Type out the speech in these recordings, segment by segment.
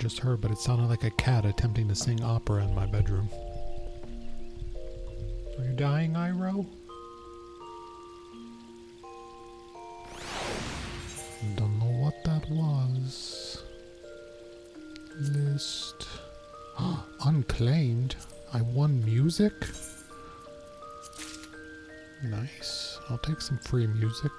just heard, but it sounded like a cat attempting to sing opera in my bedroom. Are you dying, Iroh? Don't know what that was. List. Unclaimed. I won music? Nice. I'll take some free music.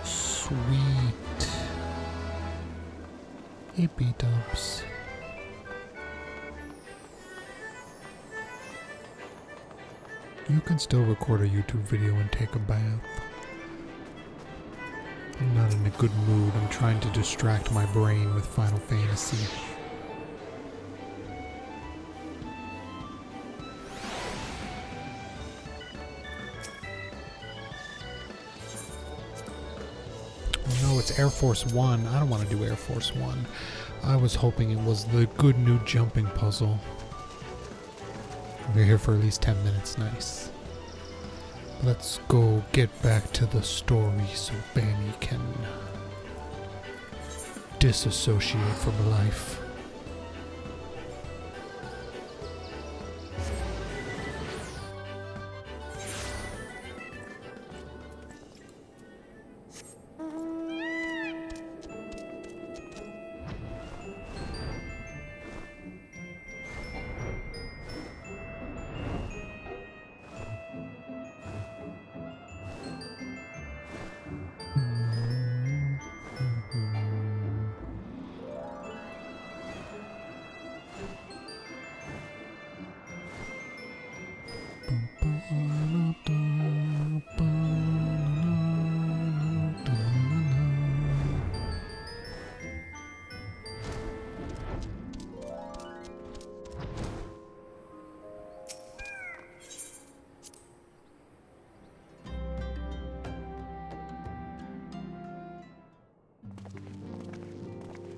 Sweet. Hey, B-dubs. You can still record a YouTube video and take a bath. I'm not in a good mood. I'm trying to distract my brain with Final Fantasy. No, it's Air Force One. I don't want to do Air Force One. I was hoping it was the good new jumping puzzle. We're here for at least 10 minutes. Nice. Let's go get back to the story so Bani can disassociate from life.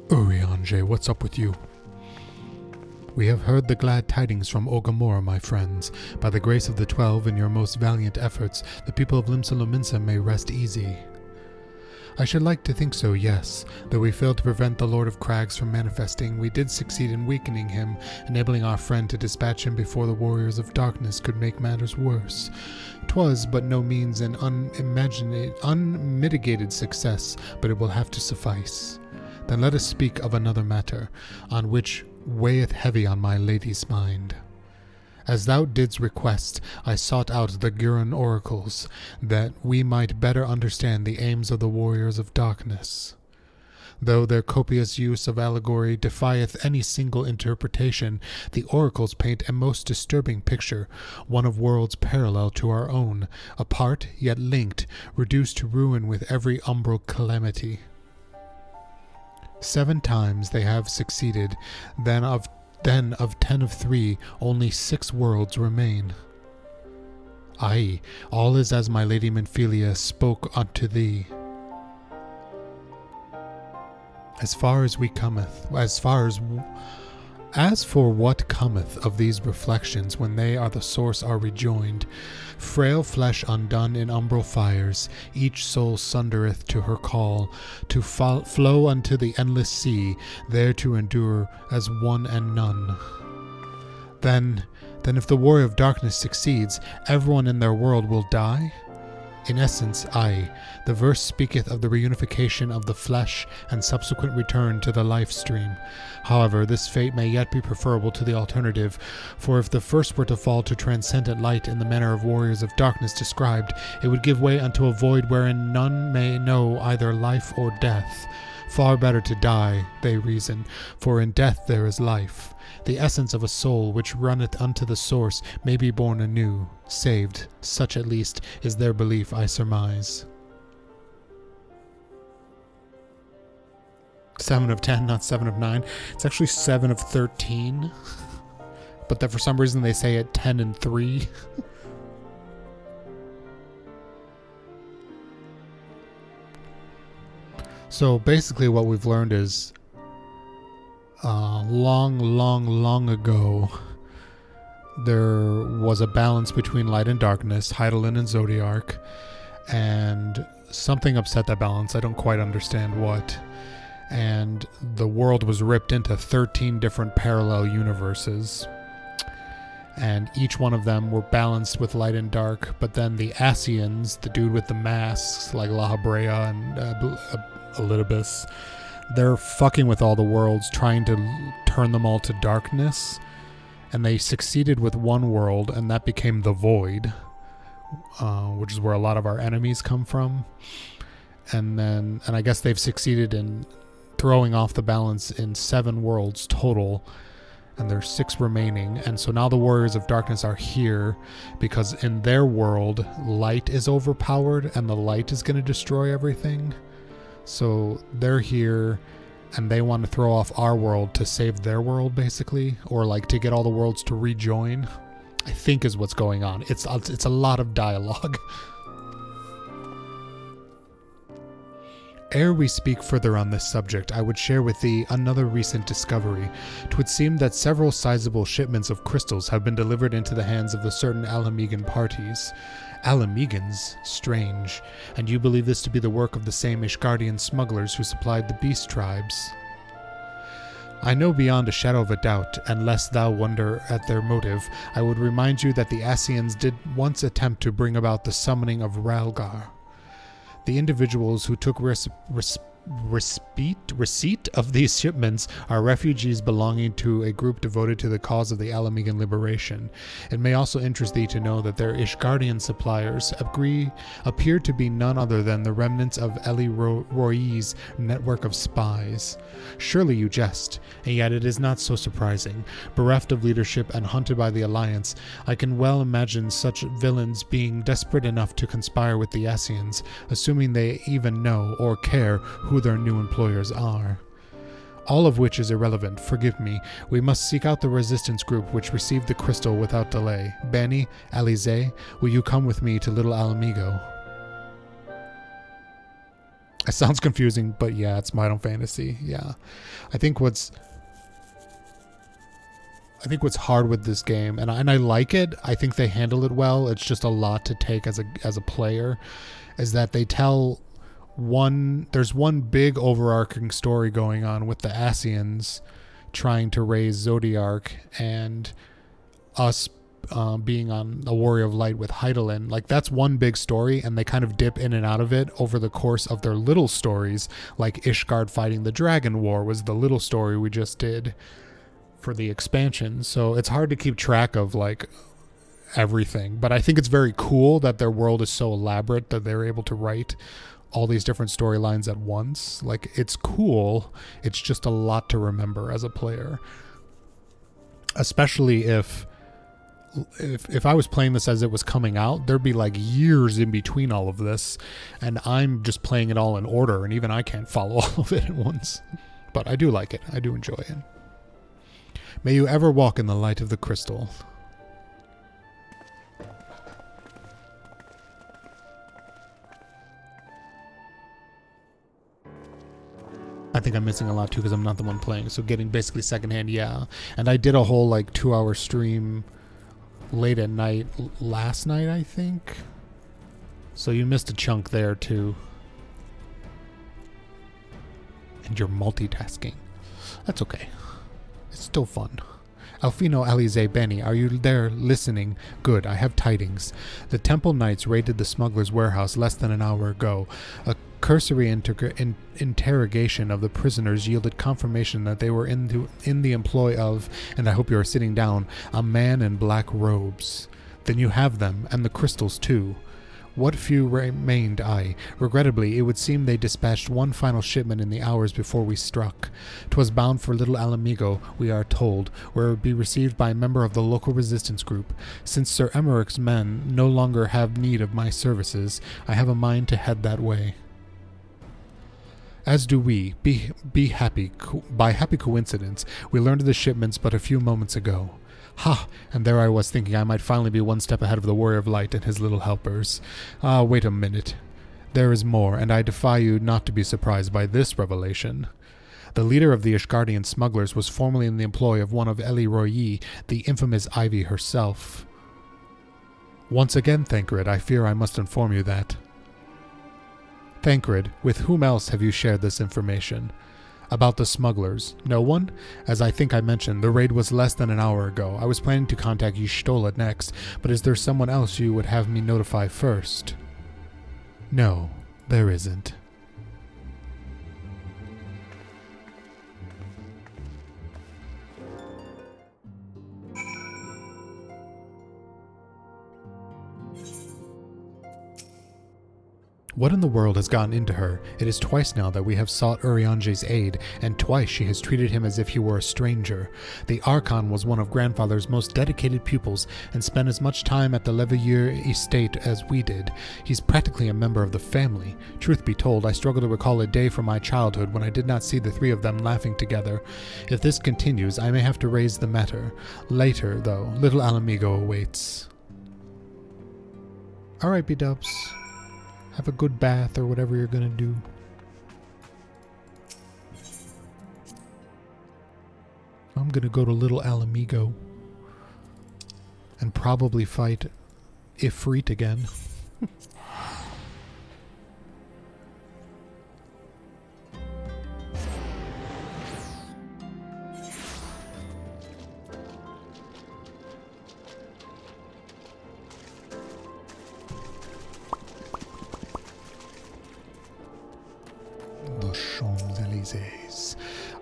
Urianger, what's up with you? We have heard the glad tidings from Ogamora, my friends. By the grace of the 12 and your most valiant efforts, the people of Limsa Lominsa may rest easy. I should like to think so, yes. Though we failed to prevent the Lord of Crags from manifesting, we did succeed in weakening him, enabling our friend to dispatch him before the Warriors of Darkness could make matters worse. 'Twas but no means an unmitigated success, but it will have to suffice. Then let us speak of another matter, on which weigheth heavy on my lady's mind. As thou didst request, I sought out the Gurren oracles, that we might better understand the aims of the Warriors of Darkness. Though their copious use of allegory defieth any single interpretation, the oracles paint a most disturbing picture, one of worlds parallel to our own, apart yet linked, reduced to ruin with every umbral calamity. 7 times they have succeeded, then of 10 of 3, only 6 worlds remain. Aye, all is as my lady Menphelia spoke unto thee. As far as As for what cometh of these reflections when they are the source are rejoined, frail flesh undone in umbral fires, each soul sundereth to her call, to flow unto the endless sea, there to endure as one and none. Then if the warrior of darkness succeeds, everyone in their world will die? In essence, aye, the verse speaketh of the reunification of the flesh and subsequent return to the life stream. However, this fate may yet be preferable to the alternative, for if the first were to fall to transcendent light in the manner of warriors of darkness described, it would give way unto a void wherein none may know either life or death. Far better to die, they reason, for in death there is life. The essence of a soul which runneth unto the source may be born anew, saved. Such at least is their belief, I surmise. 7 of 10, not 7 of 9. It's actually 7 of 13. But that for some reason they say it 10 and 3. So basically what we've learned is long ago there was a balance between light and darkness, Heidelin and Zodiark, and something upset that balance. I don't quite understand what. And the world was ripped into 13 different parallel universes. And each one of them were balanced with light and dark. But then the Asians, the dude with the masks, like La Habrea and Elidibus, they're fucking with all the worlds, trying to turn them all to darkness. And they succeeded with one world, and that became the Void, which is where a lot of our enemies come from. And I guess they've succeeded in throwing off the balance in 7 worlds total, and there's 6 remaining. And so now the Warriors of Darkness are here because in their world, light is overpowered, and the light is going to destroy everything. So they're here, and they want to throw off our world to save their world, basically, or like to get all the worlds to rejoin, I think is what's going on. It's a lot of dialogue. Ere we speak further on this subject, I would share with thee another recent discovery. 'Twould seem that several sizable shipments of crystals have been delivered into the hands of the certain Alamegan parties. Alamegans? Strange. And you believe this to be the work of the same Ishgardian smugglers who supplied the beast tribes? I know beyond a shadow of a doubt, and lest thou wonder at their motive, I would remind you that the Asians did once attempt to bring about the summoning of Ralgar. The individuals who took receipt of these shipments are refugees belonging to a group devoted to the cause of the Alamegan liberation. It may also interest thee to know that their Ishgardian suppliers appear to be none other than the remnants of Eli Roy's network of spies. Surely you jest, and yet it is not so surprising. Bereft of leadership and hunted by the Alliance, I can well imagine such villains being desperate enough to conspire with the Asians, assuming they even know or care who their new employers are. All of which is irrelevant, forgive me. We must seek out the resistance group which received the crystal without delay. Bani, Alize, will you come with me to Little Alamigo? It sounds confusing, but yeah, it's Final Fantasy. Yeah. I think what's hard with this game, and I like it, I think they handle it well, it's just a lot to take as a player, is that they tell there's one big overarching story going on with the Asians trying to raise Zodiark, and us being on the Warrior of Light with Heidelin. Like, that's one big story, and they kind of dip in and out of it over the course of their little stories. Like Ishgard fighting the Dragon War was the little story we just did for the expansion. So it's hard to keep track of like everything, but I think it's very cool that their world is so elaborate that they're able to write all these different storylines at once. Like, it's cool. It's just a lot to remember as a player, especially if I was playing this as it was coming out, there'd be like years in between all of this, and I'm just playing it all in order, and even I can't follow all of it at once. But I do like it. I do enjoy it. May you ever walk in the light of the crystal. I think I'm missing a lot too because I'm not the one playing. So getting basically secondhand, yeah. And I did a whole like 2-hour stream late at night last night, I think. So you missed a chunk there too. And you're multitasking. That's okay. It's still fun. Alfino Alize Bani, are you there listening? Good, I have tidings. The Temple Knights raided the smuggler's warehouse less than an hour ago. A cursory interrogation of the prisoners yielded confirmation that they were in the employ of, and I hope you are sitting down, a man in black robes. Then you have them, and the crystals too. What few remained, regrettably, it would seem they dispatched one final shipment in the hours before we struck. 'Twas bound for Little Alamigo, we are told, where it would be received by a member of the local resistance group. Since Sir Emeric's men no longer have need of my services, I have a mind to head that way. As do we. Be happy. By happy coincidence, we learned of the shipments but a few moments ago. Ha! And there I was thinking I might finally be one step ahead of the Warrior of Light and his little helpers. Ah, wait a minute. There is more, and I defy you not to be surprised by this revelation. The leader of the Ishgardian smugglers was formerly in the employ of one of Eli Royi, the infamous Ivy herself. Once again, Thancred, I fear I must inform you that. Thancred, with whom else have you shared this information? About the smugglers. No one? As I think I mentioned, the raid was less than an hour ago. I was planning to contact Y'shtola next, but is there someone else you would have me notify first? No, there isn't. What in the world has gotten into her? It is twice now that we have sought Urianger's aid, and twice she has treated him as if he were a stranger. The Archon was one of Grandfather's most dedicated pupils, and spent as much time at the Leveilleur estate as we did. He's practically a member of the family. Truth be told, I struggle to recall a day from my childhood when I did not see the three of them laughing together. If this continues, I may have to raise the matter. Later, though, Little Alamigo awaits. Alright, B-dubs. Have a good bath or whatever you're gonna do. I'm gonna go to Little Alamigo and probably fight Ifrit again.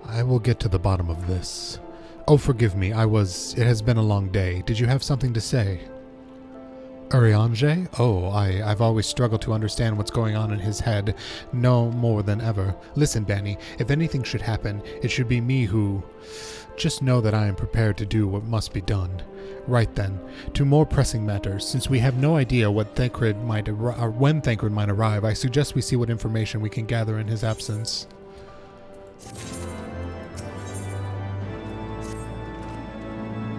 I will get to the bottom of this. Oh, forgive me, it has been a long day. Did you have something to say? Urianger? Oh, I've always struggled to understand what's going on in his head, no more than ever. Listen, Bani, if anything should happen, it should be me who... Just know that I am prepared to do what must be done. Right then, to more pressing matters. Since we have no idea when Thancred might arrive, I suggest we see what information we can gather in his absence.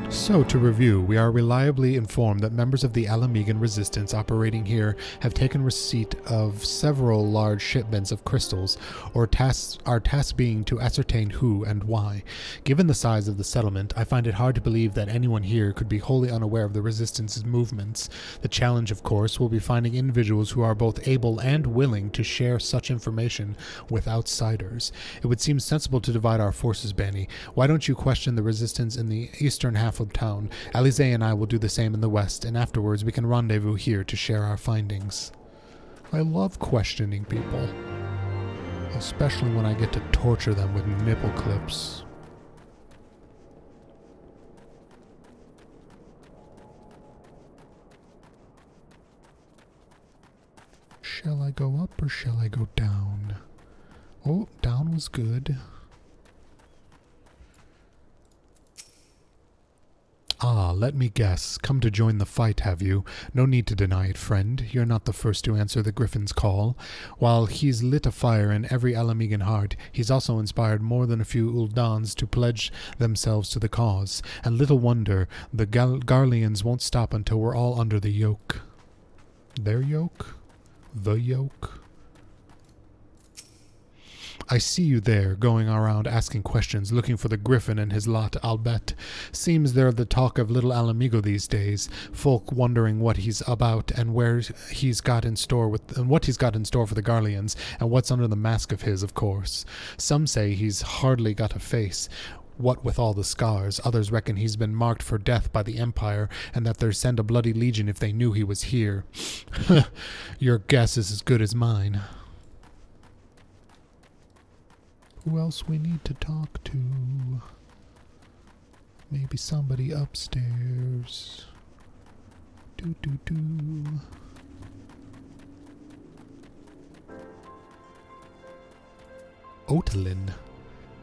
So, to review, we are reliably informed that members of the Alamigan resistance operating here have taken receipt of several large shipments of crystals, our task being to ascertain who and why. Given the size of the settlement, I find it hard to believe that anyone here could be wholly unaware of the resistance's movements. The challenge, of course, will be finding individuals who are both able and willing to share such information with outsiders. It would seem sensible to divide our forces, Bani. Why don't you question the resistance in the eastern half of town? Alize and I will do the same in the west, and afterwards we can rendezvous here to share our findings. I love questioning people, especially when I get to torture them with nipple clips. Shall I go up or shall I go down? Oh, down was good. Ah, let me guess. Come to join the fight, have you? No need to deny it, friend. You're not the first to answer the Griffin's call. While he's lit a fire in every Alamigan heart, he's also inspired more than a few Uldans to pledge themselves to the cause. And little wonder the Garleans won't stop until we're all under the yoke. Their yoke? The yoke? I see you there, going around asking questions, looking for the griffin and his lot, I'll bet. Seems they're the talk of little Alamigo these days, folk wondering what he's about and what he's got in store for the Garleans, and what's under the mask of his, of course. Some say he's hardly got a face, what with all the scars. Others reckon he's been marked for death by the Empire, and that they'd send a bloody legion if they knew he was here. Your guess is as good as mine. Who else we need to talk to? Maybe somebody upstairs. Otalin.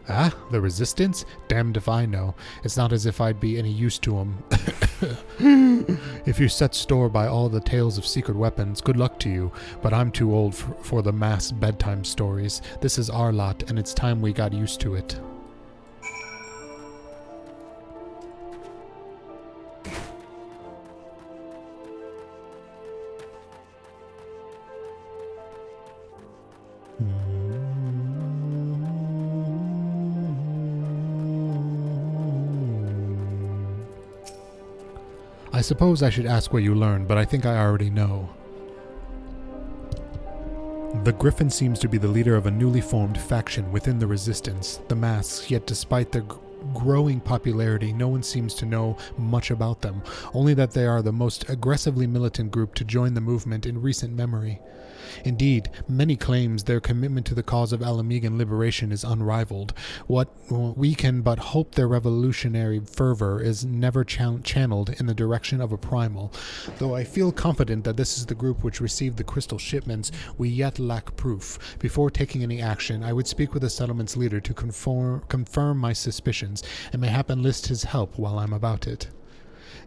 Ah, the Resistance? Damned if I know. It's not as if I'd be any use to 'em. If you set store by all the tales of secret weapons, good luck to you, but I'm too old for the mass bedtime stories. This is our lot, and it's time we got used to it. I suppose I should ask what you learned, but I think I already know. The Griffin seems to be the leader of a newly formed faction within the Resistance, the Masks, yet despite their growing popularity, no one seems to know much about them, only that they are the most aggressively militant group to join the movement in recent memory. Indeed, many claims their commitment to the cause of Alamigan liberation is unrivaled. We can but hope their revolutionary fervor is never channeled in the direction of a primal. Though I feel confident that this is the group which received the crystal shipments, we yet lack proof. Before taking any action, I would speak with the settlement's leader to confirm my suspicions, and mayhap enlist his help while I'm about it.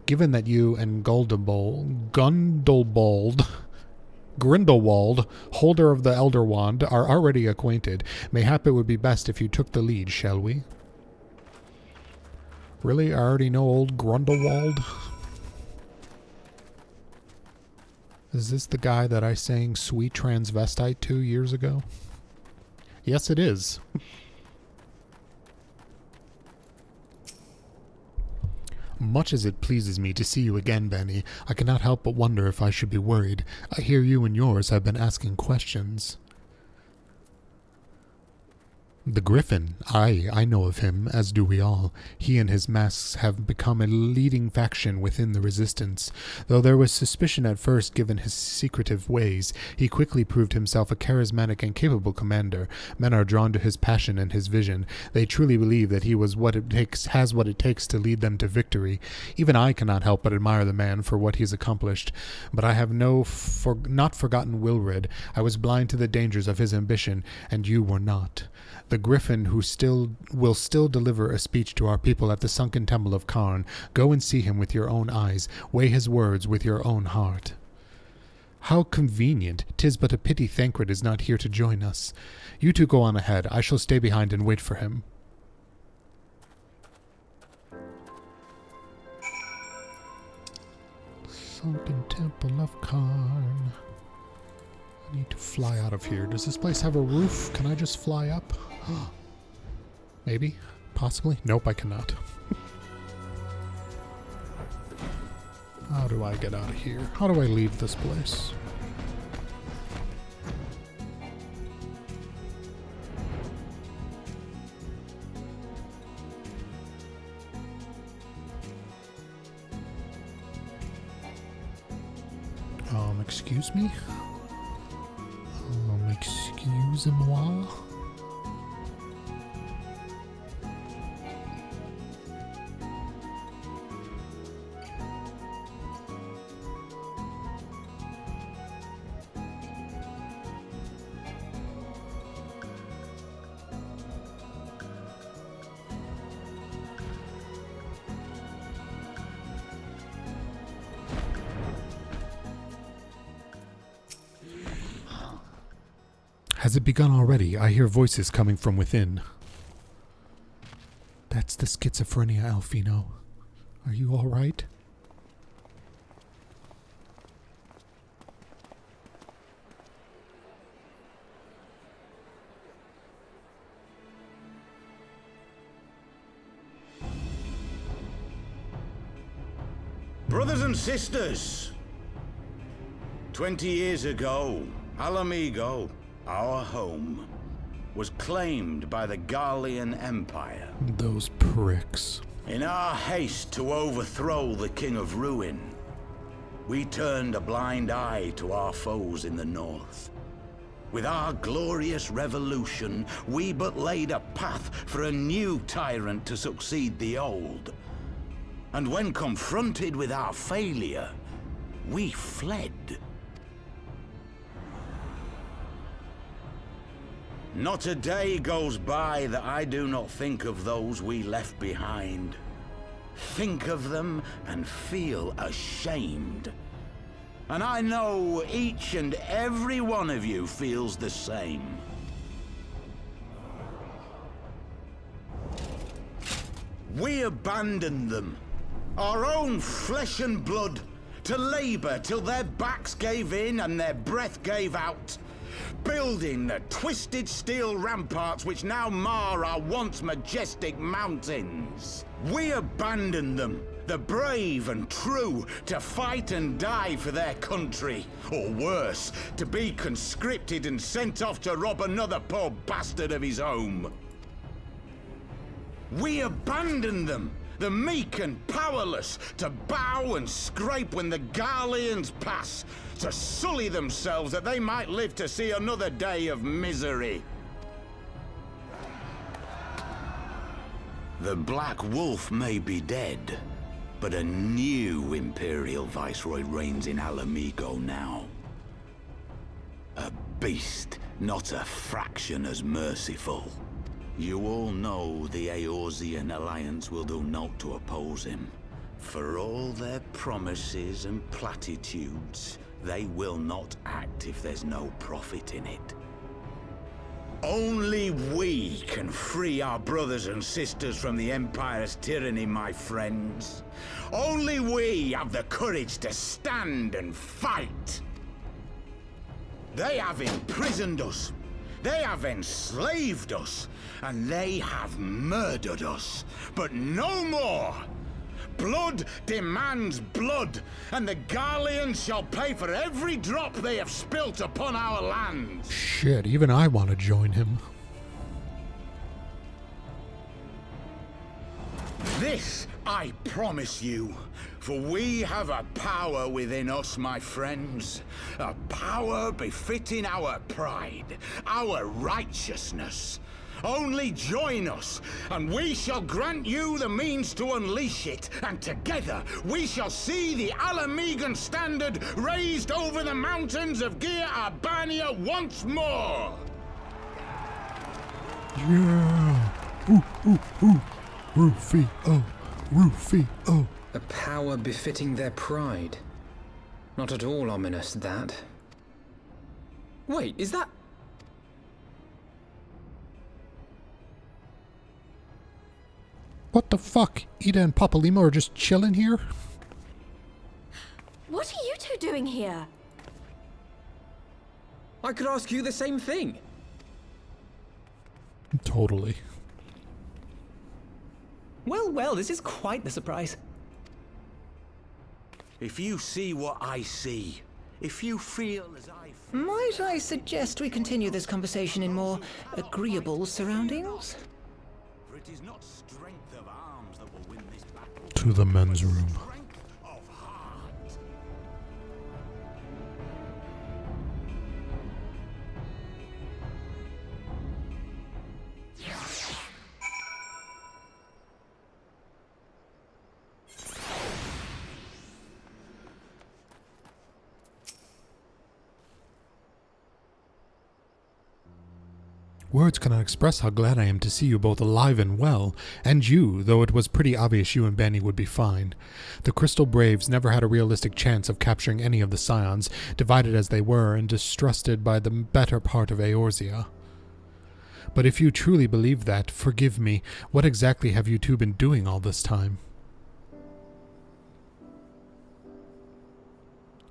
Given that you and Grindelwald, holder of the Elder Wand, are already acquainted, mayhap it would be best if you took the lead, shall we? Really? I already know old Grindelwald? Is this the guy that I sang Sweet Transvestite to years ago? Yes, it is. Much as it pleases me to see you again, Bani, I cannot help but wonder if I should be worried. I hear you and yours have been asking questions. The Griffin, I know of him, as do we all. He and his masks have become a leading faction within the Resistance. Though there was suspicion at first given his secretive ways, he quickly proved himself a charismatic and capable commander. Men are drawn to his passion and his vision. They truly believe that he has what it takes to lead them to victory. Even I cannot help but admire the man for what he has accomplished. But I have not forgotten Wilred. I was blind to the dangers of his ambition, and you were not. The Griffin who will still deliver a speech to our people at the sunken temple of Karn. Go and see him with your own eyes. Weigh his words with your own heart. How convenient. 'Tis but a pity Thancred is not here to join us. You two go on ahead. I shall stay behind and wait for him. Sunken temple of Karn. I need to fly out of here. Does this place have a roof? Can I just fly up? Maybe? Possibly? Nope, I cannot. How do I get out of here? How do I leave this place? Excuse me? Excusez-moi? Has it begun already? I hear voices coming from within. That's the schizophrenia, Alfino. Are you all right? Brothers and sisters, 20 years ago, Alamigo, our home, was claimed by the Garlean Empire. Those pricks. In our haste to overthrow the King of Ruin, we turned a blind eye to our foes in the north. With our glorious revolution, we but laid a path for a new tyrant to succeed the old. And when confronted with our failure, we fled. Not a day goes by that I do not think of those we left behind. Think of them and feel ashamed. And I know each and every one of you feels the same. We abandoned them, our own flesh and blood, to labor till their backs gave in and their breath gave out. Building the twisted steel ramparts which now mar our once majestic mountains. We abandoned them, the brave and true, to fight and die for their country. Or worse, to be conscripted and sent off to rob another poor bastard of his home. We abandoned them, the meek and powerless, to bow and scrape when the Garleans pass, to sully themselves that they might live to see another day of misery. The Black Wolf may be dead, but a new Imperial Viceroy reigns in Alamigo now. A beast, not a fraction as merciful. You all know the Eorzean Alliance will do naught to oppose him. For all their promises and platitudes, they will not act if there's no profit in it. Only we can free our brothers and sisters from the Empire's tyranny, my friends. Only we have the courage to stand and fight. They have imprisoned us. They have enslaved us. And they have murdered us. But no more! Blood demands blood, and the Garleans shall pay for every drop they have spilt upon our lands. Shit, even I want to join him. This I promise you, for we have a power within us, my friends. A power befitting our pride, our righteousness. Only join us, and we shall grant you the means to unleash it, and together we shall see the Alamigan standard raised over the mountains of Gir Arbania once more! Yeah! Ooh! Rufio! Rufio! A power befitting their pride. Not at all ominous, that. Wait, is that... What the fuck? Ida and Papalima are just chilling here? What are you two doing here? I could ask you the same thing. Totally. Well, this is quite the surprise. If you see what I see, if you feel as I feel... Might I suggest we continue this conversation in more agreeable surroundings? For it is not strength of arms that will win this battle. To the men's room. Strength of heart. Words cannot express how glad I am to see you both alive and well, and you, though it was pretty obvious you and Bani would be fine. The Crystal Braves never had a realistic chance of capturing any of the Scions, divided as they were and distrusted by the better part of Eorzea. But if you truly believe that, forgive me, what exactly have you two been doing all this time?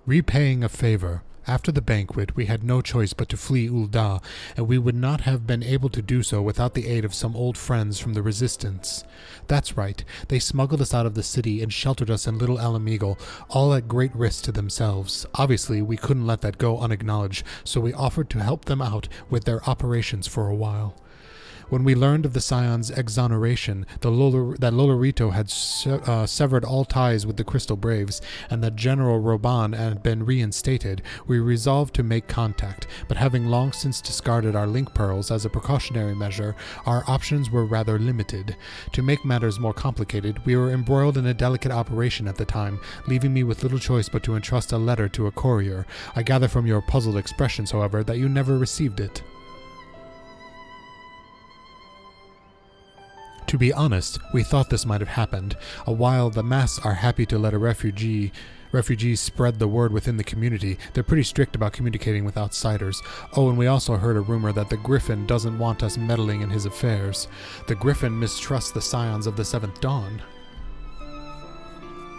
Repaying a favor, After the banquet, we had no choice but to flee Ul'dah, and we would not have been able to do so without the aid of some old friends from the Resistance. That's right, they smuggled us out of the city and sheltered us in Little Alamegal, all at great risk to themselves. Obviously, we couldn't let that go unacknowledged, so we offered to help them out with their operations for a while. When we learned of the Scion's exoneration, that Lolorito had severed all ties with the Crystal Braves, and that General Roban had been reinstated, we resolved to make contact, but having long since discarded our link pearls as a precautionary measure, our options were rather limited. To make matters more complicated, we were embroiled in a delicate operation at the time, leaving me with little choice but to entrust a letter to a courier. I gather from your puzzled expressions, however, that you never received it. To be honest, we thought this might have happened. While the Mass are happy to let a refugees spread the word within the community, they're pretty strict about communicating with outsiders. Oh, and we also heard a rumor that the Griffin doesn't want us meddling in his affairs. The Griffin mistrusts the Scions of the Seventh Dawn.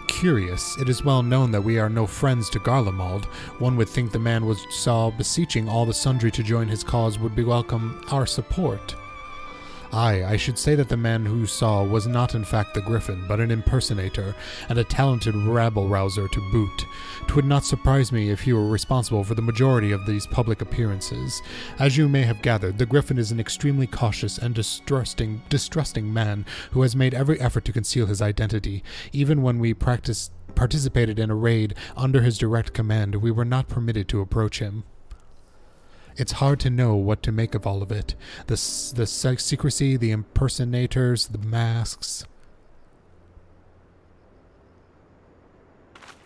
Curious, it is well known that we are no friends to Garlemald. One would think the man was beseeching all the sundry to join his cause would welcome our support. Aye, I should say that the man who saw was not in fact the Griffin, but an impersonator, and a talented rabble-rouser to boot. 'Twould not surprise me if he were responsible for the majority of these public appearances. As you may have gathered, the Griffin is an extremely cautious and distrusting man who has made every effort to conceal his identity. Even when we participated in a raid under his direct command, we were not permitted to approach him. It's hard to know what to make of all of it. The secrecy, the impersonators, the masks.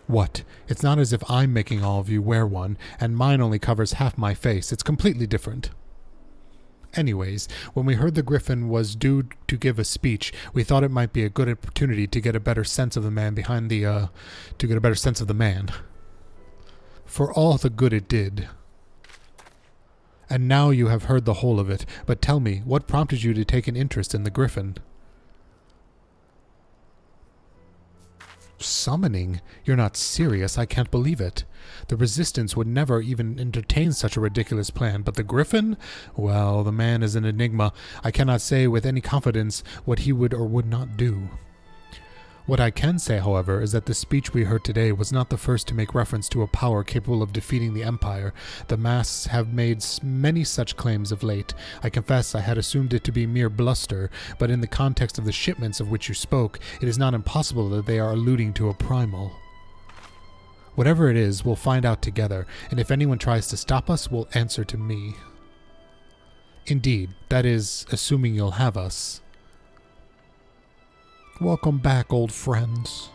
What? It's not as if I'm making all of you wear one, and mine only covers half my face. It's completely different. Anyways, when we heard the Griffin was due to give a speech, we thought it might be a good opportunity to get a better sense of the man For all the good it did. And now you have heard the whole of it, but tell me, what prompted you to take an interest in the Griffin? Summoning? You're not serious, I can't believe it. The Resistance would never even entertain such a ridiculous plan, but the Griffin? Well, the man is an enigma. I cannot say with any confidence what he would or would not do. What I can say, however, is that the speech we heard today was not the first to make reference to a power capable of defeating the Empire. The Masks have made many such claims of late. I confess I had assumed it to be mere bluster, but in the context of the shipments of which you spoke, it is not impossible that they are alluding to a primal. Whatever it is, we'll find out together, and if anyone tries to stop us, we'll answer to me. Indeed, that is, assuming you'll have us. Welcome back, old friends.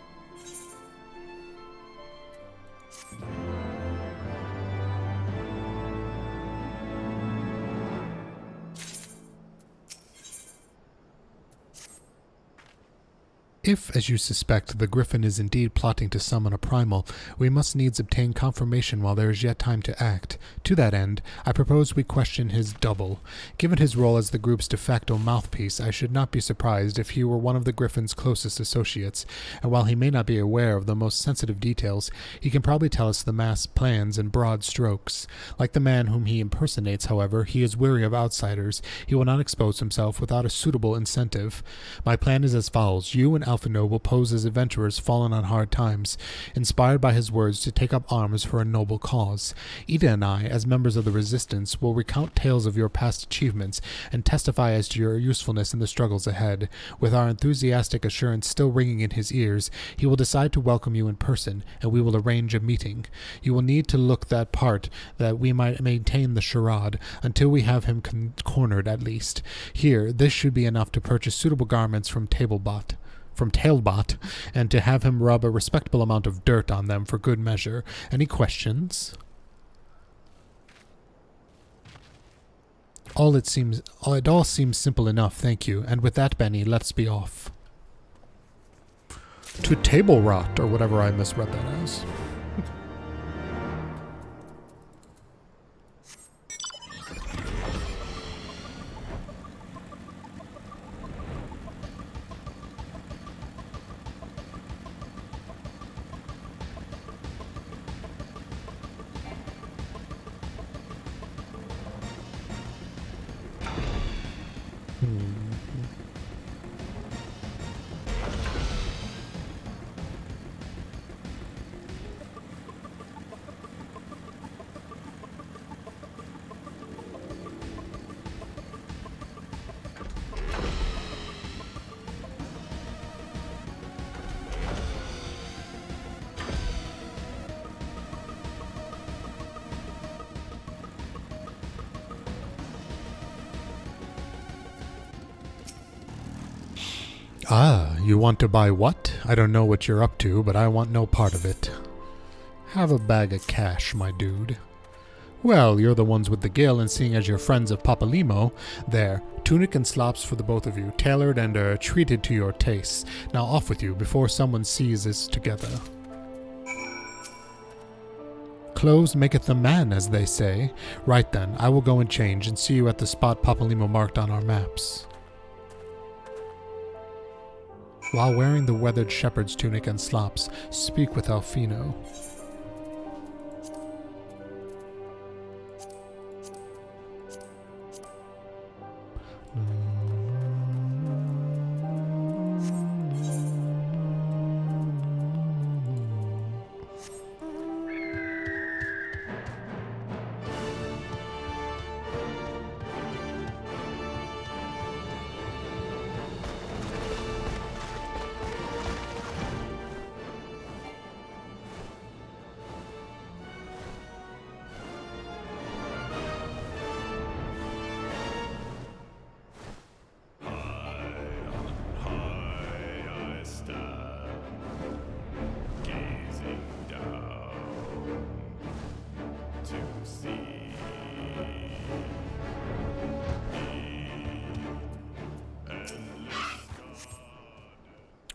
If, as you suspect, the Griffin is indeed plotting to summon a primal, we must needs obtain confirmation while there is yet time to act. To that end, I propose we question his double. Given his role as the group's de facto mouthpiece, I should not be surprised if he were one of the Griffin's closest associates, and while he may not be aware of the most sensitive details, he can probably tell us the mass plans in broad strokes. Like the man whom he impersonates, however, he is wary of outsiders. He will not expose himself without a suitable incentive. My plan is as follows. You and Alphino will pose as adventurers fallen on hard times, inspired by his words to take up arms for a noble cause. Ida and I, as members of the Resistance, will recount tales of your past achievements and testify as to your usefulness in the struggles ahead. With our enthusiastic assurance still ringing in his ears, he will decide to welcome you in person, and we will arrange a meeting. You will need to look that part that we might maintain the charade, until we have him cornered at least. Here, this should be enough to purchase suitable garments from Tailbot, and to have him rub a respectable amount of dirt on them for good measure. Any questions? It all seems simple enough, thank you. And with that, Bani, let's be off. To table rot, or whatever I misread that as. Ah, you want to buy what? I don't know what you're up to, but I want no part of it. Have a bag of cash, my dude. Well, you're the ones with the gill, and seeing as you're friends of Papalimo, there, tunic and slops for the both of you, tailored and treated to your tastes. Now off with you, before someone sees us together. Clothes maketh a man, as they say. Right then, I will go and change, and see you at the spot Papalimo marked on our maps. While wearing the weathered shepherd's tunic and slops, speak with Alfino.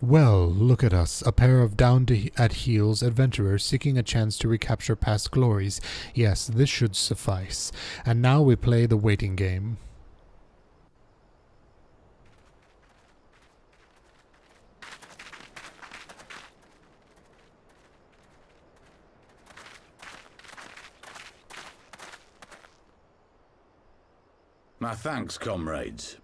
Well, look at us, a pair of down-at-heels adventurers seeking a chance to recapture past glories. Yes, this should suffice. And now we play the waiting game. My thanks, comrades.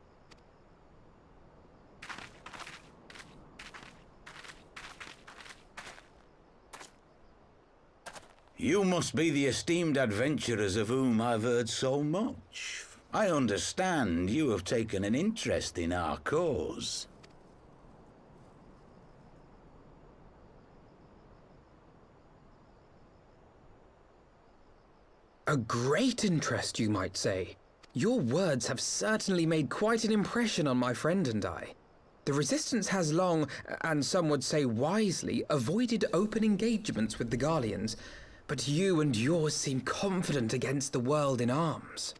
You must be the esteemed adventurers of whom I've heard so much. I understand you have taken an interest in our cause. A great interest, you might say. Your words have certainly made quite an impression on my friend and I. The Resistance has long, and some would say wisely, avoided open engagements with the Garleans, but you and yours seem confident against the world in arms.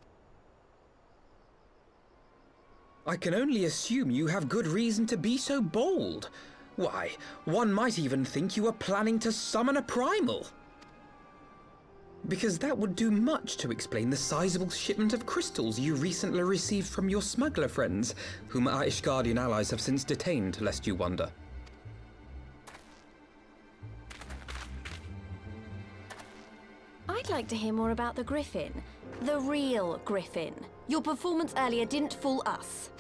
I can only assume you have good reason to be so bold. Why, one might even think you were planning to summon a primal. Because that would do much to explain the sizable shipment of crystals you recently received from your smuggler friends, whom our Ishgardian allies have since detained, lest you wonder. I'd like to hear more about the Griffin. The real Griffin. Your performance earlier didn't fool us.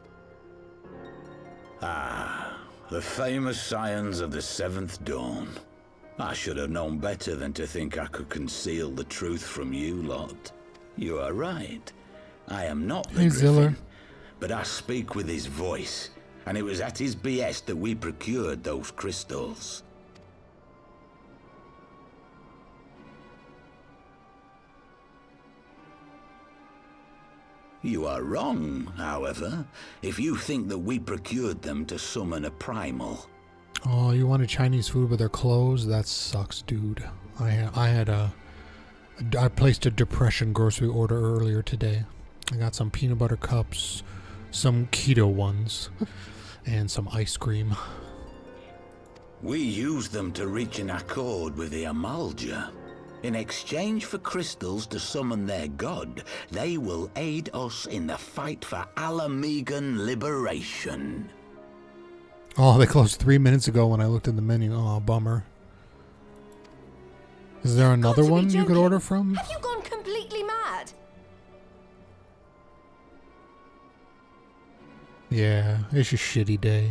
Ah, the famous scions of the Seventh Dawn. I should have known better than to think I could conceal the truth from you lot. You are right. I am not the Griffin, but I speak with his voice, and it was at his behest that we procured those crystals. You are wrong, however, if you think that we procured them to summon a primal. Oh, you wanted Chinese food with their clothes? That sucks, dude. I placed a depression grocery order earlier today. I got some peanut butter cups, some keto ones, and some ice cream. We used them to reach an accord with the Amalja. In exchange for crystals to summon their god, they will aid us in the fight for Alamegan liberation. Oh, they closed 3 minutes ago when I looked at the menu. Oh, bummer. Is there another one you could order from? Have you gone completely mad? Yeah, it's a shitty day.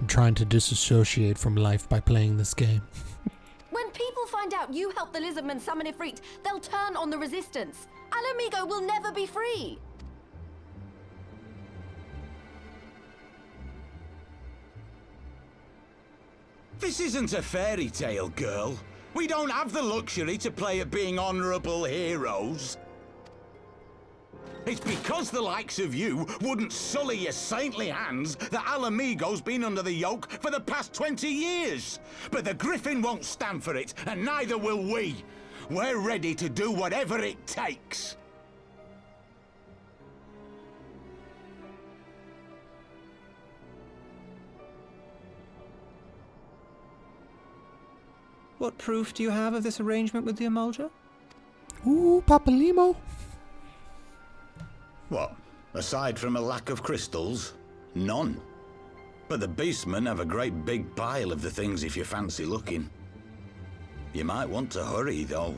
I'm trying to disassociate from life by playing this game. When people find out you helped the Lizardmen summon Ifrit, they'll turn on the Resistance. Alamigo will never be free. This isn't a fairy tale, girl. We don't have the luxury to play at being honourable heroes. It's because the likes of you wouldn't sully your saintly hands that Alamigo's been under the yoke for the past 20 years. But the Griffin won't stand for it, and neither will we. We're ready to do whatever it takes. What proof do you have of this arrangement with the Emulger? Ooh, Papalimo. What? Aside from a lack of crystals? None. But the beastmen have a great big pile of the things if you fancy looking. You might want to hurry, though.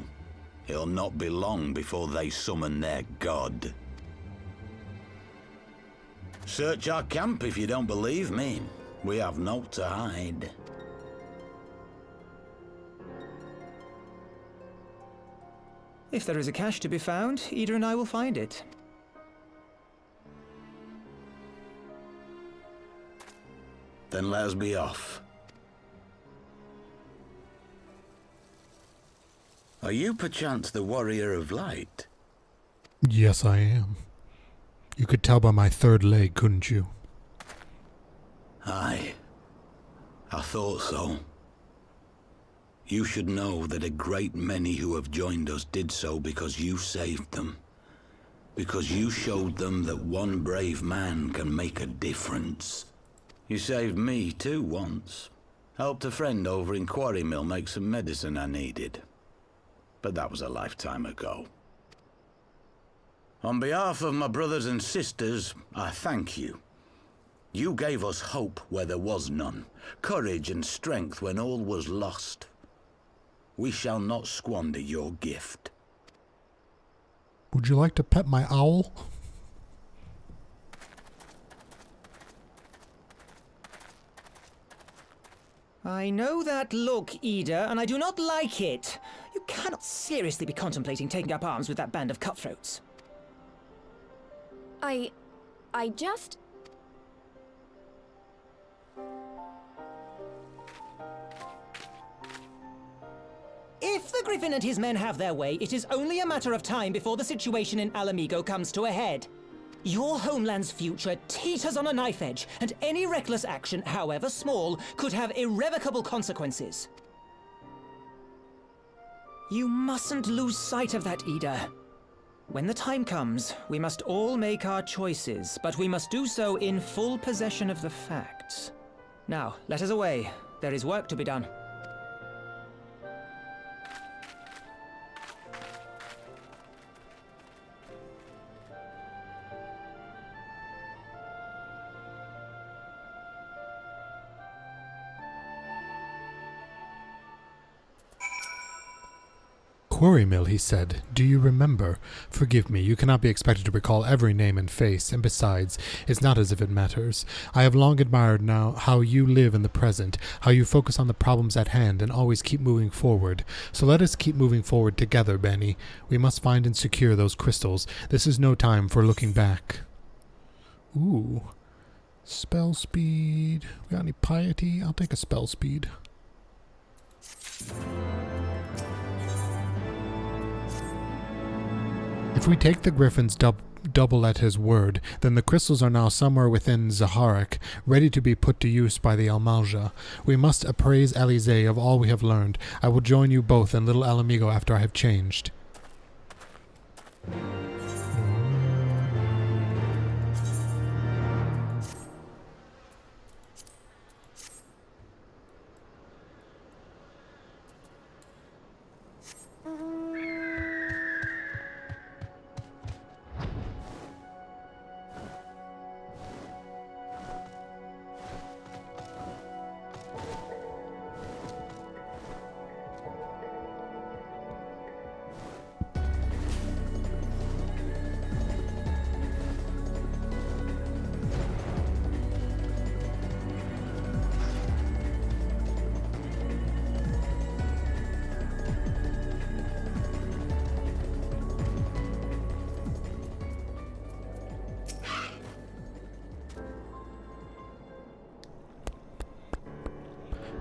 It'll not be long before they summon their god. Search our camp if you don't believe me. We have naught to hide. If there is a cache to be found, Ida and I will find it. Then let us be off. Are you perchance the Warrior of Light? Yes, I am. You could tell by my third leg, couldn't you? Aye. I thought so. You should know that a great many who have joined us did so because you saved them. Because you showed them that one brave man can make a difference. You saved me too once. Helped a friend over in Quarry Mill make some medicine I needed. But that was a lifetime ago. On behalf of my brothers and sisters, I thank you. You gave us hope where there was none, courage and strength when all was lost. We shall not squander your gift. Would you like to pet my owl? I know that look, Ida, and I do not like it. You cannot seriously be contemplating taking up arms with that band of cutthroats. I just... If the Griffin and his men have their way, it is only a matter of time before the situation in Alamigo comes to a head. Your homeland's future teeters on a knife edge, and any reckless action, however small, could have irrevocable consequences. You mustn't lose sight of that, Ida. When the time comes, we must all make our choices, but we must do so in full possession of the facts. Now, let us away. There is work to be done. Quarry Mill, he said. Do you remember? Forgive me, you cannot be expected to recall every name and face, and besides, it's not as if it matters. I have long admired now how you live in the present, how you focus on the problems at hand and always keep moving forward. So let us keep moving forward together, Bani. We must find and secure those crystals. This is no time for looking back. Ooh. Spell speed. We got any piety? I'll take a spell speed. If we take the Griffin's double at his word, then the crystals are now somewhere within Zaharak, ready to be put to use by the Almalja. We must appraise Alize of all we have learned. I will join you both in Little Alamigo after I have changed.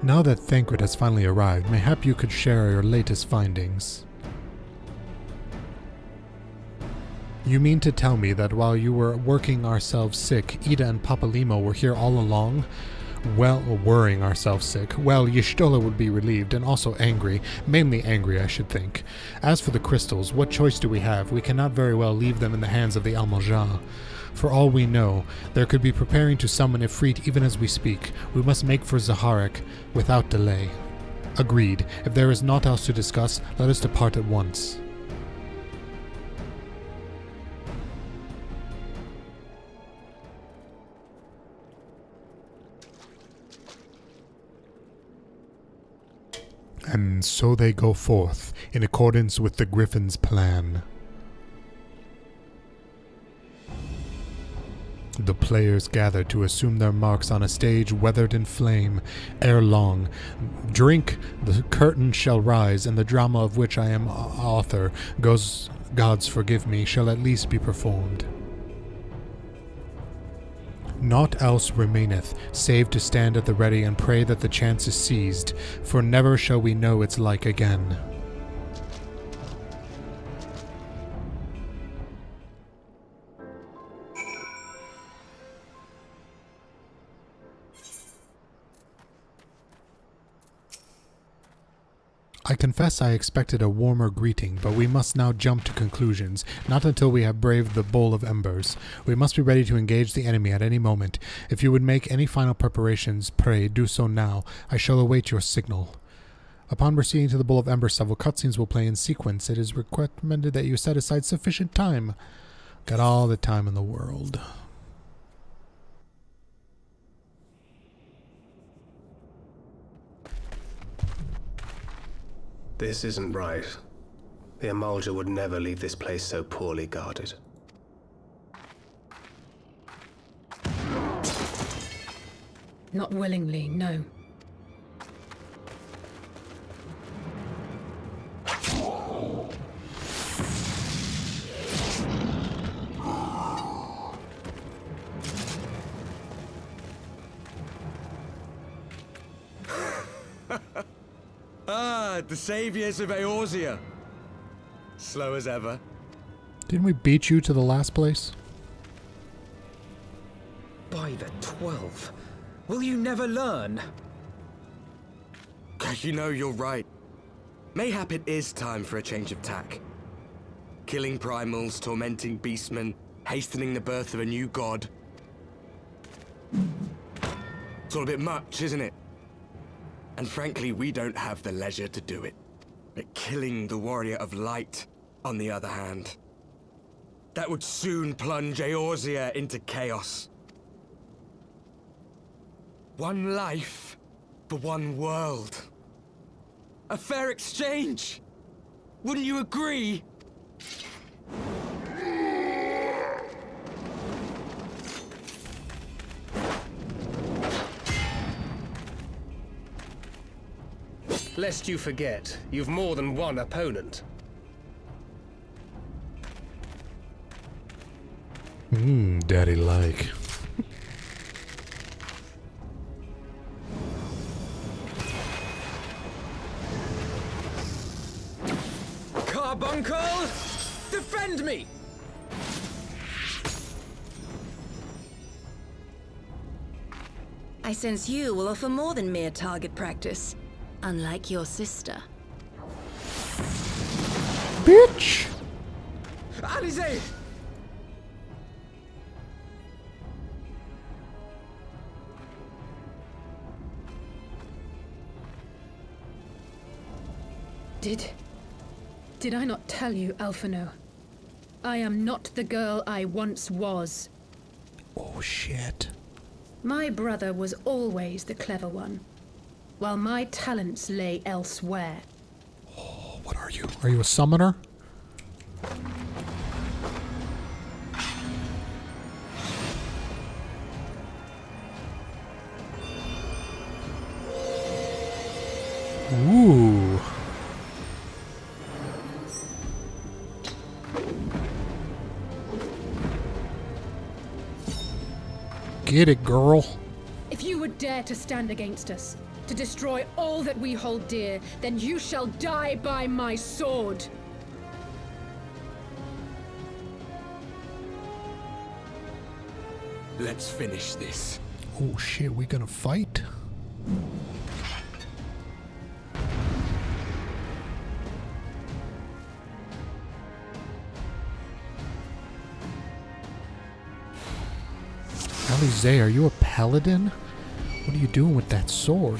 Now that Thancred has finally arrived, mayhap you could share your latest findings. You mean to tell me that while you were working ourselves sick, Ida and Papalimo were here all along? Well, worrying ourselves sick. Well, Y'shtola would be relieved and also angry. Mainly angry, I should think. As for the crystals, what choice do we have? We cannot very well leave them in the hands of the Almoja. For all we know, there could be preparing to summon Ifrit even as we speak. We must make for Zaharek without delay. Agreed. If there is naught else to discuss, let us depart at once. And so they go forth, in accordance with the Griffin's plan. The players gather to assume their marks on a stage weathered in flame. Ere long, drink, the curtain shall rise, and the drama of which I am author, Gods forgive me, shall at least be performed. Naught else remaineth, save to stand at the ready and pray that the chance is seized, for never shall we know its like again. I confess I expected a warmer greeting, but we must now jump to conclusions, not until we have braved the bowl of embers. We must be ready to engage the enemy at any moment. If you would make any final preparations, pray do so now. I shall await your signal. Upon proceeding to the bowl of embers, several cutscenes will play in sequence. It is recommended that you set aside sufficient time. Got all the time in the world. This isn't right. The Amalja would never leave this place so poorly guarded. Not willingly, no. The saviors of Eorzea. Slow as ever. Didn't we beat you to the last place? By the 12. Will you never learn? You know, you're right. Mayhap it is time for a change of tack. Killing primals, tormenting beastmen, hastening the birth of a new god. It's all a bit much, isn't it? And frankly, we don't have the leisure to do it. But killing the Warrior of Light, on the other hand, that would soon plunge Eorzea into chaos. One life for one world. A fair exchange! Wouldn't you agree? Lest you forget, you've more than one opponent. Daddy-like. Carbuncle! Defend me! I sense you will offer more than mere target practice, unlike your sister. Bitch! Alize! Did I not tell you, Alphino? I am not the girl I once was. Oh shit. My brother was always the clever one, while my talents lay elsewhere. Oh, what are you? Are you a summoner? Ooh. Get it, girl. If you would dare to stand against us, to destroy all that we hold dear, then you shall die by my sword. Let's finish this. Oh shit, we gonna fight? Alize, are you a paladin? What are you doing with that sword?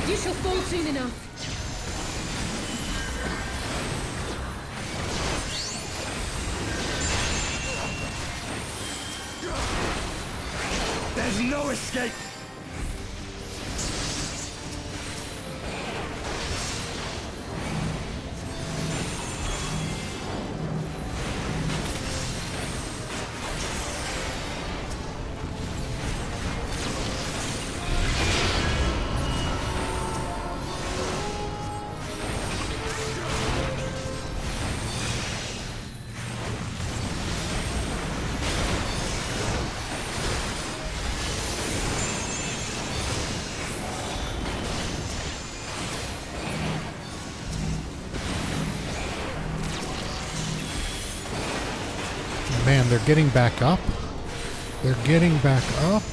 You shall fall soon enough. There's no escape! Man, they're getting back up. They're getting back up.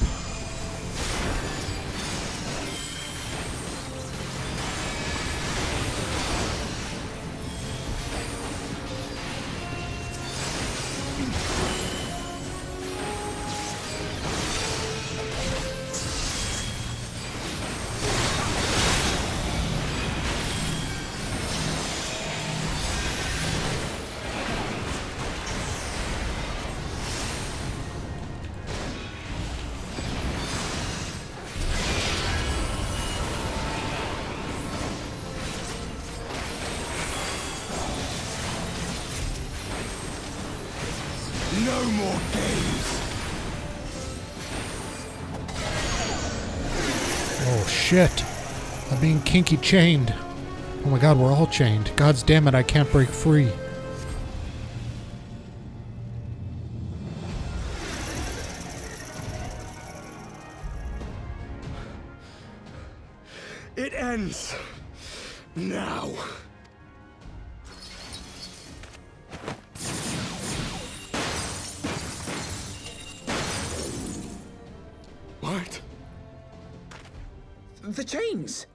No more games! Oh shit. I'm being kinky chained. Oh my god, we're all chained. God's damn it, I can't break free. It ends now. What? The chains!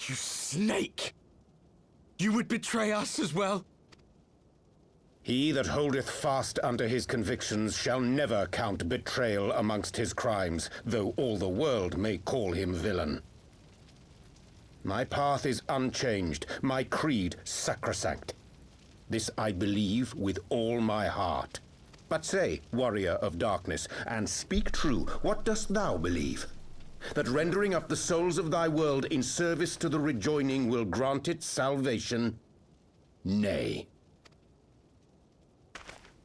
You snake! You would betray us as well? He that holdeth fast unto his convictions shall never count betrayal amongst his crimes, though all the world may call him villain. My path is unchanged, my creed sacrosanct. This I believe with all my heart. But say, warrior of darkness, and speak true, what dost thou believe? That rendering up the souls of thy world in service to the rejoining will grant it salvation? Nay.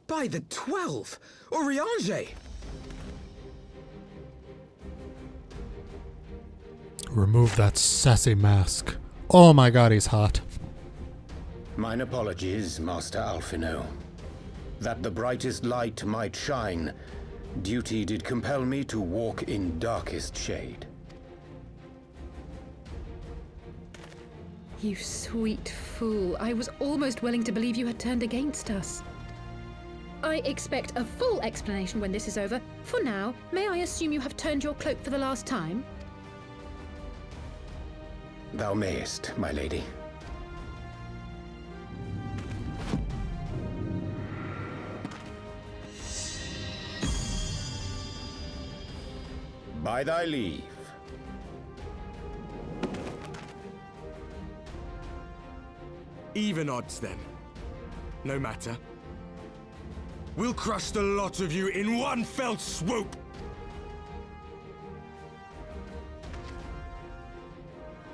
By the 12! Oriange! Remove that sassy mask. Oh my god, he's hot. Mine apologies, Master Alphino. That the brightest light might shine, duty did compel me to walk in darkest shade. You sweet fool. I was almost willing to believe you had turned against us. I expect a full explanation when this is over. For now, may I assume you have turned your cloak for the last time? Thou mayest, my lady. By thy leave. Even odds then. No matter. We'll crush the lot of you in one fell swoop!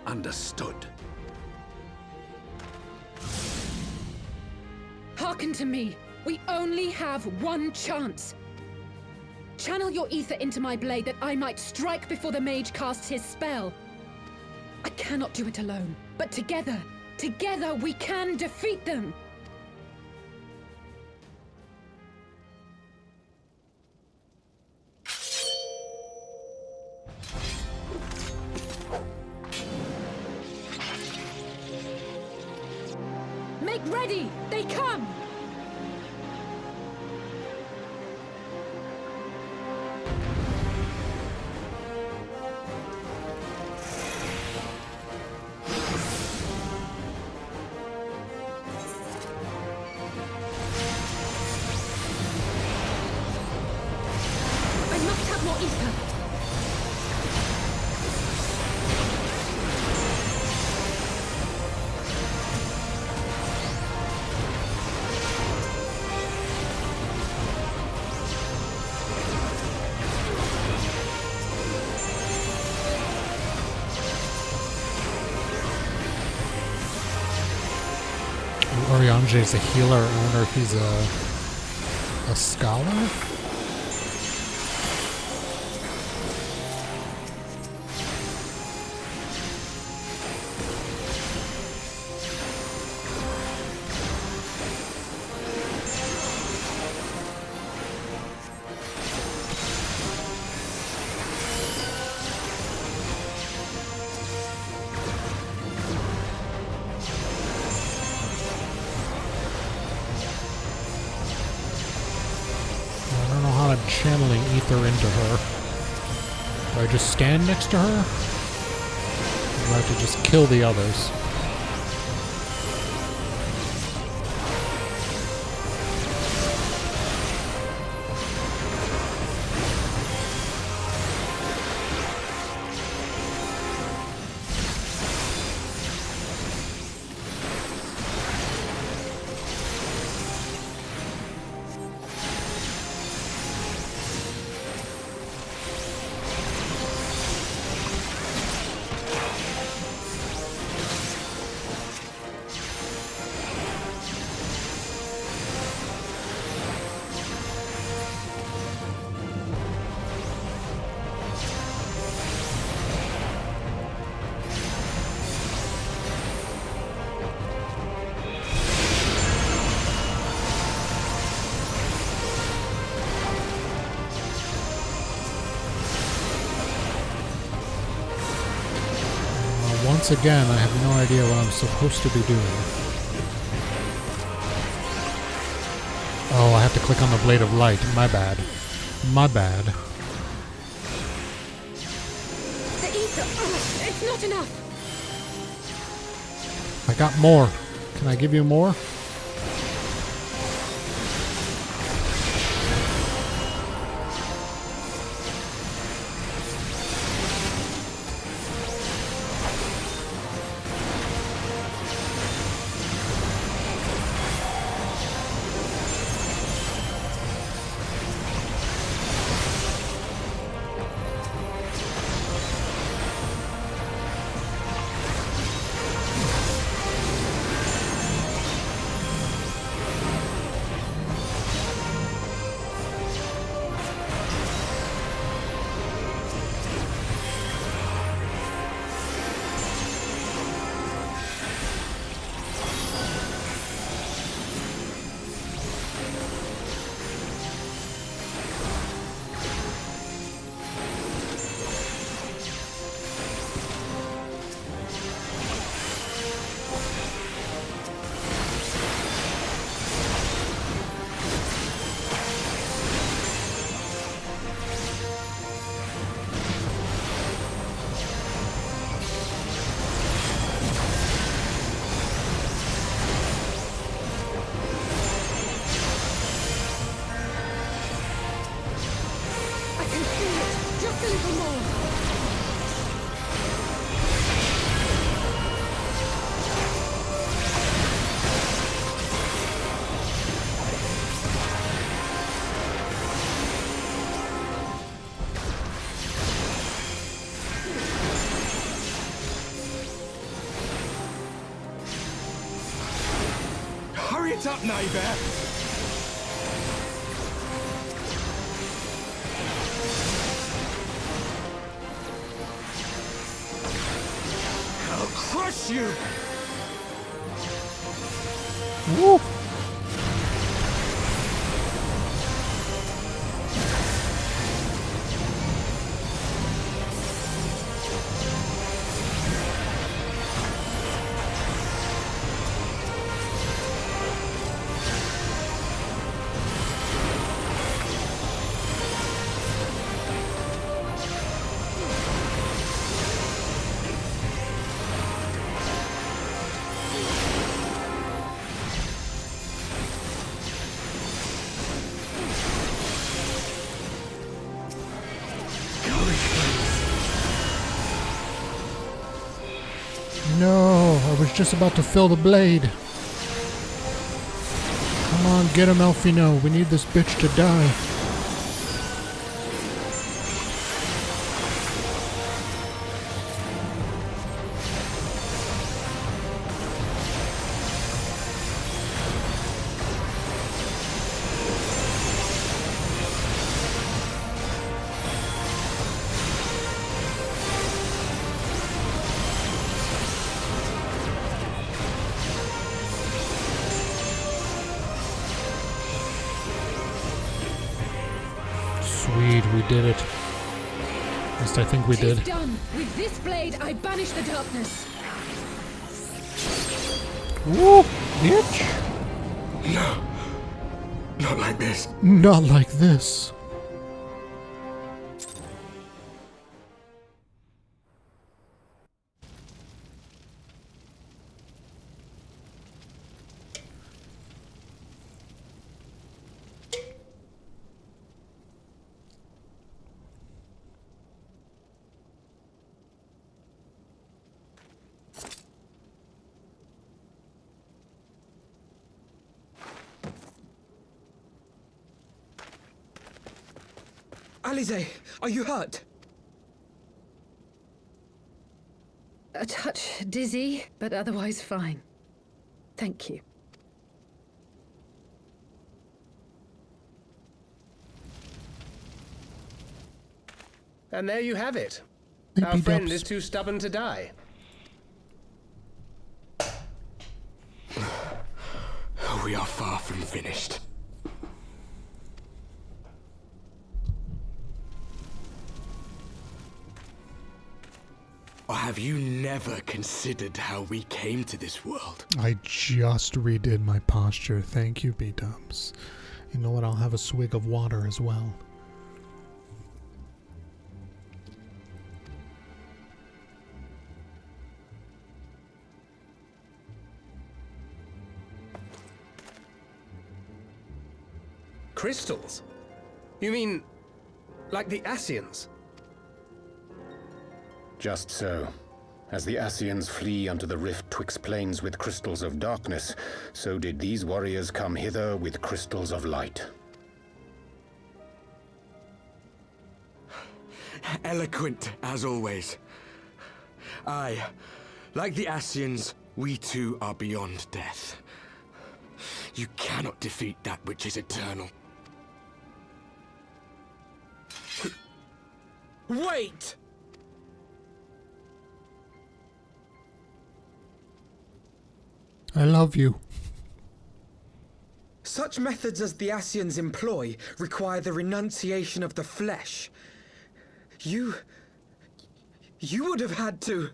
Understood. Hearken to me. We only have one chance. Channel your ether into my blade that I might strike before the mage casts his spell. I cannot do it alone, but together we can defeat them. Make ready! They come! I must have more ether. Oriange is a healer. I wonder if he's a scholar? Channeling ether into her. Do I just stand next to her? Or do I have to just kill the others? Once again, I have no idea what I'm supposed to be doing. Oh, I have to click on the Blade of Light. My bad. My bad. The ether! It's not enough! I got more. Can I give you more? Get up, neighbour! I'll crush you! Woo! No, I was just about to fill the blade. Come on, get him, Elfino. We need this bitch to die. Sweet, we did it. At least I think we did. It's done. With this blade, I banish the darkness. Woo, bitch. No. Not like this. Not like this. Alize, are you hurt? A touch dizzy, but otherwise fine. Thank you. And there you have it. Hey, Our friend B-dubs. is too stubborn to die. We are far from finished. Or have you never considered how we came to this world? I just redid my posture. Thank you, B-dubs. You know what? I'll have a swig of water as well. Crystals? You mean, like the Ascians? Just so. As the Ascians flee unto the rift twixt planes with crystals of darkness, so did these warriors come hither with crystals of light. Eloquent, as always. Aye, like the Ascians, we too are beyond death. You cannot defeat that which is eternal. Wait! I love you. Such methods as the Ascians employ require the renunciation of the flesh. You would have had to...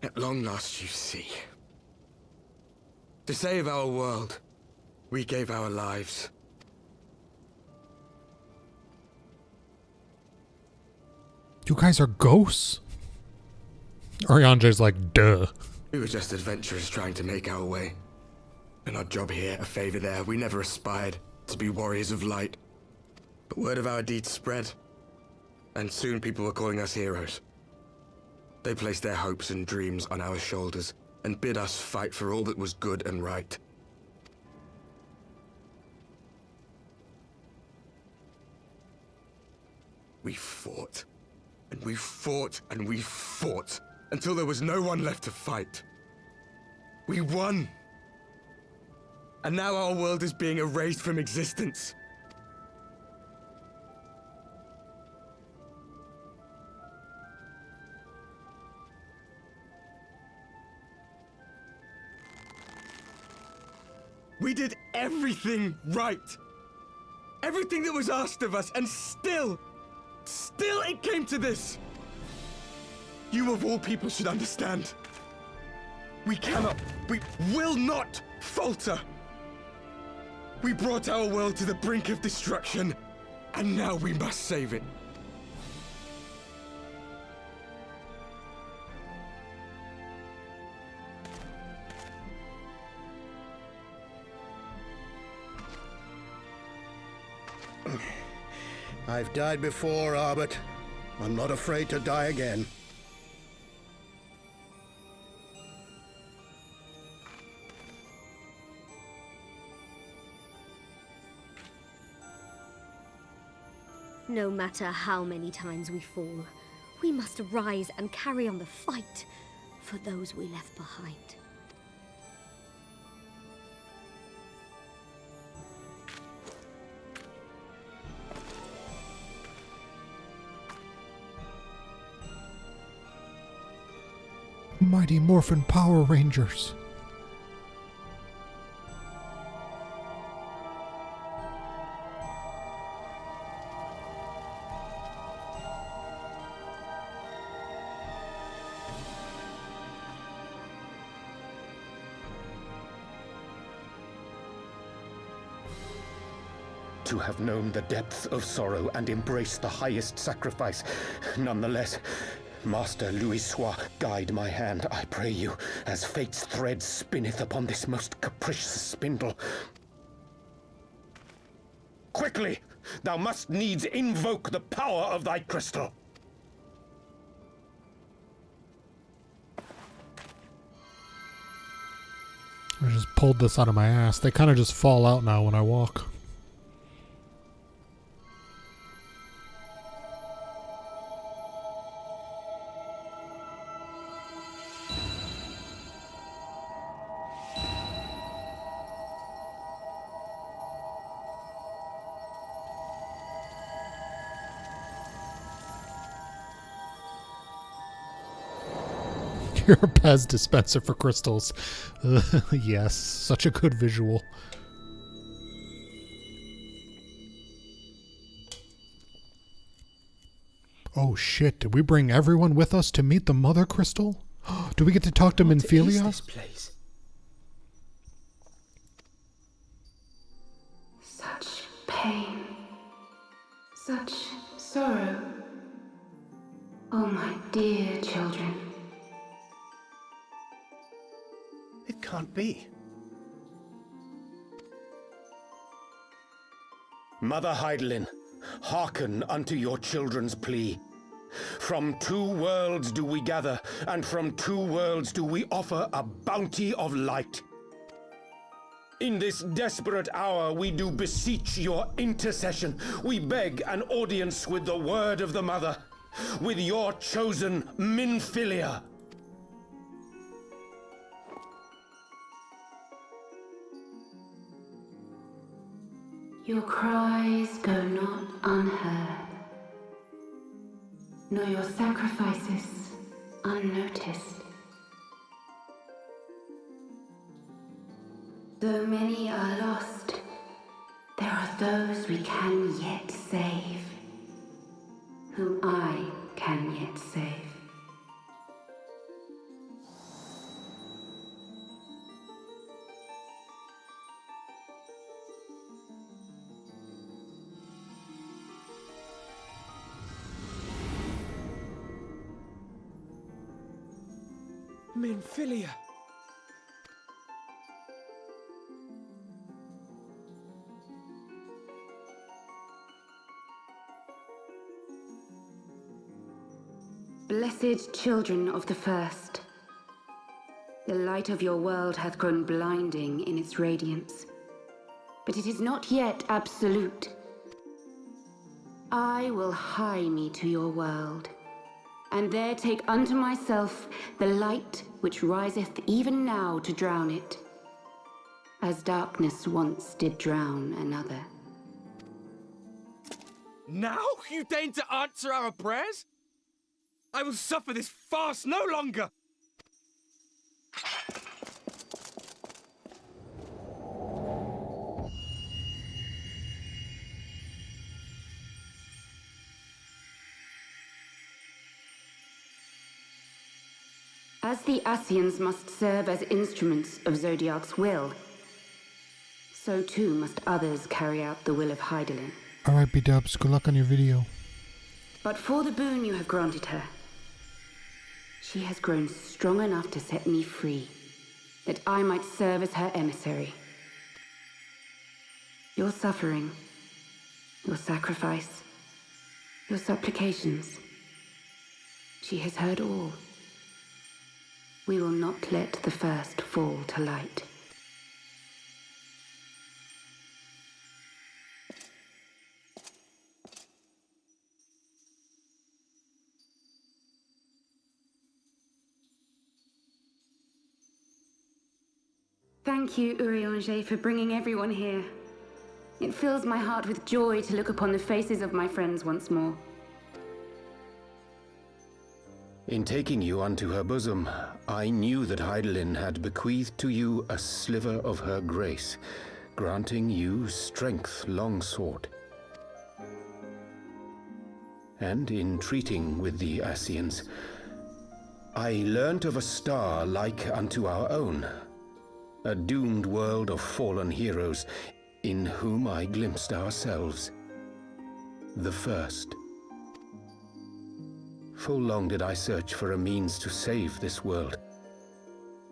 At long last you see. To save our world, we gave our lives. You guys are ghosts? Arianje's like, duh. We were just adventurers trying to make our way. An odd job here, a favor there. We never aspired to be warriors of light. But word of our deeds spread. And soon people were calling us heroes. They placed their hopes and dreams on our shoulders and bid us fight for all that was good and right. We fought, and we fought, and we fought, until there was no one left to fight. We won. And now our world is being erased from existence. We did everything right. Everything that was asked of us, and still it came to this. You of all people should understand. We will not falter. We brought our world to the brink of destruction, and now we must save it. I've died before, Arbet. I'm not afraid to die again. No matter how many times we fall, we must rise and carry on the fight for those we left behind. Mighty Morphin Power Rangers. To have known the depth of sorrow and embraced the highest sacrifice, nonetheless, Master Louis-Sois, guide my hand, I pray you, as fate's thread spinneth upon this most capricious spindle. Quickly! Thou must needs invoke the power of thy crystal. I just pulled this out of my ass. They kind of just fall out now when I walk. You're a Pez dispenser for crystals. Yes, such a good visual. Oh shit, did we bring everyone with us to meet the Mother Crystal? Do we get to talk to Minfilia? What is this place? Such pain. Such sorrow. Oh, my dear children. It can't be. Mother Heidelin, hearken unto your children's plea. From two worlds do we gather, and from two worlds do we offer a bounty of light. In this desperate hour we do beseech your intercession. We beg an audience with the word of the Mother, with your chosen Minfilia. Your cries go not unheard, nor your sacrifices unnoticed. Though many are lost, there are those we can yet save, whom I can yet save. Minfilia. Blessed children of the First, the light of your world hath grown blinding in its radiance, but it is not yet absolute. I will hie me to your world, and there take unto myself the light which riseth even now to drown it, as darkness once did drown another. Now you deign to answer our prayers? I will suffer this farce no longer! As the Ascians must serve as instruments of Zodiark's will, so too must others carry out the will of Hydaelyn. Alright, B-dubs, good luck on your video. But for the boon you have granted her, she has grown strong enough to set me free, that I might serve as her emissary. Your suffering, your sacrifice, your supplications, she has heard all. We will not let the first fall to light. Thank you, Urianger, for bringing everyone here. It fills my heart with joy to look upon the faces of my friends once more. In taking you unto her bosom, I knew that Hydaelyn had bequeathed to you a sliver of her grace, granting you strength long sought. And in treating with the Ascians, I learnt of a star like unto our own, a doomed world of fallen heroes, in whom I glimpsed ourselves, the first. Full long did I search for a means to save this world,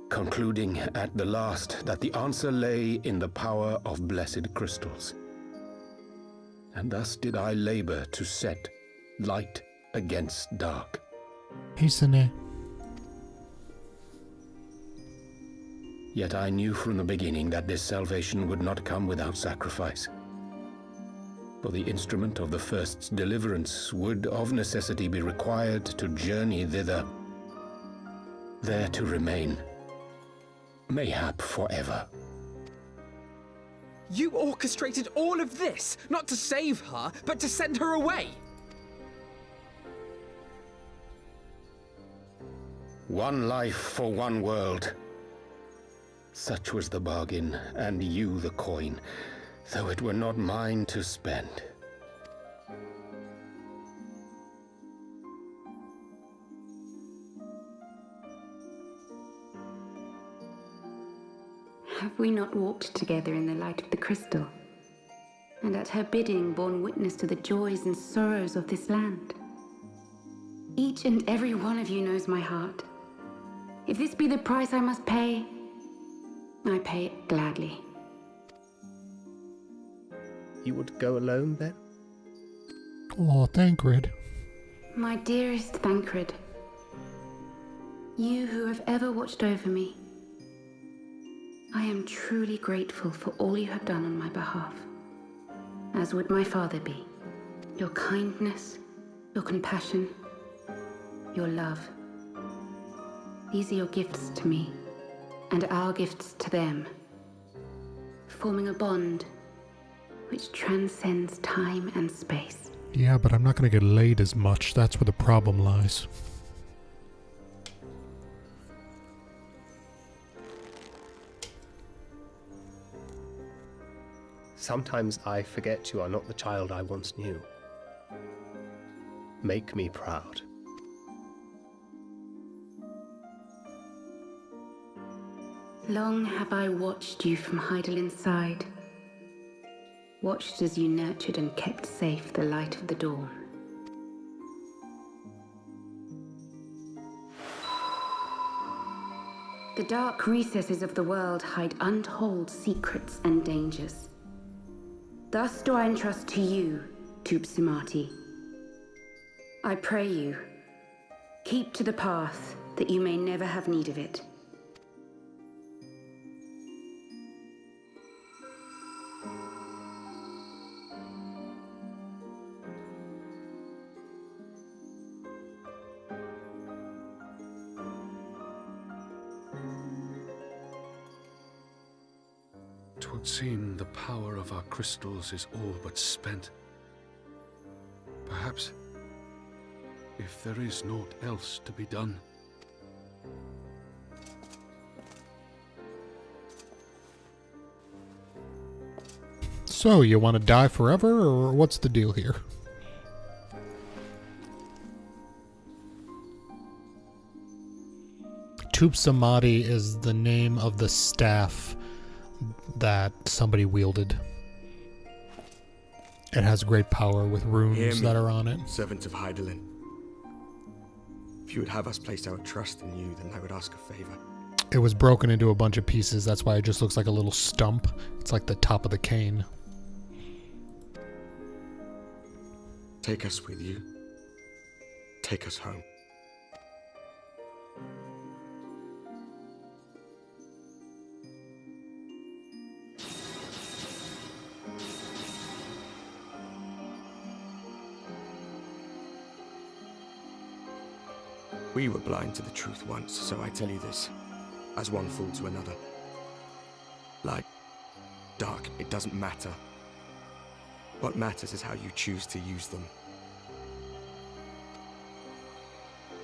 concluding at the last that the answer lay in the power of blessed crystals. And thus did I labor to set light against dark. Hasten. Yet I knew from the beginning that this salvation would not come without sacrifice. For the instrument of the first's deliverance would of necessity be required to journey thither, there to remain, mayhap forever. You orchestrated all of this, not to save her, but to send her away! One life for one world. Such was the bargain, and you the coin, though it were not mine to spend. Have we not walked together in the light of the crystal, and at her bidding borne witness to the joys and sorrows of this land? Each and every one of you knows my heart. If this be the price I must pay, I pay it gladly. You would go alone, then? Oh, Thancred. My dearest Thancred, you who have ever watched over me, I am truly grateful for all you have done on my behalf, as would my father be. Your kindness, your compassion, your love. These are your gifts to me, and our gifts to them, forming a bond which transcends time and space. Yeah, but I'm not going to get laid as much. That's where the problem lies. Sometimes I forget you are not the child I once knew. Make me proud. Long have I watched you from Hydaelyn's side, watched as you nurtured and kept safe the light of the dawn. The dark recesses of the world hide untold secrets and dangers. Thus do I entrust to you, Tupsimati. I pray you, keep to the path that you may never have need of it. would seem the power of our crystals is all but spent. Perhaps, if there is naught else to be done. So, you want to die forever, or what's the deal here? Tup Samadhi is the name of the staff that somebody wielded. It has great power with runes that are on it. Servants of Hydaelyn. If you would have us place our trust in you, then I would ask a favor. It was broken into a bunch of pieces, that's why it just looks like a little stump. It's like the top of the cane. Take us with you. Take us home. We were blind to the truth once, so I tell you this, as one fool to another. Light, dark, it doesn't matter. What matters is how you choose to use them.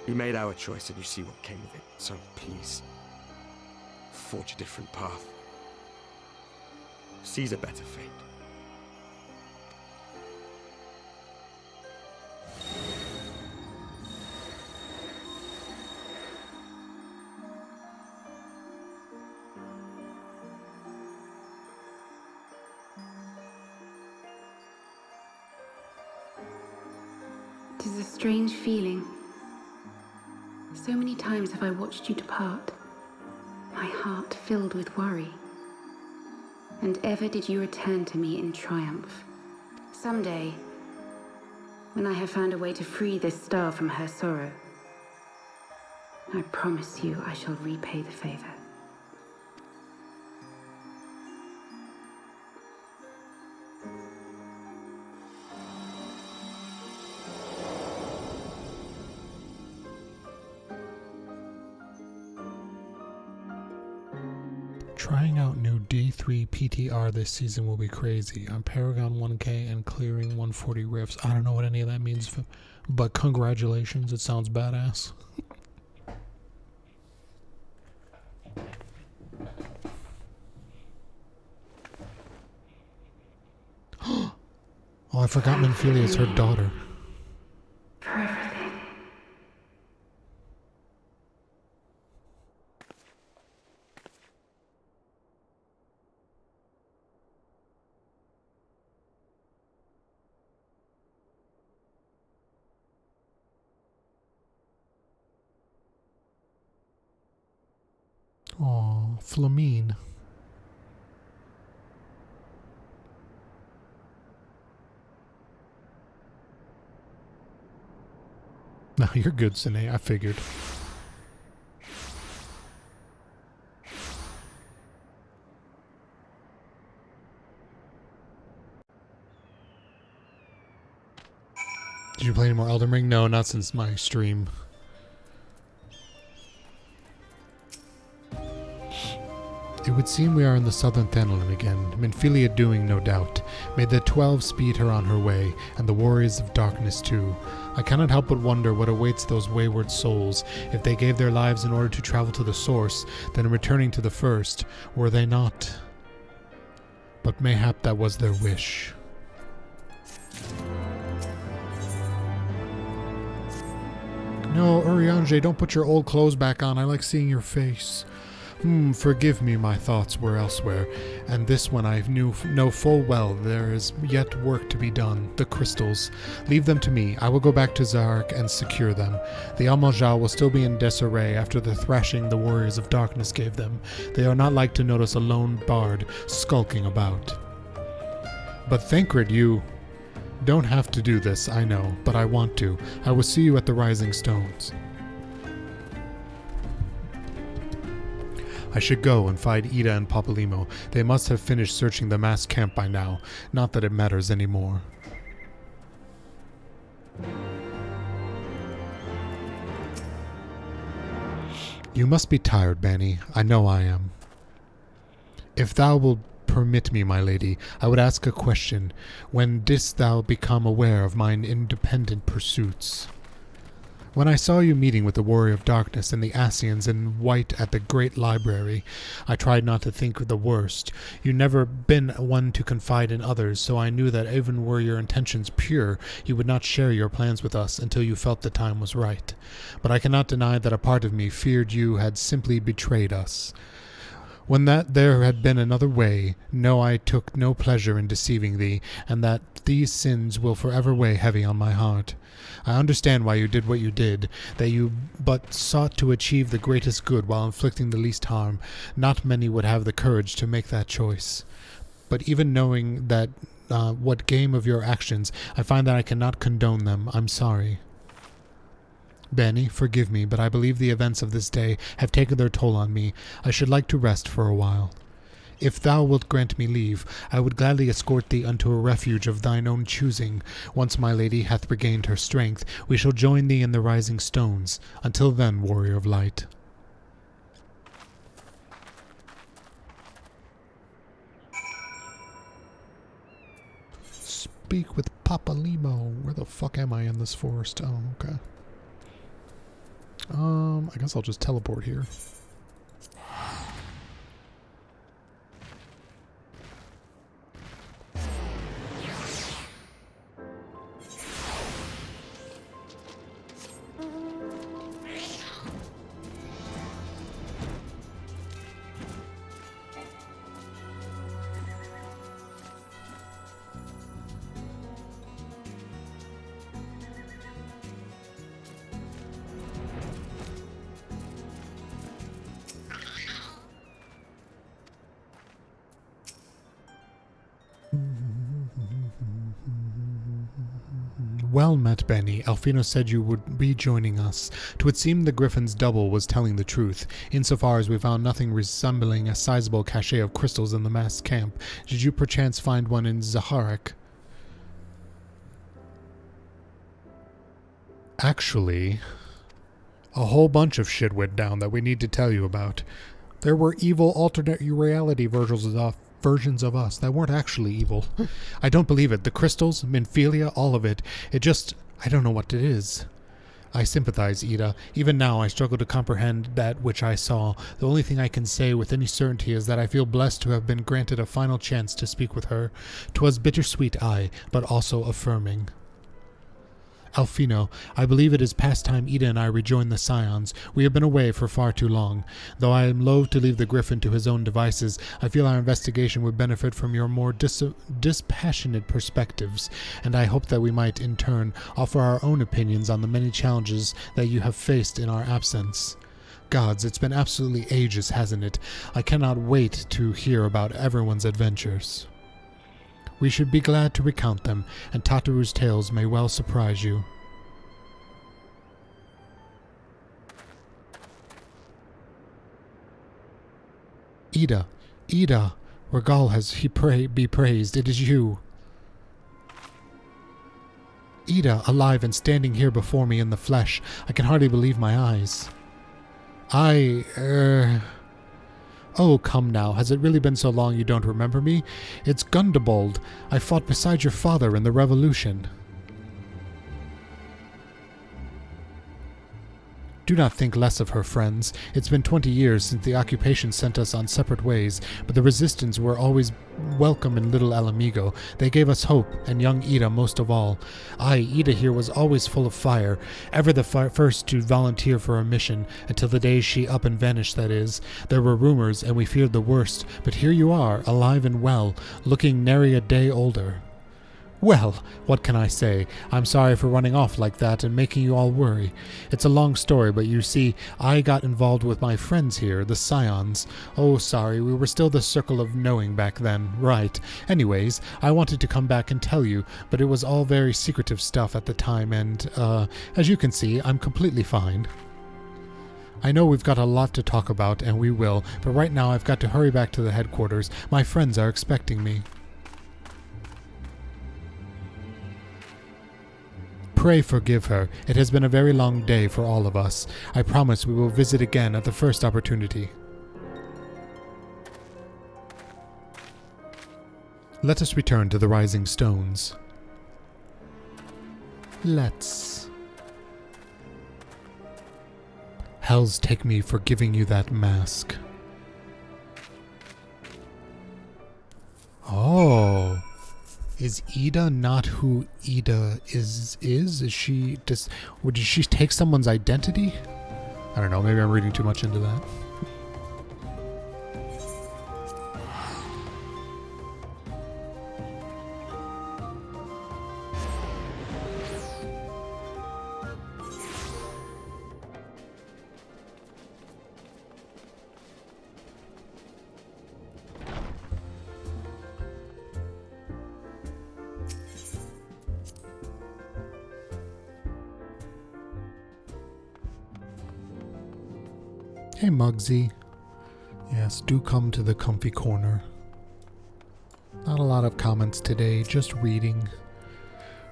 We made our choice and you see what came of it, so please, forge a different path. Seize a better fate. It is a strange feeling. So many times have I watched you depart, my heart filled with worry. And ever did you return to me in triumph. Someday, when I have found a way to free this star from her sorrow, I promise you I shall repay the favor. Trying out new D3 PTR this season will be crazy. I'm Paragon 1K and clearing 140 rifts. I don't know what any of that means, but congratulations, it sounds badass. Oh, I forgot Menphelia is her daughter. For everything. Aw, Flamine. No, you're good, Sine. I figured. Did you play any more Elden Ring? No, not since my stream. It would seem we are in the southern Thanalan again, Menphelia doing, no doubt. May the 12 speed her on her way, and the warriors of darkness too. I cannot help but wonder what awaits those wayward souls. If they gave their lives in order to travel to the source, then returning to the first, were they not? But mayhap that was their wish. No, Urianger, don't put your old clothes back on. I like seeing your face. Forgive me, my thoughts were elsewhere, and this one I know full well there is yet work to be done. The crystals. Leave them to me. I will go back to Zarek and secure them. The Amalja will still be in disarray after the thrashing the warriors of darkness gave them. They are not like to notice a lone bard skulking about. But Thancred, you don't have to do this, I know, but I want to. I will see you at the Rising Stones. I should go and find Ida and Papalymo. They must have finished searching the mass camp by now. Not that it matters anymore. You must be tired, Bani. I know I am. If thou wilt permit me, my lady, I would ask a question. When didst thou become aware of mine independent pursuits? When I saw you meeting with the Warrior of Darkness and the Ascians in white at the Great Library, I tried not to think the worst. You never been one to confide in others, so I knew that even were your intentions pure, you would not share your plans with us until you felt the time was right. But I cannot deny that a part of me feared you had simply betrayed us. When that there had been another way, no, I took no pleasure in deceiving thee, and that these sins will forever weigh heavy on my heart. I understand why you did what you did, that you but sought to achieve the greatest good while inflicting the least harm. Not many would have the courage to make that choice. But even knowing that what game of your actions, I find that I cannot condone them. I'm sorry. Bani, forgive me, but I believe the events of this day have taken their toll on me. I should like to rest for a while. If thou wilt grant me leave, I would gladly escort thee unto a refuge of thine own choosing. Once my lady hath regained her strength, we shall join thee in the rising stones. Until then, warrior of light. Speak with Papa Limo. Where the fuck am I in this forest? Oh, okay. I guess I'll just teleport here. Well met, Bani. Alfino said you would be joining us. 'Twould seem the Griffin's double was telling the truth, insofar as we found nothing resembling a sizable cache of crystals in the mass camp. Did you perchance find one in Zaharak? Actually, a whole bunch of shit went down that we need to tell you about. There were evil alternate reality versions of us that weren't actually evil. I don't believe it. The crystals, Minphilia, all of it. It just, I don't know what it is. I sympathize, Ida. Even now I struggle to comprehend that which I saw. The only thing I can say with any certainty is that I feel blessed to have been granted a final chance to speak with her. 'Twas bittersweet, aye, but also affirming. Alfino, I believe it is past time Ida and I rejoin the Scions. We have been away for far too long. Though I am loath to leave the Griffin to his own devices, I feel our investigation would benefit from your more dispassionate perspectives, and I hope that we might, in turn, offer our own opinions on the many challenges that you have faced in our absence. Gods, it's been absolutely ages, hasn't it? I cannot wait to hear about everyone's adventures. We should be glad to recount them, and Tataru's tales may well surprise you. Ida, Ida, Regal has be praised. It is you. Ida, alive and standing here before me in the flesh. I can hardly believe my eyes. Oh, come now, has it really been so long you don't remember me? It's Gundobald. I fought beside your father in the Revolution. Do not think less of her, friends. It's been 20 years since the occupation sent us on separate ways, but the resistance were always welcome in Little Alamigo. They gave us hope, and young Ida most of all. Ida here was always full of fire, ever the first to volunteer for a mission, until the day she up and vanished, that is. There were rumors, and we feared the worst, but here you are, alive and well, looking nary a day older. Well, what can I say? I'm sorry for running off like that and making you all worry. It's a long story, but you see, I got involved with my friends here, the Scions. Oh, sorry, we were still the Circle of Knowing back then, right. Anyways, I wanted to come back and tell you, but it was all very secretive stuff at the time, and, as you can see, I'm completely fine. I know we've got a lot to talk about, and we will, but right now I've got to hurry back to the headquarters. My friends are expecting me. Pray forgive her. It has been a very long day for all of us. I promise we will visit again at the first opportunity. Let us return to the Rising Stones. Let's. Hells take me for giving you that mask. Oh. Is Ida not who Ida is? Is she just... Did she take someone's identity? I don't know, maybe I'm reading too much into that. Hey Muggsy. Yes, do come to the comfy corner. Not a lot of comments today, just reading.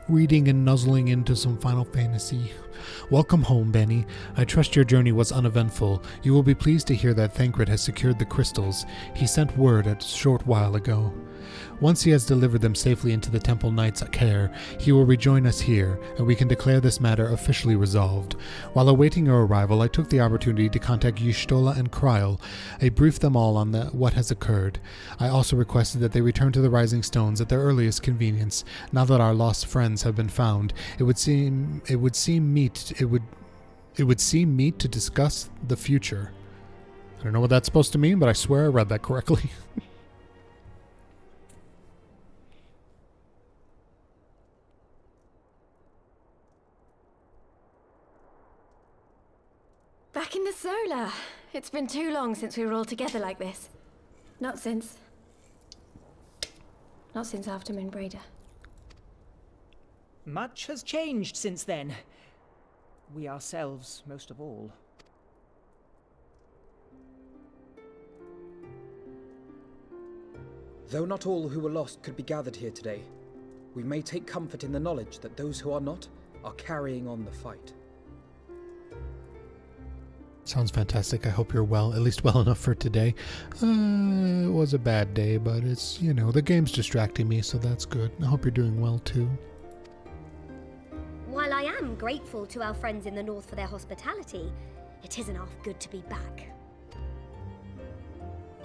Reading and nuzzling into some Final Fantasy. Welcome home, Bani. I trust your journey was uneventful. You will be pleased to hear that Thancred has secured the crystals. He sent word a short while ago. Once he has delivered them safely into the Temple Knight's care, he will rejoin us here, and we can declare this matter officially resolved. While awaiting your arrival, I took the opportunity to contact Y'shtola and Kryl. I briefed them all on what has occurred. I also requested that they return to the Rising Stones at their earliest convenience. Now that our lost friends have been found, it would seem meet to discuss the future. I don't know what that's supposed to mean, but I swear I read that correctly. Back in the Solar. It's been too long since we were all together like this. Not since after Moonbraider. Much has changed since then. We ourselves, most of all. Though not all who were lost could be gathered here today, we may take comfort in the knowledge that those who are not are carrying on the fight. Sounds fantastic. I hope you're well, at least well enough for today. It was a bad day, but it's, the game's distracting me, so that's good. I hope you're doing well too. While I am grateful to our friends in the north for their hospitality, it isn't half good to be back.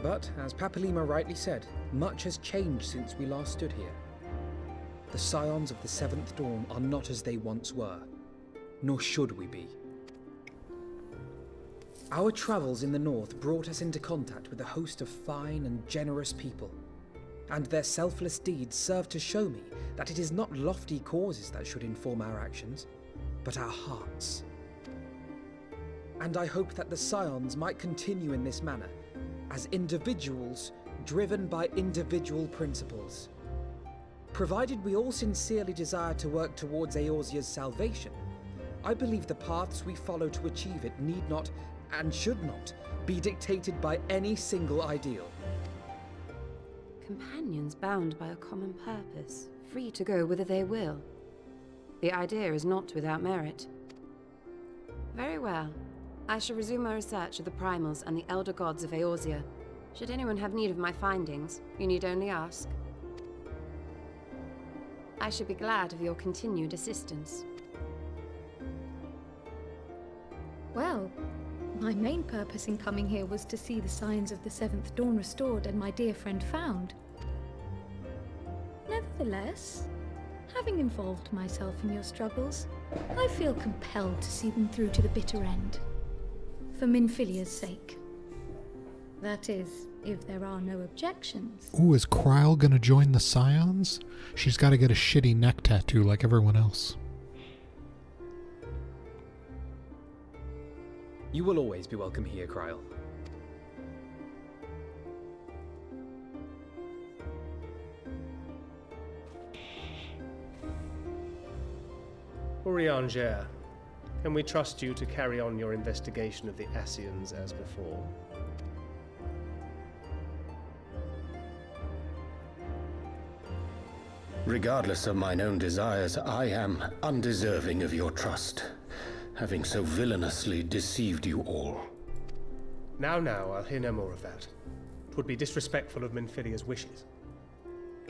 But, as Papalima rightly said, much has changed since we last stood here. The Scions of the Seventh Dawn are not as they once were, nor should we be. Our travels in the north brought us into contact with a host of fine and generous people, and their selfless deeds serve to show me that it is not lofty causes that should inform our actions, but our hearts. And I hope that the Scions might continue in this manner, as individuals driven by individual principles. Provided we all sincerely desire to work towards Eorzea's salvation, I believe the paths we follow to achieve it need not, and should not, be dictated by any single ideal. Companions bound by a common purpose, free to go whither they will. The idea is not without merit. Very well. I shall resume my research of the primals and the elder gods of Eorzea. Should anyone have need of my findings, you need only ask. I should be glad of your continued assistance. Well, my main purpose in coming here was to see the signs of the Seventh Dawn restored and my dear friend found. Nevertheless, having involved myself in your struggles, I feel compelled to see them through to the bitter end. For Minfilia's sake. That is, if there are no objections. Ooh, is Kryl gonna join the Scions? She's gotta get a shitty neck tattoo like everyone else. You will always be welcome here, Kryl. Urianger, can we trust you to carry on your investigation of the Ascians as before? Regardless of mine own desires, I am undeserving of your trust, having so villainously deceived you all. Now, I'll hear no more of that. 'Twould be disrespectful of Minfilia's wishes.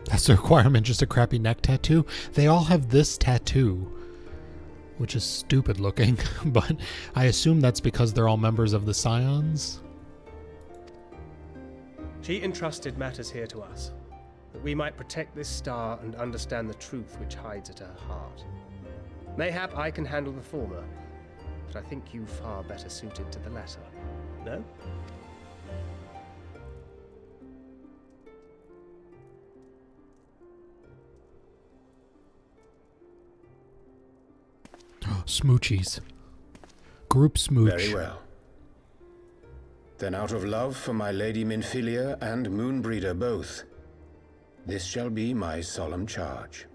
That's the requirement, just a crappy neck tattoo? They all have this tattoo, which is stupid looking, but I assume that's because they're all members of the Scions. She entrusted matters here to us, that we might protect this star and understand the truth which hides at her heart. Mayhap I can handle the former, but I think you far better suited to the latter. No? Smoochies. Group smooch. Very well. Then out of love for my Lady Minfilia and Moonbreeder both, this shall be my solemn charge.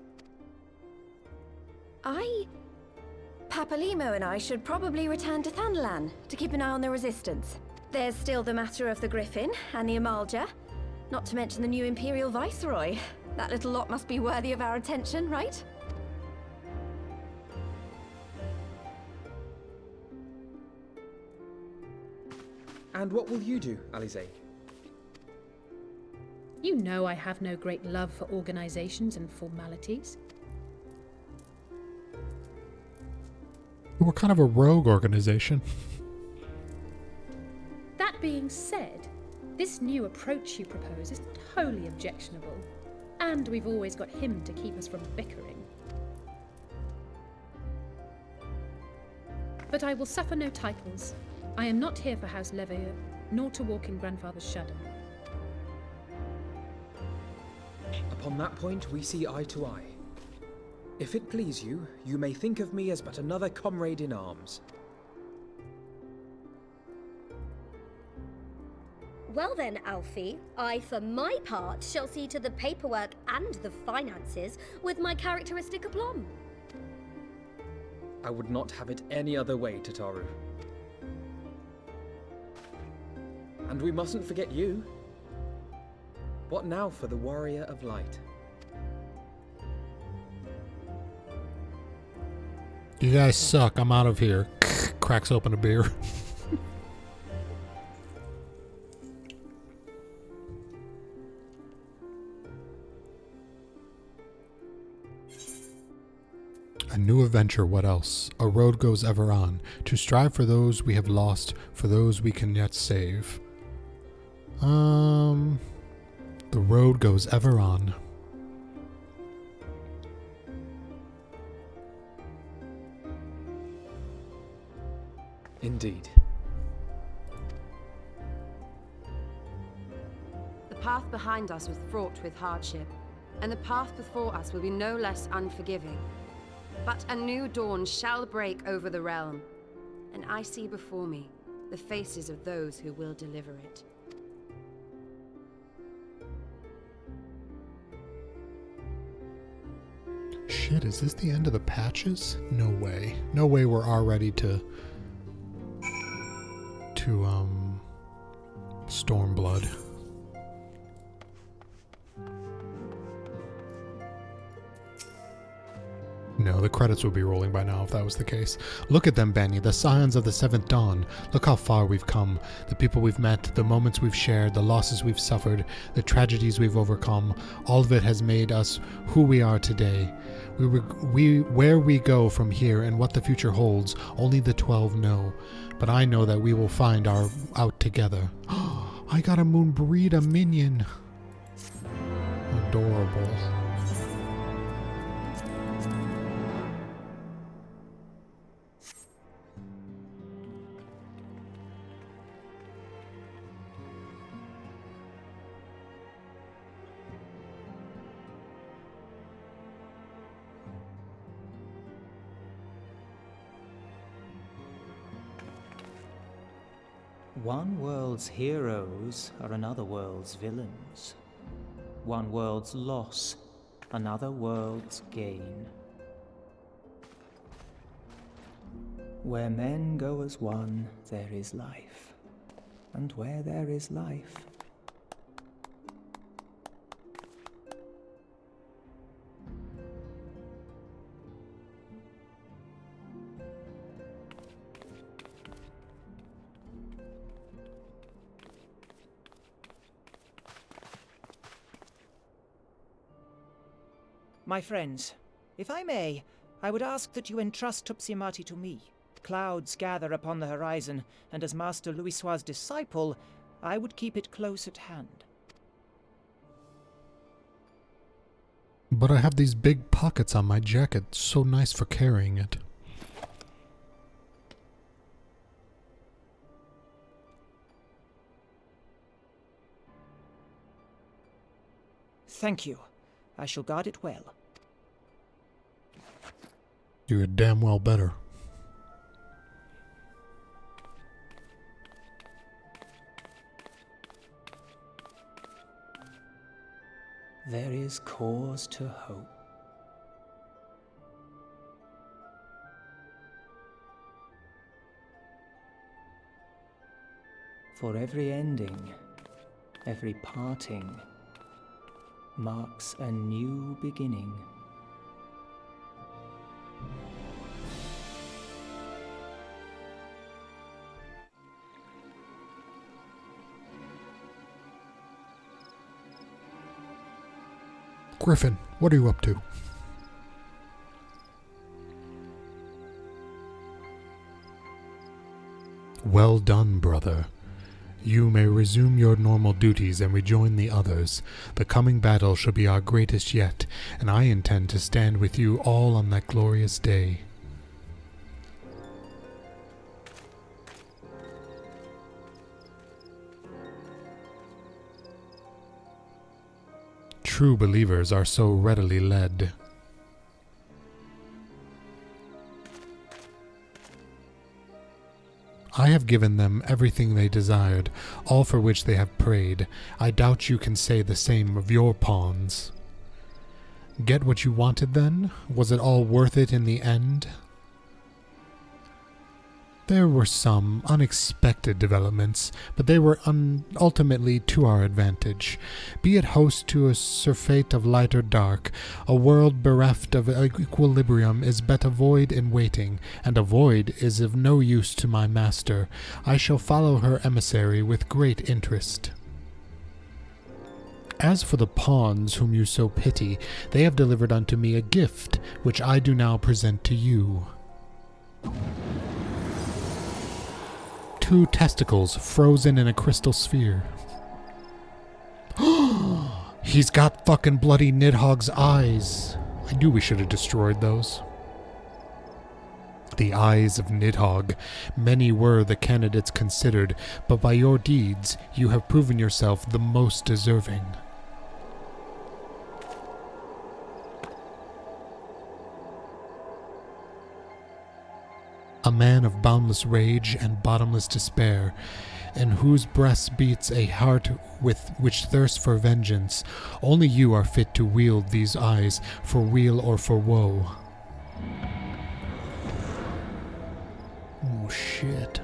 Papalimo and I should probably return to Thanalan to keep an eye on the Resistance. There's still the matter of the Griffin and the Amalja, not to mention the new Imperial Viceroy. That little lot must be worthy of our attention, right? And what will you do, Alize? You know I have no great love for organizations and formalities. We're kind of a rogue organization. That being said, this new approach you propose is not wholly objectionable. And we've always got him to keep us from bickering. But I will suffer no titles. I am not here for House Leveilleur, nor to walk in Grandfather's shadow. Upon that point, we see eye to eye. If it please you, you may think of me as but another comrade in arms. Well then, Alfie, I for my part shall see to the paperwork and the finances with my characteristic aplomb. I would not have it any other way, Tataru. And we mustn't forget you. What now for the Warrior of Light? You guys suck. I'm out of here. Cracks open a beer. A new adventure, what else? A road goes ever on, to strive for those we have lost, for those we can yet save. The road goes ever on. Indeed. The path behind us was fraught with hardship, and the path before us will be no less unforgiving. But a new dawn shall break over the realm, and I see before me the faces of those who will deliver it. Shit, is this the end of the patches? No way. No way we're all ready to Stormblood. No, the credits would be rolling by now if that was the case. Look at them, Bani, the Scions of the Seventh Dawn. Look how far we've come. The people we've met, the moments we've shared, the losses we've suffered, the tragedies we've overcome. All of it has made us who we are today. Where we go from here and what the future holds, only the 12 know. But I know that we will find our out together. I got a Moonbreeder minion. Adorable. One world's heroes are another world's villains. One world's loss, another world's gain. Where men go as one, there is life. And where there is life, My friends, if I may, I would ask that you entrust Tupsimati to me. Clouds gather upon the horizon, and as Master Louisoix's disciple, I would keep it close at hand. But I have these big pockets on my jacket, so nice for carrying it. Thank you. I shall guard it well. You're damn well better. There is cause to hope. For every ending, every parting, marks a new beginning. Griffin, what are you up to? Well done, brother. You may resume your normal duties and rejoin the others. The coming battle shall be our greatest yet, and I intend to stand with you all on that glorious day. True believers are so readily led. I have given them everything they desired, all for which they have prayed. I doubt you can say the same of your pawns. Get what you wanted then? Was it all worth it in the end? There were some unexpected developments, but they were ultimately to our advantage. Be it host to a surfeit of light or dark, a world bereft of equilibrium is but a void in waiting, and a void is of no use to my master. I shall follow her emissary with great interest. As for the pawns whom you so pity, they have delivered unto me a gift, which I do now present to you. 2 testicles frozen in a crystal sphere. He's got fucking bloody Nidhogg's eyes. I knew we should have destroyed those. The eyes of Nidhogg. Many were the candidates considered, but by your deeds you have proven yourself the most deserving. A man of boundless rage and bottomless despair, in whose breast beats a heart which thirsts for vengeance. Only you are fit to wield these eyes, for weal or for woe. Oh shit.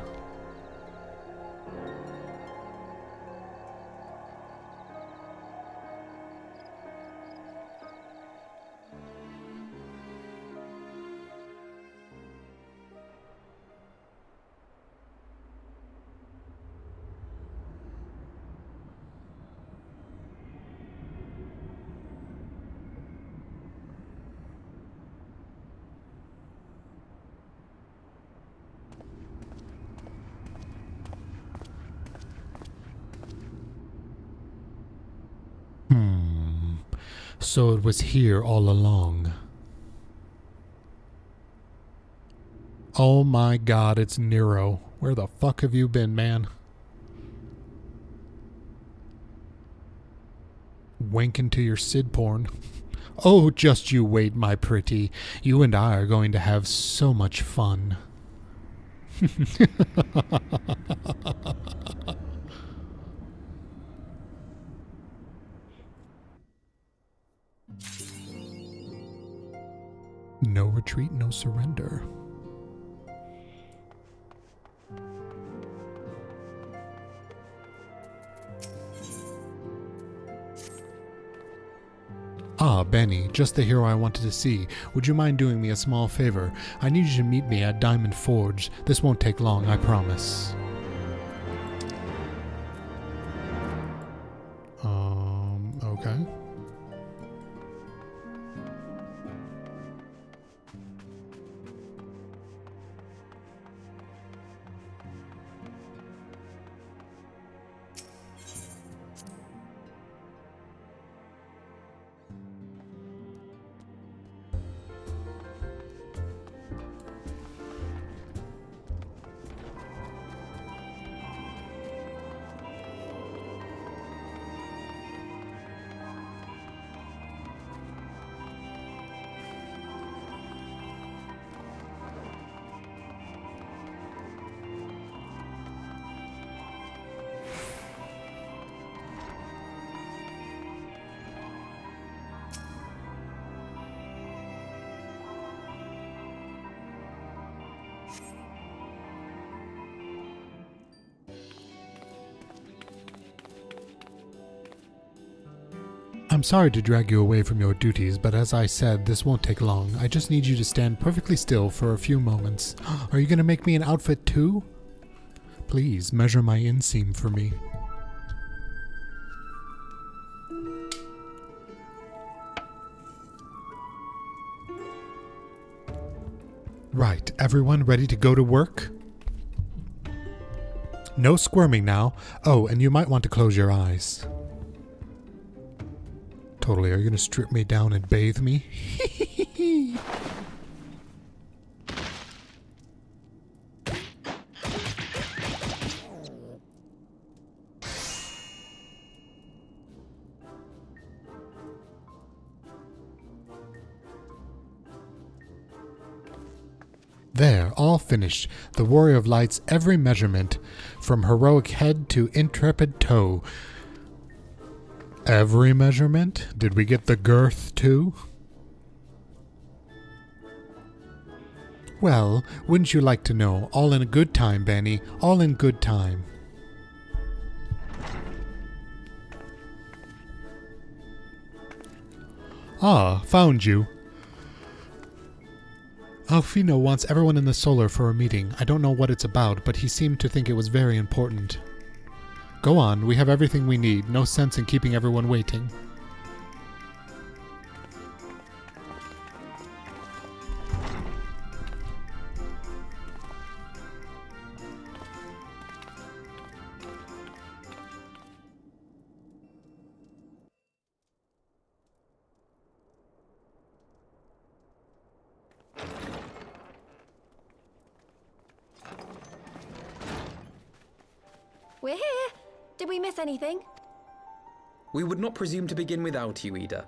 So it was here all along. Oh my god, it's Nero. Where the fuck have you been, man? Wanking to your Sid porn. Oh, just you wait, my pretty. You and I are going to have so much fun. No retreat, no surrender. Ah, Bani, just the hero I wanted to see. Would you mind doing me a small favor? I need you to meet me at Diamond Forge. This won't take long, I promise. Okay. I'm sorry to drag you away from your duties, but as I said, this won't take long. I just need you to stand perfectly still for a few moments. Are you going to make me an outfit too? Please, measure my inseam for me. Right, everyone ready to go to work? No squirming now. Oh, and you might want to close your eyes. Totally, are you gonna strip me down and bathe me? There, all finished. The Warrior of Light's every measurement, from heroic head to intrepid toe. Every measurement? Did we get the girth too? Well, wouldn't you like to know? All in a good time, Bani. All in good time. Ah, found you. Alfino wants everyone in the Solar for a meeting. I don't know what it's about, but he seemed to think it was very important. Go on, we have everything we need. No sense in keeping everyone waiting. We're here. Did we miss anything? We would not presume to begin without you, Ida.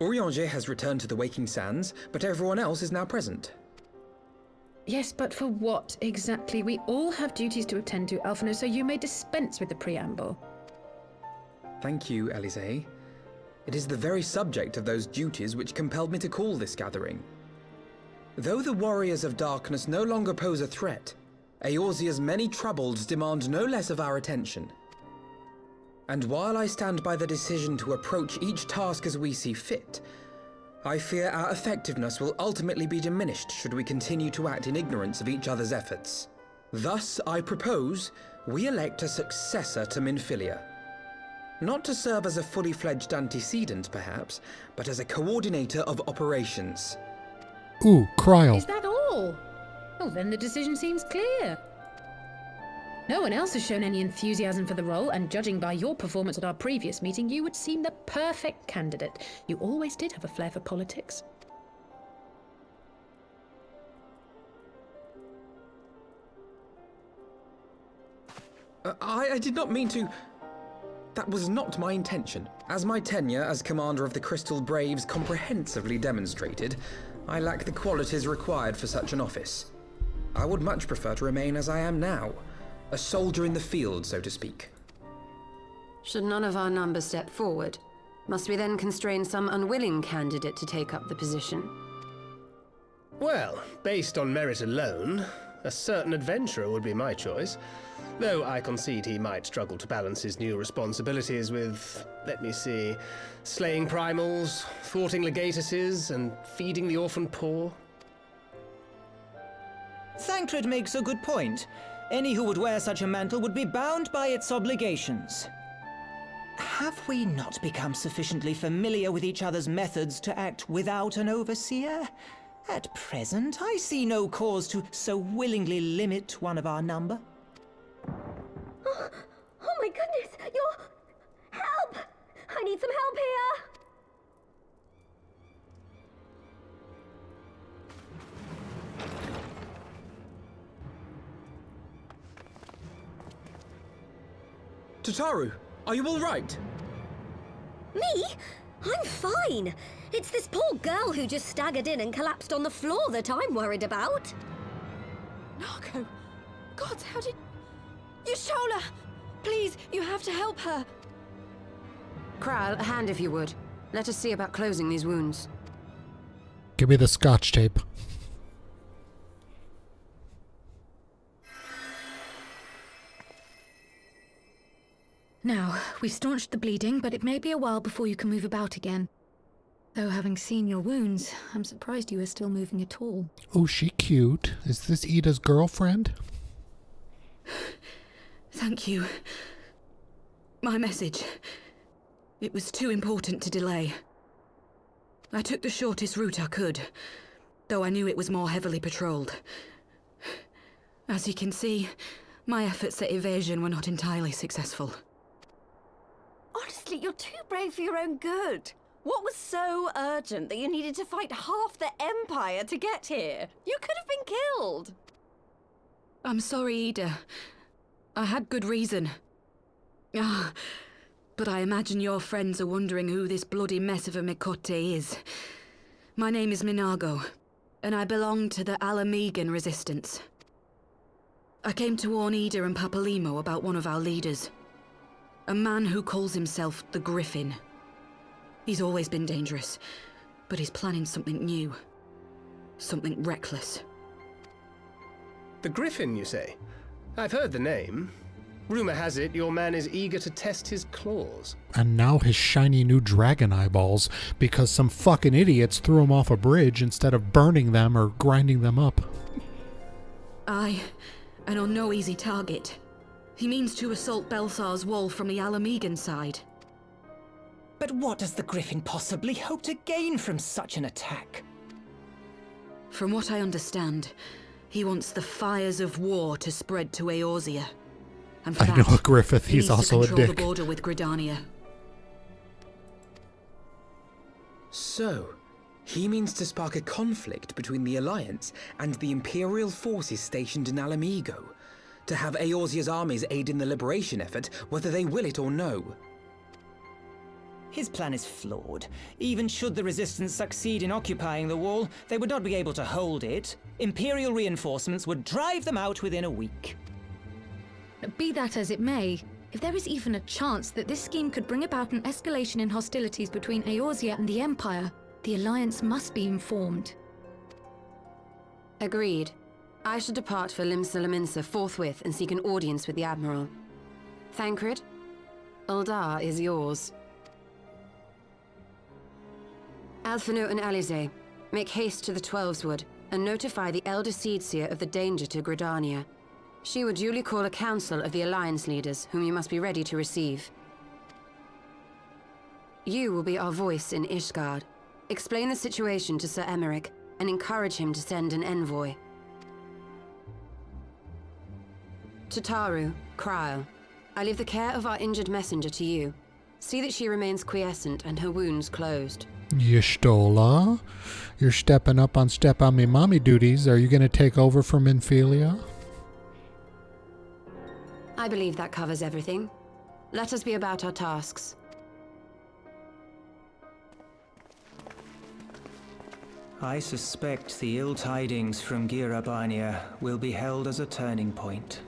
Orianger has returned to the Waking Sands, but everyone else is now present. Yes, but for what exactly? We all have duties to attend to, Alphino, so you may dispense with the preamble. Thank you, Elisée. It is the very subject of those duties which compelled me to call this gathering. Though the Warriors of Darkness no longer pose a threat, Eorzea's many troubles demand no less of our attention. And while I stand by the decision to approach each task as we see fit, I fear our effectiveness will ultimately be diminished should we continue to act in ignorance of each other's efforts. Thus, I propose we elect a successor to Minfilia. Not to serve as a fully fledged antecedent, perhaps, but as a coordinator of operations. Ooh, Kryl. Is that all? Oh, then the decision seems clear. No one else has shown any enthusiasm for the role, and judging by your performance at our previous meeting, you would seem the perfect candidate. You always did have a flair for politics. I did not mean to... That was not my intention. As my tenure as commander of the Crystal Braves comprehensively demonstrated, I lack the qualities required for such an office. I would much prefer to remain as I am now, a soldier in the field, so to speak. Should none of our numbers step forward, must we then constrain some unwilling candidate to take up the position? Well, based on merit alone, a certain adventurer would be my choice. Though I concede he might struggle to balance his new responsibilities with, let me see, slaying primals, thwarting legatuses, and feeding the orphan poor. Thancred makes a good point. Any who would wear such a mantle would be bound by its obligations. Have we not become sufficiently familiar with each other's methods to act without an overseer? At present, I see no cause to so willingly limit one of our number. Oh my goodness! Help! I need some help here! Tataru, are you all right? Me? I'm fine. It's this poor girl who just staggered in and collapsed on the floor that I'm worried about. Narco! God, how did... Yashola! Please, you have to help her. Kryl, a hand if you would. Let us see about closing these wounds. Give me the scotch tape. Now, we've staunched the bleeding, but it may be a while before you can move about again. Though having seen your wounds, I'm surprised you are still moving at all. Oh, she cute. Is this Ida's girlfriend? Thank you. My message. It was too important to delay. I took the shortest route I could, though I knew it was more heavily patrolled. As you can see, my efforts at evasion were not entirely successful. Honestly, you're too brave for your own good. What was so urgent that you needed to fight half the Empire to get here? You could have been killed. I'm sorry, Ida. I had good reason. But I imagine your friends are wondering who this bloody mess of a Mikote is. My name is Minago, and I belong to the Alamegan Resistance. I came to warn Ida and Papalimo about one of our leaders. A man who calls himself the Griffin. He's always been dangerous, but he's planning something new. Something reckless. The Griffin, you say? I've heard the name. Rumor has it your man is eager to test his claws. And now his shiny new dragon eyeballs, because some fucking idiots threw him off a bridge instead of burning them or grinding them up. Aye, and on no easy target. He means to assault Belsar's wall from the Alamegan side. But what does the Griffin possibly hope to gain from such an attack? From what I understand, he wants the fires of war to spread to Eorzea. And for I know that, Griffith, he he's needs also to a control dick. the border with Gridania. So, he means to spark a conflict between the Alliance and the Imperial forces stationed in Alamigo, to have Eorzea's armies aid in the liberation effort, whether they will it or no. His plan is flawed. Even should the Resistance succeed in occupying the wall, they would not be able to hold it. Imperial reinforcements would drive them out within a week. Be that as it may, if there is even a chance that this scheme could bring about an escalation in hostilities between Eorzea and the Empire, the Alliance must be informed. Agreed. I should depart for Lim-Salaminsa forthwith and seek an audience with the Admiral. Thancred, Uldar is yours. Alphino and Alize, make haste to the Twelveswood and notify the Elder Seedseer of the danger to Gridania. She will duly call a council of the Alliance leaders, whom you must be ready to receive. You will be our voice in Ishgard. Explain the situation to Sir Emeric and encourage him to send an envoy. To Taru, Kryl, I leave the care of our injured messenger to you. See that she remains quiescent and her wounds closed. Y'shtola, you're stepping up on Step On Me Mommy duties. Are you going to take over from Infelia? I believe that covers everything. Let us be about our tasks. I suspect the ill tidings from Girabania will be held as a turning point.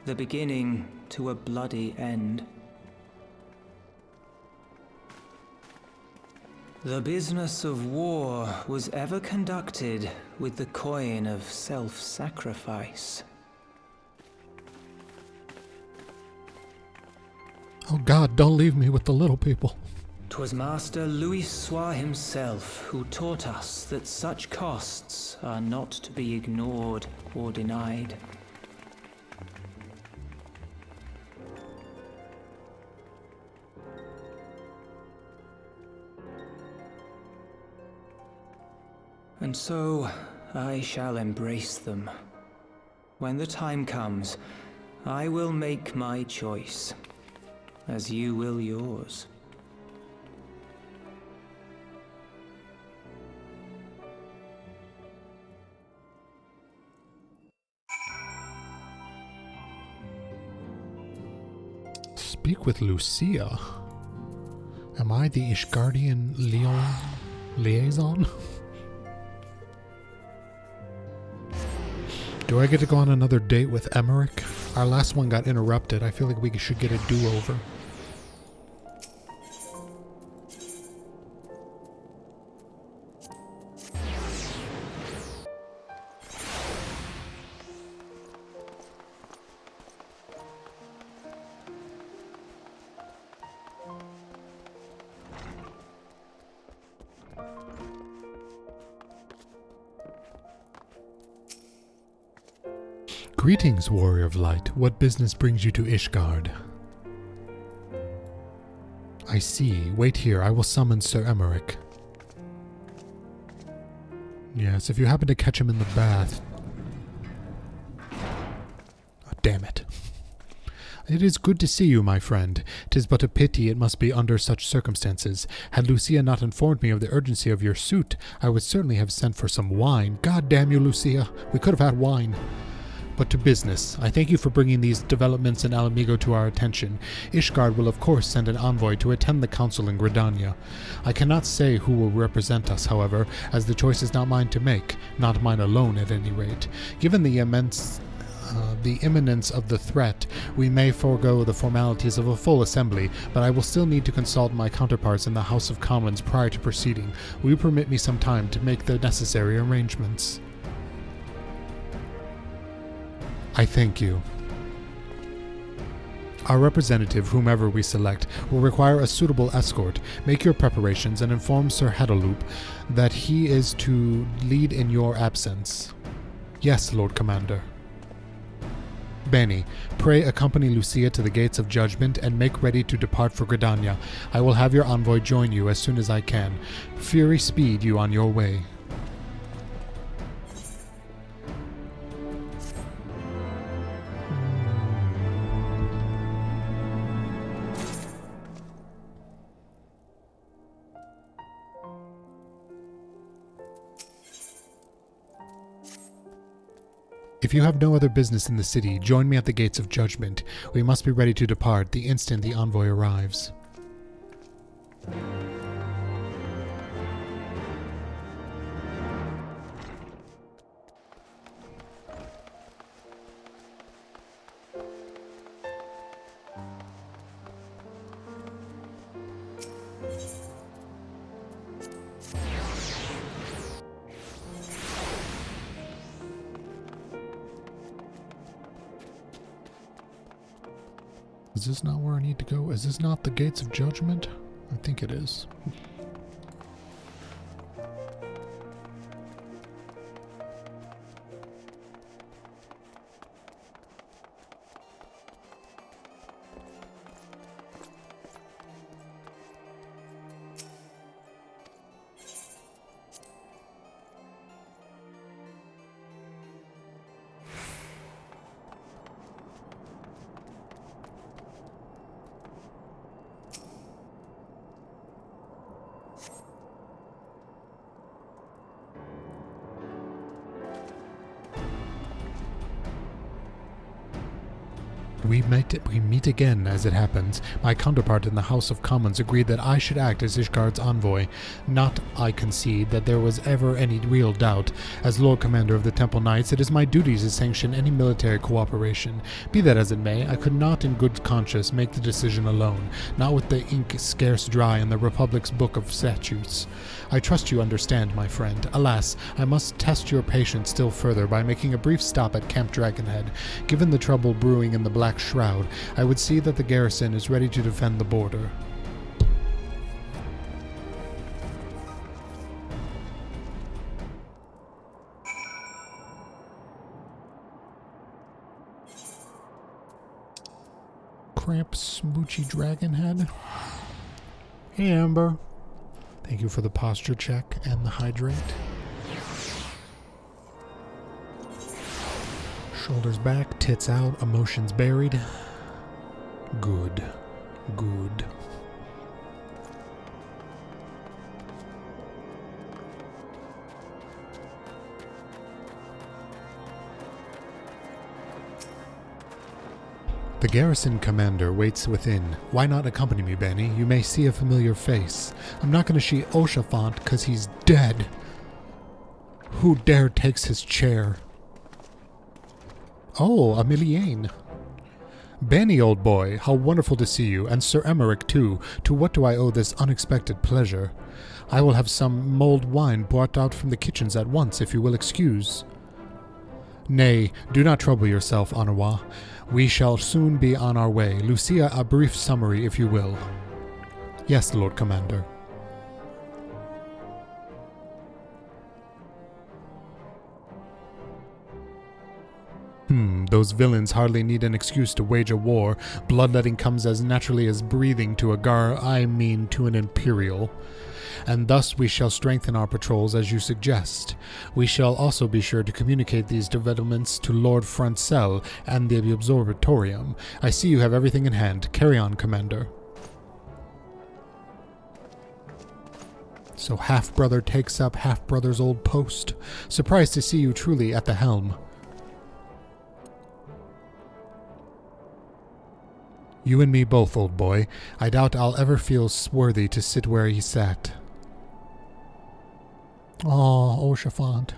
The beginning to a bloody end. The business of war was ever conducted with the coin of self-sacrifice. Oh God, don't leave me with the little people. 'Twas Master Louis Soir himself who taught us that such costs are not to be ignored or denied. And so, I shall embrace them. When the time comes, I will make my choice, as you will yours. Speak with Lucia. Am I the Ishgardian liaison? Do I get to go on another date with Emeric? Our last one got interrupted. I feel like we should get a do-over. Greetings, Warrior of Light. What business brings you to Ishgard? I see. Wait here. I will summon Sir Emmerich. Yes, if you happen to catch him in the bath. Oh, damn it. It is good to see you, my friend. 'Tis but a pity it must be under such circumstances. Had Lucia not informed me of the urgency of your suit, I would certainly have sent for some wine. God damn you, Lucia. We could have had wine. But to business. I thank you for bringing these developments in Alamigo to our attention. Ishgard will of course send an envoy to attend the council in Gridania. I cannot say who will represent us, however, as the choice is not mine to make. Not mine alone, at any rate. Given the imminence of the threat, we may forego the formalities of a full assembly, but I will still need to consult my counterparts in the House of Commons prior to proceeding. Will you permit me some time to make the necessary arrangements? I thank you. Our representative, whomever we select, will require a suitable escort. Make your preparations and inform Sir Heddleloop that he is to lead in your absence. Yes, Lord Commander. Bani, pray accompany Lucia to the gates of judgment and make ready to depart for Gridania. I will have your envoy join you as soon as I can. Fury speed you on your way. If you have no other business in the city, join me at the gates of judgment. We must be ready to depart the instant the envoy arrives. Is this not where I need to go? Is this not the gates of judgment? I think it is. We meet again, as it happens. My counterpart in the House of Commons agreed that I should act as Ishgard's envoy. Not, I concede, that there was ever any real doubt. As Lord Commander of the Temple Knights, it is my duty to sanction any military cooperation. Be that as it may, I could not in good conscience make the decision alone, not with the ink scarce dry in the Republic's Book of Statutes. I trust you understand, my friend. Alas, I must test your patience still further by making a brief stop at Camp Dragonhead. Given the trouble brewing in the Black Shroud, I would see that the garrison is ready to defend the border. Cramp Smoochy Dragonhead. Hey, Amber. Thank you for the posture check and the hydrate. Shoulders back, tits out, emotions buried. Good. Good. The garrison commander waits within. Why not accompany me, Bani? You may see a familiar face. I'm not going to see Oshafant because he's dead. Who dare takes his chair? Oh, Améliane. Bani, old boy, how wonderful to see you, and Sir Emmerich too. To what do I owe this unexpected pleasure? I will have some mulled wine brought out from the kitchens at once, if you will excuse. Nay, do not trouble yourself, Anawa. We shall soon be on our way. Lucia, a brief summary, if you will. Yes, Lord Commander. Those villains hardly need an excuse to wage a war. Bloodletting comes as naturally as breathing to a to an Imperial. And thus we shall strengthen our patrols as you suggest. We shall also be sure to communicate these developments to Lord Francel and the Observatorium. I see you have everything in hand. Carry on, Commander. So half-brother takes up half-brother's old post. Surprised to see you truly at the helm. You and me both, old boy. I doubt I'll ever feel worthy to sit where he sat. Oh, Oshafant.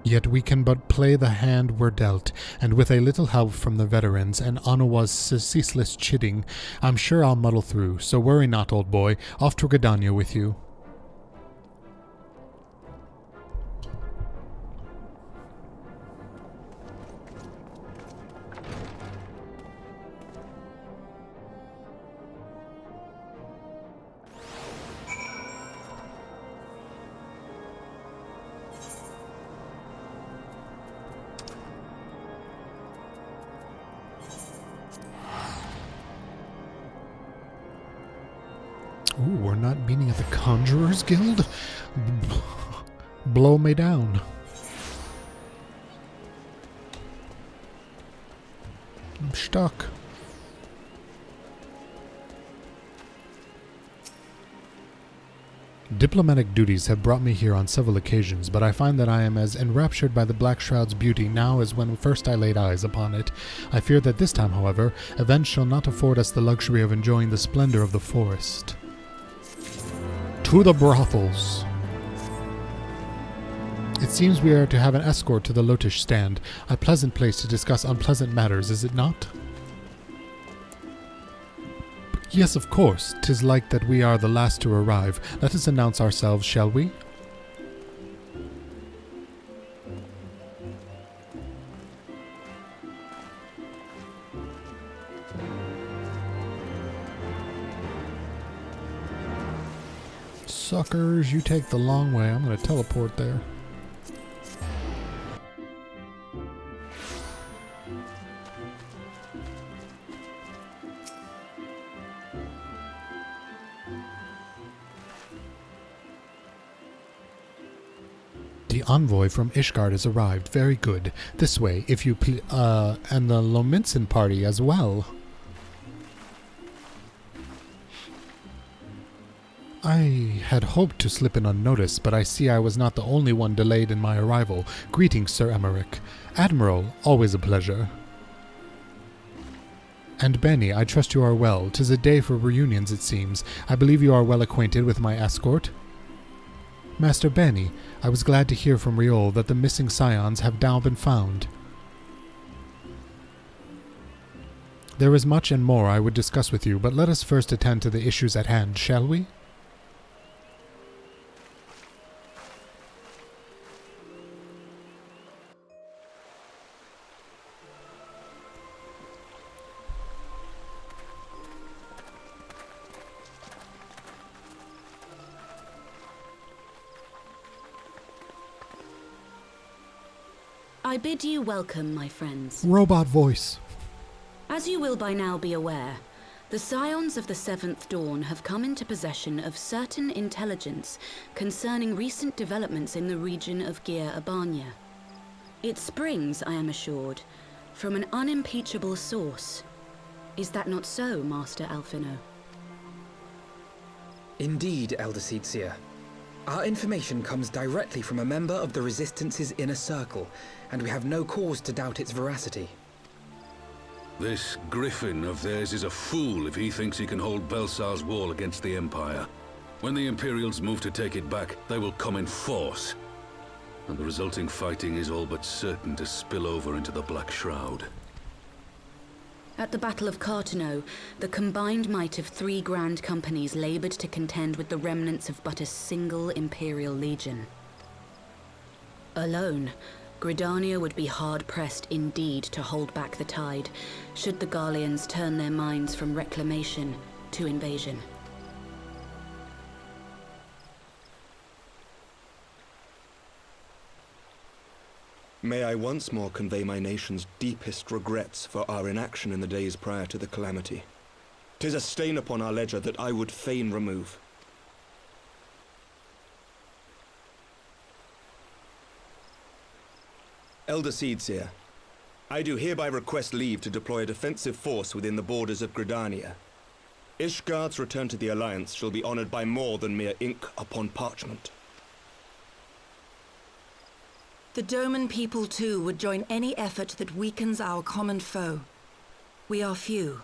Yet we can but play the hand we're dealt, and with a little help from the veterans and Anuwa's ceaseless chiding, I'm sure I'll muddle through, so worry not, old boy. Off to Gridania with you. Ooh, we're not meeting at the Conjurer's Guild? Blow me down. I'm stuck. Diplomatic duties have brought me here on several occasions, but I find that I am as enraptured by the Black Shroud's beauty now as when first I laid eyes upon it. I fear that this time, however, events shall not afford us the luxury of enjoying the splendor of the forest. To the brothels. It seems we are to have an escort to the Lotish stand. A pleasant place to discuss unpleasant matters, is it not? Yes, of course. 'Tis like that we are the last to arrive. Let us announce ourselves, shall we? Suckers, you take the long way. I'm going to teleport there. The envoy from Ishgard has arrived. Very good. This way, if you and the Lominson party as well. I had hoped to slip in unnoticed, but I see I was not the only one delayed in my arrival. Greetings, Sir Emmerich. Admiral, always a pleasure. And Bani, I trust you are well. 'Tis a day for reunions, it seems. I believe you are well acquainted with my escort. Master Bani, I was glad to hear from Riol that the missing scions have now been found. There is much and more I would discuss with you, but let us first attend to the issues at hand, shall we? I bid you welcome, my friends. Robot voice. As you will by now be aware, the Scions of the Seventh Dawn have come into possession of certain intelligence concerning recent developments in the region of Gyr Abania. It springs, I am assured, from an unimpeachable source. Is that not so, Master Alphino? Indeed, Elder Seedseer. Our information comes directly from a member of the Resistance's inner circle, and we have no cause to doubt its veracity. This Griffin of theirs is a fool if he thinks he can hold Belsar's wall against the Empire. When the Imperials move to take it back, they will come in force. And the resulting fighting is all but certain to spill over into the Black Shroud. At the Battle of Cartano, the combined might of 3 grand companies labored to contend with the remnants of but a single Imperial legion. Alone, Gridania would be hard-pressed indeed to hold back the tide, should the Garleans turn their minds from reclamation to invasion. May I once more convey my nation's deepest regrets for our inaction in the days prior to the calamity. 'Tis a stain upon our ledger that I would fain remove. Elder Seedseer, I do hereby request leave to deploy a defensive force within the borders of Gridania. Ishgard's return to the Alliance shall be honored by more than mere ink upon parchment. The Doman people too would join any effort that weakens our common foe. We are few,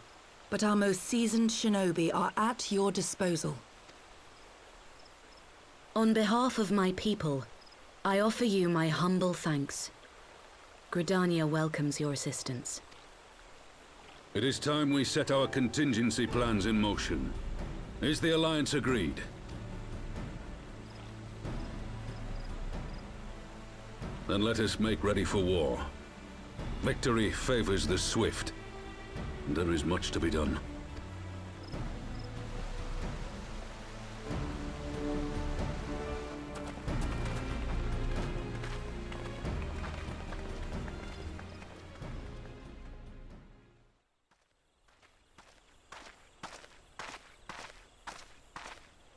but our most seasoned shinobi are at your disposal. On behalf of my people, I offer you my humble thanks. Gridania welcomes your assistance. It is time we set our contingency plans in motion. Is the Alliance agreed? Then let us make ready for war. Victory favors the swift, and there is much to be done.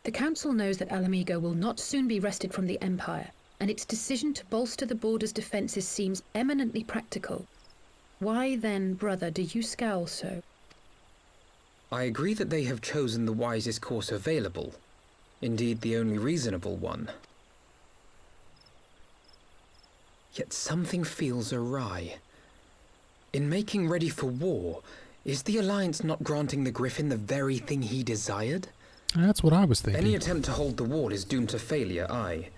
The Council knows that Alamigo will not soon be wrested from the Empire, and its decision to bolster the border's defences seems eminently practical. Why then, brother, do you scowl so? I agree that they have chosen the wisest course available. Indeed, the only reasonable one. Yet something feels awry. In making ready for war, is the Alliance not granting the Griffin the very thing he desired? That's what I was thinking. Any attempt to hold the wall is doomed to failure, aye.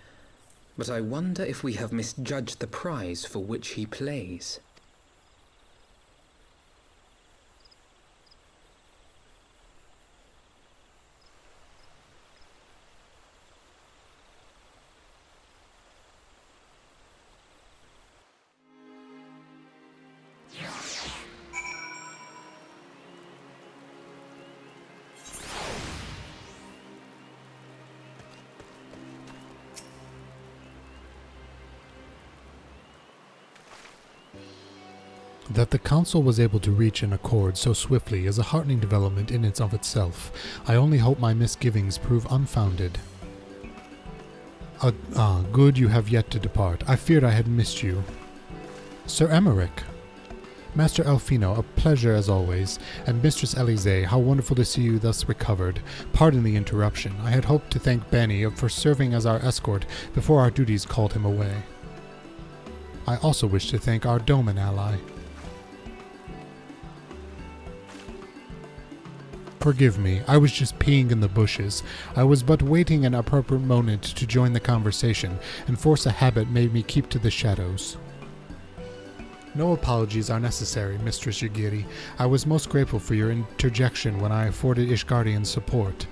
But I wonder if we have misjudged the prize for which he plays. That the Council was able to reach an accord so swiftly is a heartening development in and of itself. I only hope my misgivings prove unfounded. Good you have yet to depart. I feared I had missed you. Sir Emmerich. Master Elfino, a pleasure as always, and Mistress Elise, how wonderful to see you thus recovered. Pardon the interruption. I had hoped to thank Bani for serving as our escort before our duties called him away. I also wish to thank our Doman ally. Forgive me, I was just peeing in the bushes. I was but waiting an appropriate moment to join the conversation, and force a habit made me keep to the shadows. No apologies are necessary, Mistress Yagiri. I was most grateful for your interjection when I afforded Ishgardian support.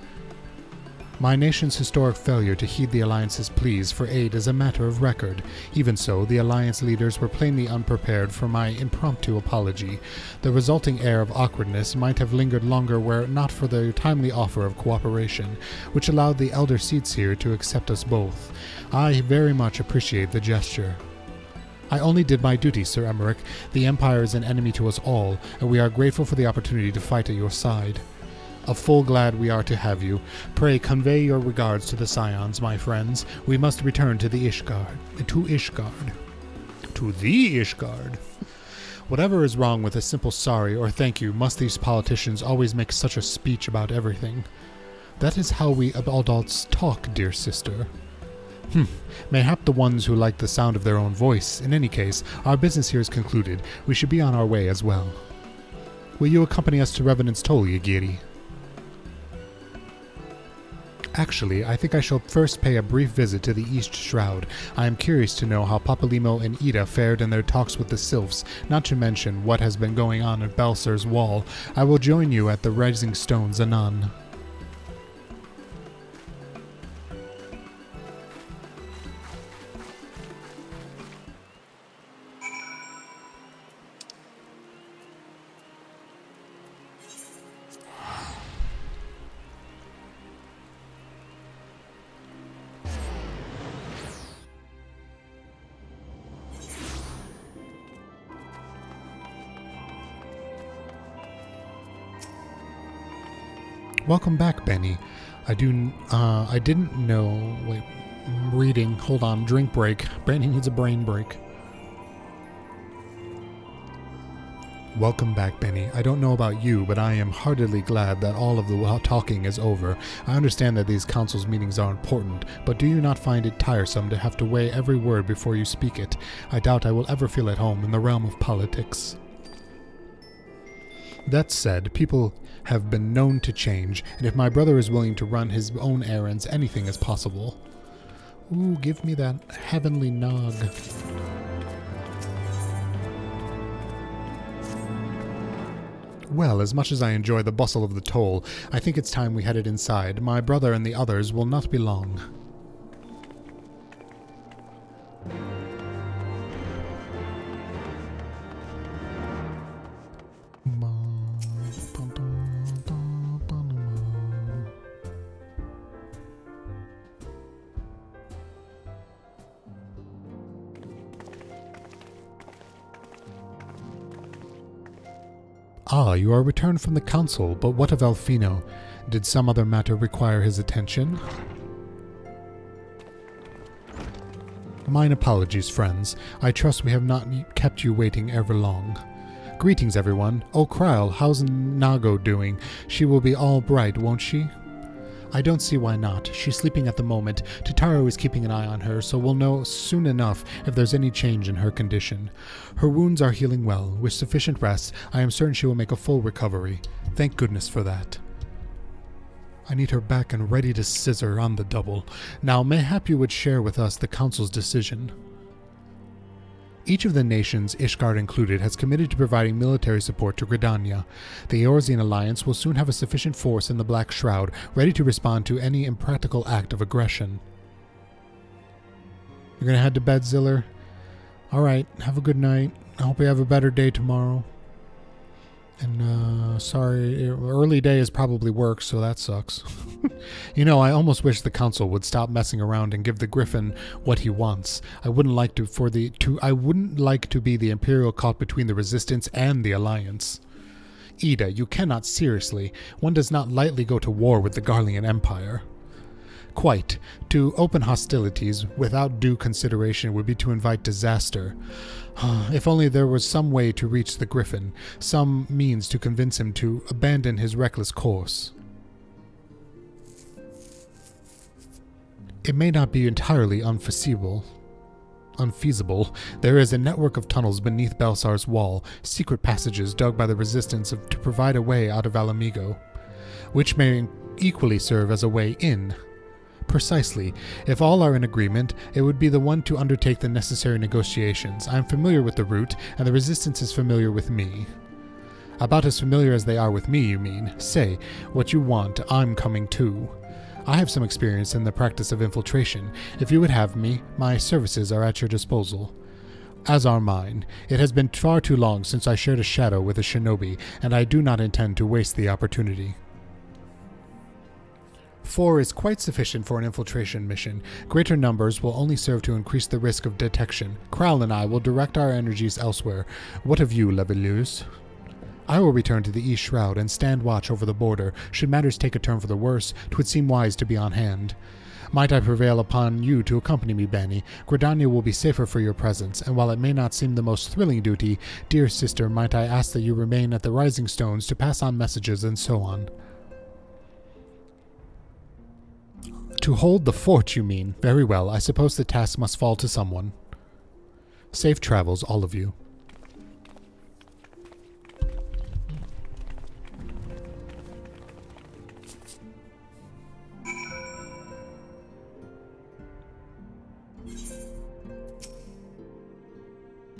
My nation's historic failure to heed the Alliance's pleas for aid is a matter of record. Even so, the Alliance leaders were plainly unprepared for my impromptu apology. The resulting air of awkwardness might have lingered longer were it not for the timely offer of cooperation, which allowed the elder Seedseer to accept us both. I very much appreciate the gesture. I only did my duty, Sir Emmerich. The Empire is an enemy to us all, and we are grateful for the opportunity to fight at your side. A full glad we are to have you. Pray convey your regards to the Scions, my friends. We must return to the Ishgard. To Ishgard. To the Ishgard. Whatever is wrong with a simple sorry or thank you, must these politicians always make such a speech about everything? That is how we adults talk, dear sister. Mayhap the ones who like the sound of their own voice. In any case, our business here is concluded. We should be on our way as well. Will you accompany us to Revenant's Toll, Yagiri? Actually, I think I shall first pay a brief visit to the East Shroud. I am curious to know how Papalimo and Ida fared in their talks with the Sylphs, not to mention what has been going on at Balser's Wall. I will join you at the Rising Stones anon. Welcome back, Bani. I didn't know... Wait, I'm reading. Hold on, drink break. Bani needs a brain break. Welcome back, Bani. I don't know about you, but I am heartily glad that all of the talking is over. I understand that these council's meetings are important, but do you not find it tiresome to have to weigh every word before you speak it? I doubt I will ever feel at home in the realm of politics. That said, people have been known to change, and if my brother is willing to run his own errands, anything is possible. Ooh, give me that heavenly nog. Well, as much as I enjoy the bustle of the toll, I think it's time we headed inside. My brother and the others will not be long. Ah, you are returned from the council, but what of Alfino? Did some other matter require his attention? Mine apologies, friends. I trust we have not kept you waiting ever long. Greetings, everyone. Oh, Kryl, how's Nago doing? She will be all bright, won't she? I don't see why not. She's sleeping at the moment. Tataru is keeping an eye on her, so we'll know soon enough if there's any change in her condition. Her wounds are healing well. With sufficient rest, I am certain she will make a full recovery. Thank goodness for that. I need her back and ready to scissor on the double. Now, mayhap you would share with us the Council's decision. Each of the nations, Ishgard included, has committed to providing military support to Gridania. The Eorzean alliance will soon have a sufficient force in the Black Shroud, ready to respond to any impractical act of aggression. You're gonna head to bed, Ziller? Alright, have a good night. I hope you have a better day tomorrow. And, sorry, early day is probably work, so that sucks. You know, I almost wish the council would stop messing around and give the Griffin what he wants. I wouldn't like to be the Imperial caught between the Resistance and the Alliance. Ida, you cannot seriously. One does not lightly go to war with the Garlean Empire. Quite. To open hostilities without due consideration would be to invite disaster. If only there was some way to reach the Griffin, some means to convince him to abandon his reckless course. It may not be entirely unfeasible. There is a network of tunnels beneath Belsar's wall, secret passages dug by the Resistance to provide a way out of Alamigo, which may equally serve as a way in. Precisely. If all are in agreement, it would be the one to undertake the necessary negotiations. I am familiar with the route, and the Resistance is familiar with me. About as familiar as they are with me, you mean. Say, what you want, I'm coming too. I have some experience in the practice of infiltration. If you would have me, my services are at your disposal. As are mine. It has been far too long since I shared a shadow with a shinobi, and I do not intend to waste the opportunity. 4 is quite sufficient for an infiltration mission. Greater numbers will only serve to increase the risk of detection. Kryl and I will direct our energies elsewhere. What of you, Leveilleuse? I will return to the East Shroud and stand watch over the border. Should matters take a turn for the worse, 'twould seem wise to be on hand. Might I prevail upon you to accompany me, Bani? Gridania will be safer for your presence, and while it may not seem the most thrilling duty, dear sister, might I ask that you remain at the Rising Stones to pass on messages and so on. To hold the fort, you mean? Very well, I suppose the task must fall to someone. Safe travels, all of you.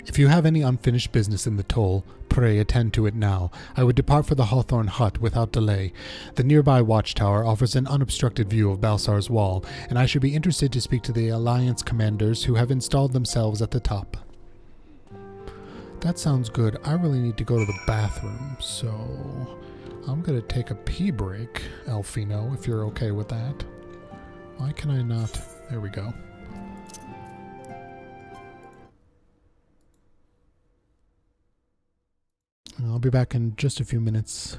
If you have any unfinished business in the toll, pray attend to it now. I would depart for the Hawthorne Hut without delay. The nearby watchtower offers an unobstructed view of Balsar's wall, and I should be interested to speak to the Alliance commanders who have installed themselves at the top. That sounds good. I really need to go to the bathroom, so I'm going to take a pee break, Alfino, if you're okay with that. Why can I not? There we go. I'll be back in just a few minutes.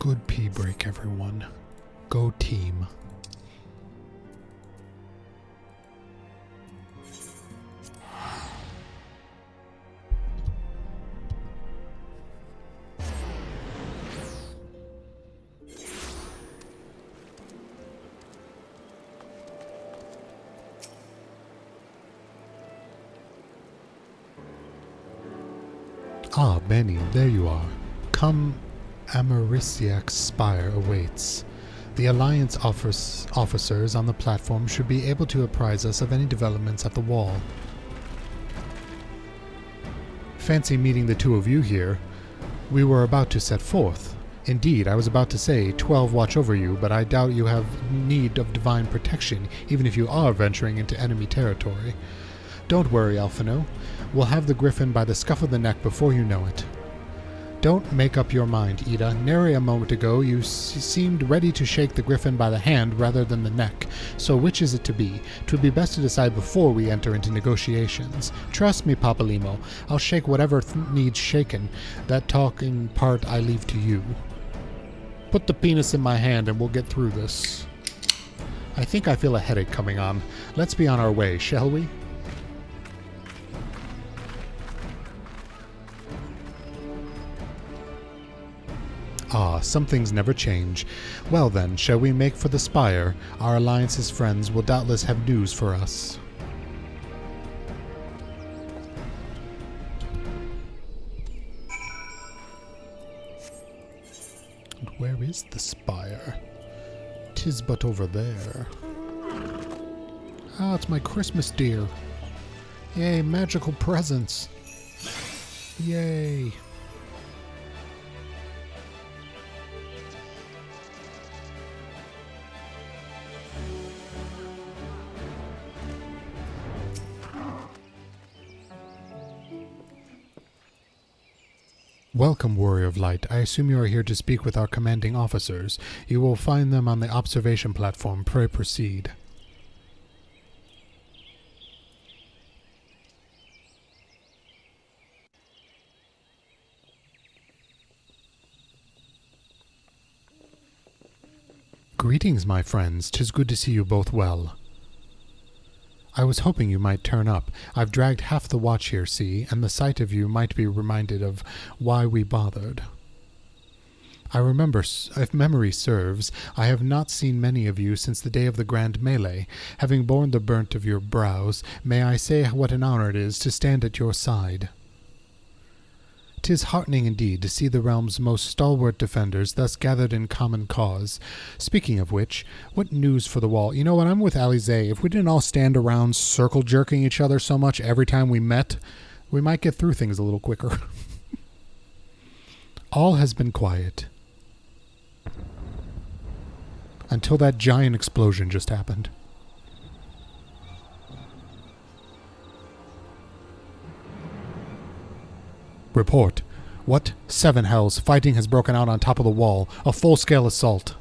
Good pee break, everyone. Go team. Ah, Bani, there you are. Come, Amarisiak's spire awaits. The Alliance officers on the platform should be able to apprise us of any developments at the wall. Fancy meeting the two of you here. We were about to set forth. Indeed, I was about to say 12 watch over you, but I doubt you have need of divine protection, even if you are venturing into enemy territory. Don't worry, Alphino. We'll have the griffin by the scuff of the neck before you know it. Don't make up your mind, Ida. Nary a moment ago you seemed ready to shake the griffin by the hand rather than the neck. So which is it to be? 'Twould be best to decide before we enter into negotiations. Trust me, Papalimo. I'll shake whatever needs shaken. That talking part I leave to you. Put the penis in my hand and we'll get through this. I think I feel a headache coming on. Let's be on our way, shall we? Ah, some things never change. Well then, shall we make for the spire? Our Alliance's friends will doubtless have news for us. And where is the spire? 'Tis but over there. Ah, it's my Christmas deer. Yay, magical presents. Yay. Welcome, Warrior of Light. I assume you are here to speak with our commanding officers. You will find them on the observation platform. Pray proceed. Greetings, my friends. 'Tis good to see you both well. I was hoping you might turn up. I've dragged half the watch here, see, and the sight of you might be reminded of why we bothered. I remember, if memory serves, I have not seen many of you since the day of the grand melee. Having borne the burnt of your brows, may I say what an honor it is to stand at your side. 'Tis heartening indeed to see the realm's most stalwart defenders thus gathered in common cause. Speaking of which, what news for the wall? You know what, I'm with Alize. If we didn't all stand around circle-jerking each other so much every time we met, we might get through things a little quicker. All has been quiet. Until that giant explosion just happened. Report. What? Seven hells. Fighting has broken out on top of the wall. A full-scale assault.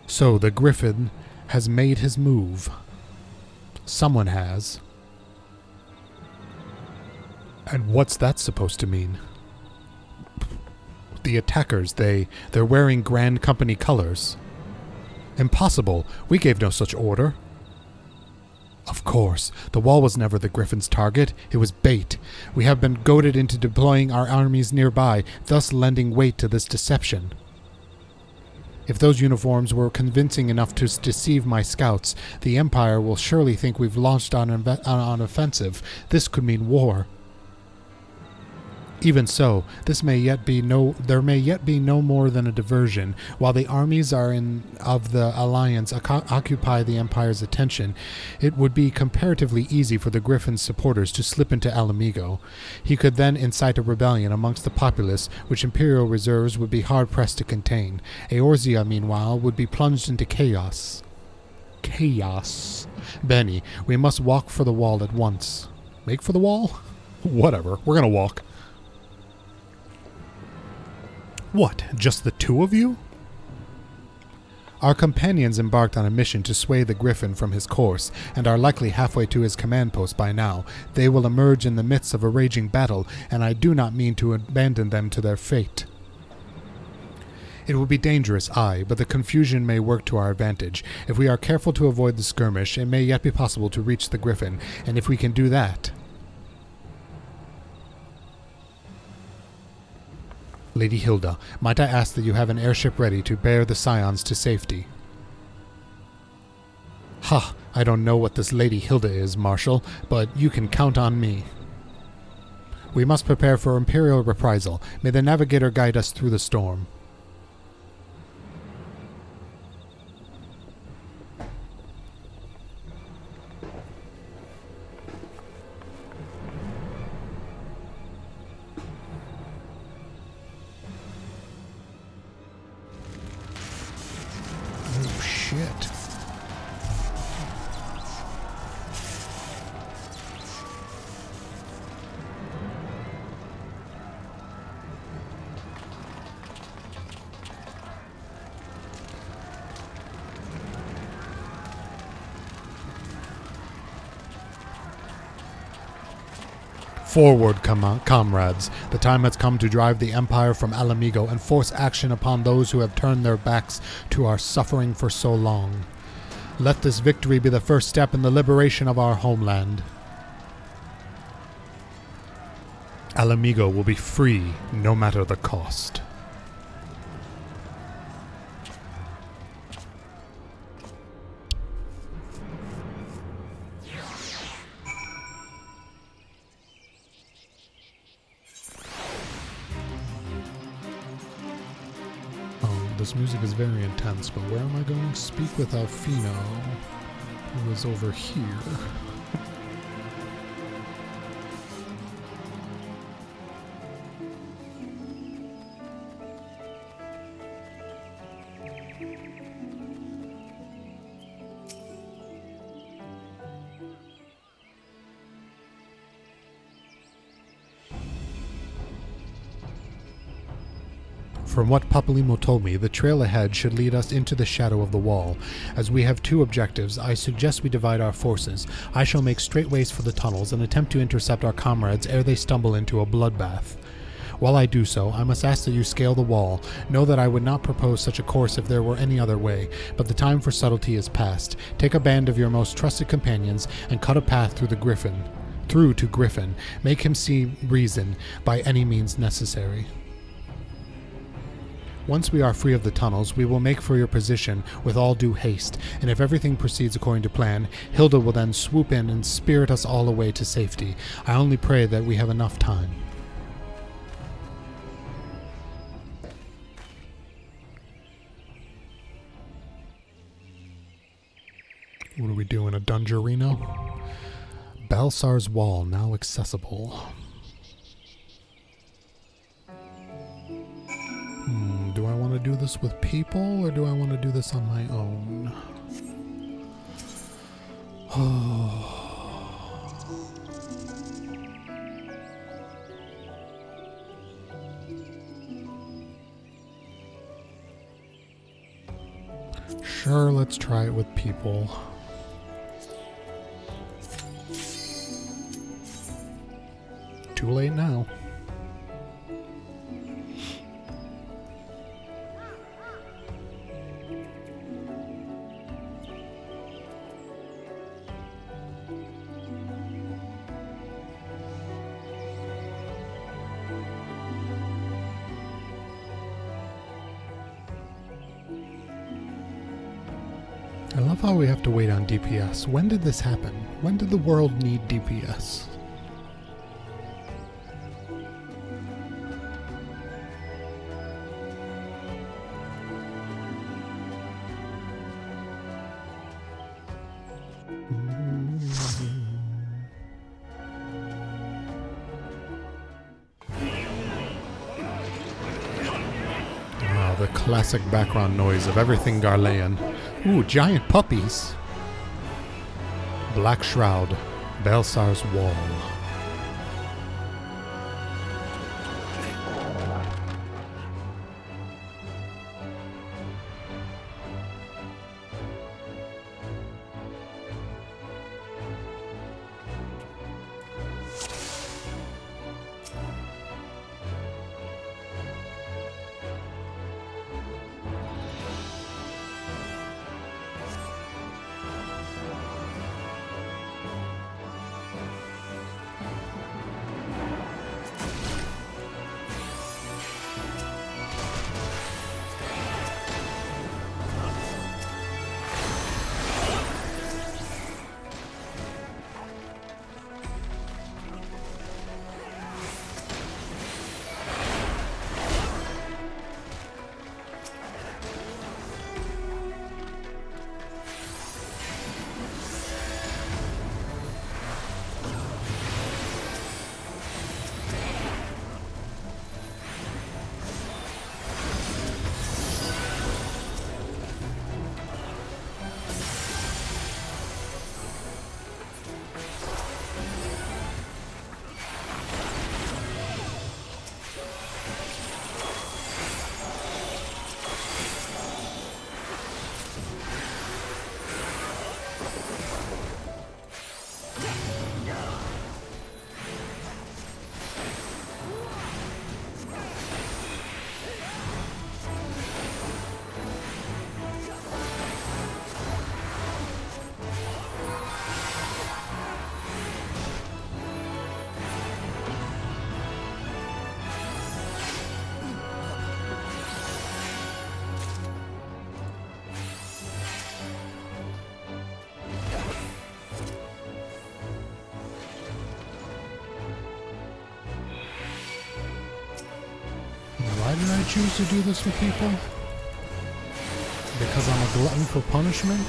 So the Griffin has made his move. Someone has. And what's that supposed to mean? The attackers, they're wearing Grand Company colors. Impossible. We gave no such order. Of course, the wall was never the Griffin's target. It was bait. We have been goaded into deploying our armies nearby, thus lending weight to this deception. If those uniforms were convincing enough to deceive my scouts, the Empire will surely think we've launched on an offensive. This could mean war. Even so, there may yet be no more than a diversion. While the armies of the Alliance occupy the Empire's attention, it would be comparatively easy for the Griffin's supporters to slip into Alamigo. He could then incite a rebellion amongst the populace, which Imperial reserves would be hard-pressed to contain. Eorzea, meanwhile, would be plunged into chaos. Chaos. Bani, we must walk for the wall at once. Make for the wall? Whatever, we're gonna walk. What, just the two of you? Our companions embarked on a mission to sway the Griffin from his course, and are likely halfway to his command post by now. They will emerge in the midst of a raging battle, and I do not mean to abandon them to their fate. It will be dangerous, aye, but the confusion may work to our advantage. If we are careful to avoid the skirmish, it may yet be possible to reach the Griffin, and if we can do that... Lady Hilda, might I ask that you have an airship ready to bear the Scions to safety? Ha! I don't know what this Lady Hilda is, Marshal, but you can count on me. We must prepare for Imperial reprisal. May the Navigator guide us through the storm. Oh, shit. Forward, comrades. The time has come to drive the Empire from Alamigo and force action upon those who have turned their backs to our suffering for so long. Let this victory be the first step in the liberation of our homeland. Alamigo will be free, no matter the cost. This music is very intense, but where am I going to speak with Alfino, who is over here? From what Papalymo told me, the trail ahead should lead us into the shadow of the wall. As we have two objectives, I suggest we divide our forces. I shall make straight ways for the tunnels and attempt to intercept our comrades ere they stumble into a bloodbath. While I do so, I must ask that you scale the wall. Know that I would not propose such a course if there were any other way, but the time for subtlety is past. Take a band of your most trusted companions and cut a path through to Griffin. Make him see reason by any means necessary. Once we are free of the tunnels, we will make for your position with all due haste, and if everything proceeds according to plan, Hilda will then swoop in and spirit us all away to safety. I only pray that we have enough time. What are we doing, a Dungerino? Balsar's Wall now accessible. Do I want to do this with people, or do I want to do this on my own? Sure, let's try it with people. Too late now. I love how we have to wait on DPS. When did this happen? When did the world need DPS? Wow, the classic background noise of everything Garlean. Ooh, giant puppies. Black Shroud, Balsar's Wall. did I choose to do this with people? Because I'm a glutton for punishment?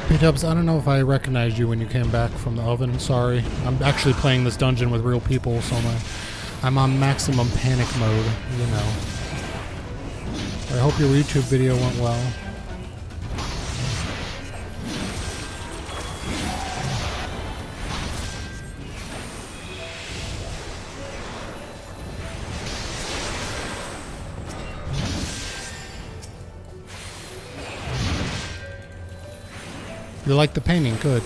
P-Dubs, I don't know if I recognized you when you came back from the oven. Sorry. I'm actually playing this dungeon with real people, so I'm on maximum panic mode, you know. I hope your YouTube video went well. You like the painting? Good.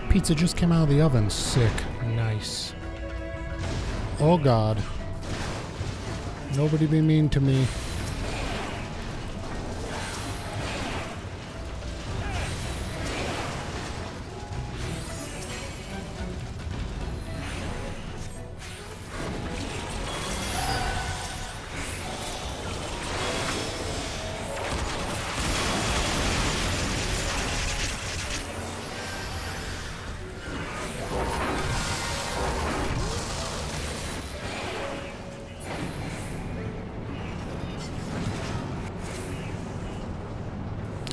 Pizza just came out of the oven. Sick. Nice. Oh god. Nobody be mean to me.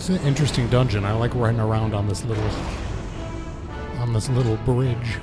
It's an interesting dungeon. I like running around on this little bridge.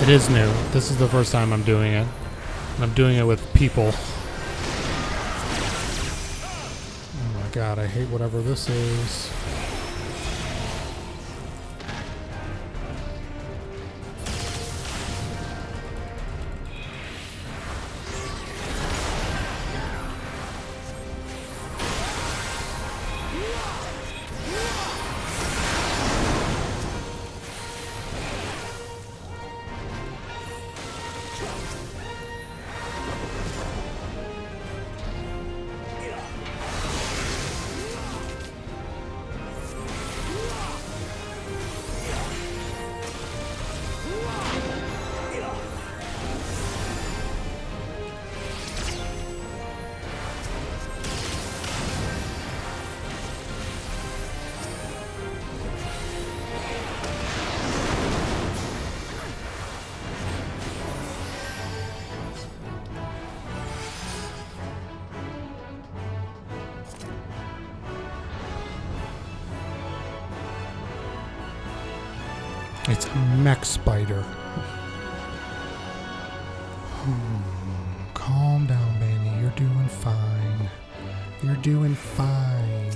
It is new. This is the first time I'm doing it. And I'm doing it with people. Oh my god, I hate whatever this is. It's a mech spider. Calm down, Bani. You're doing fine. You're doing fine.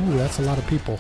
Ooh, that's a lot of people.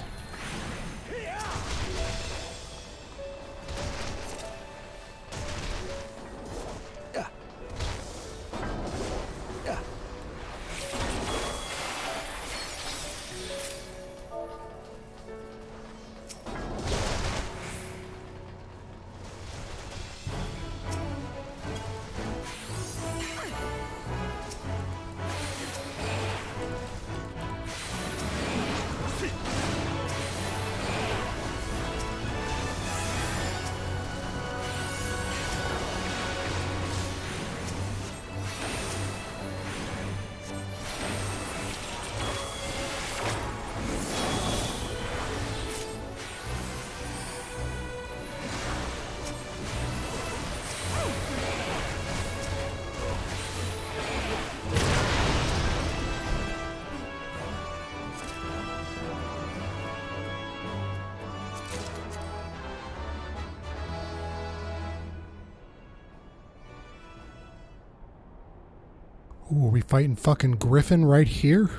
Ooh, are we fighting fucking Griffin right here?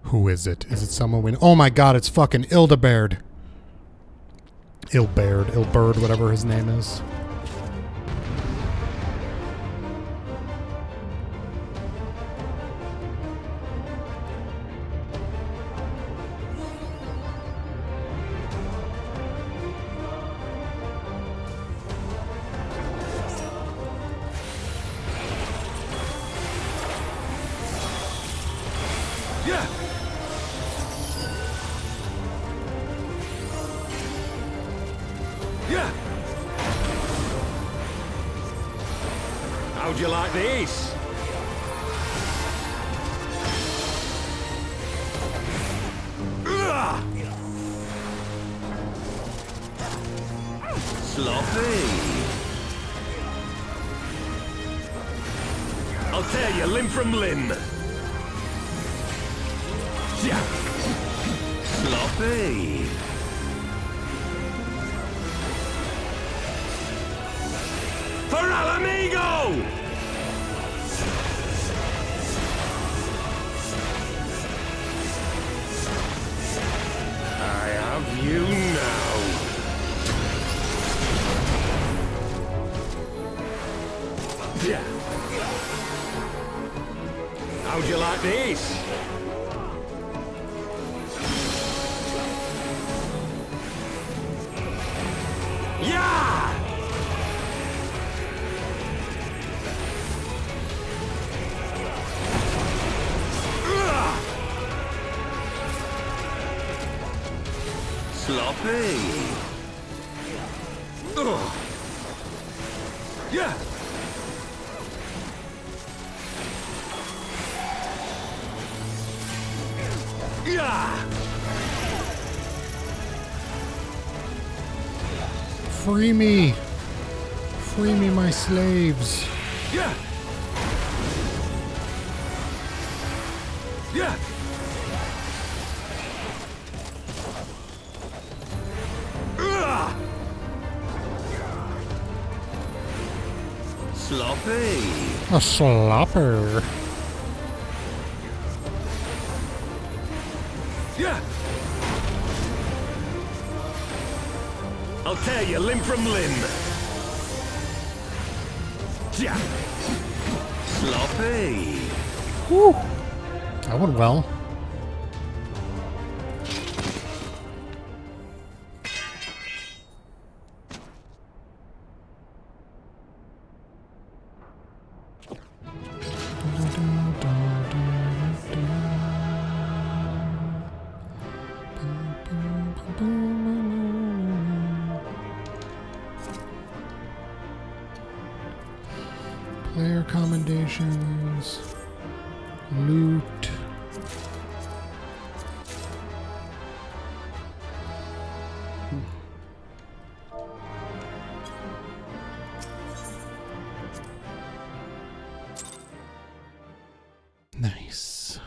Who is it? Is it someone we know? Oh my god, it's fucking Ildeberd. Ilberd, whatever his name is. How'd you like these? Sloppy. I'll tear you limb from limb. Yeah. Sloppy. For Alamigo! I have you now. Yeah. How'd you like these? Yeah! Sloppy. Ugh. Yeah. Yeah. Free me. Free me, my slaves. Yeah. Yeah. Sloppy. A slopper. Yeah. I'll tear you limb from limb. Yeah. Sloppy. Woo. That went well. Player commendations, loot. Nice.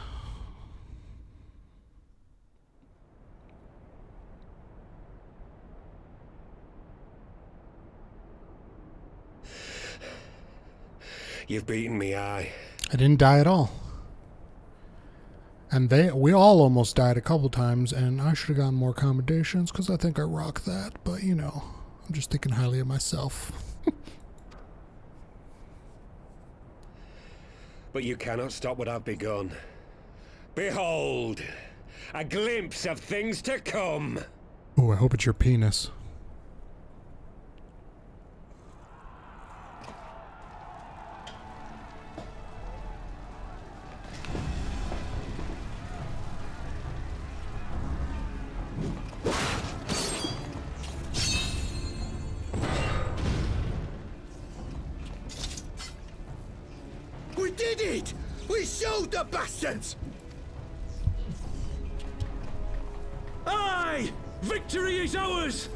You've beaten me, aye. I didn't die at all. And we all almost died a couple times, and I should have gotten more commendations because I think I rock that. But, you know, I'm just thinking highly of myself. But you cannot stop what I've begun. Behold, a glimpse of things to come. Oh, I hope it's your penis. We did it! We showed the bastards! Aye! Victory is ours!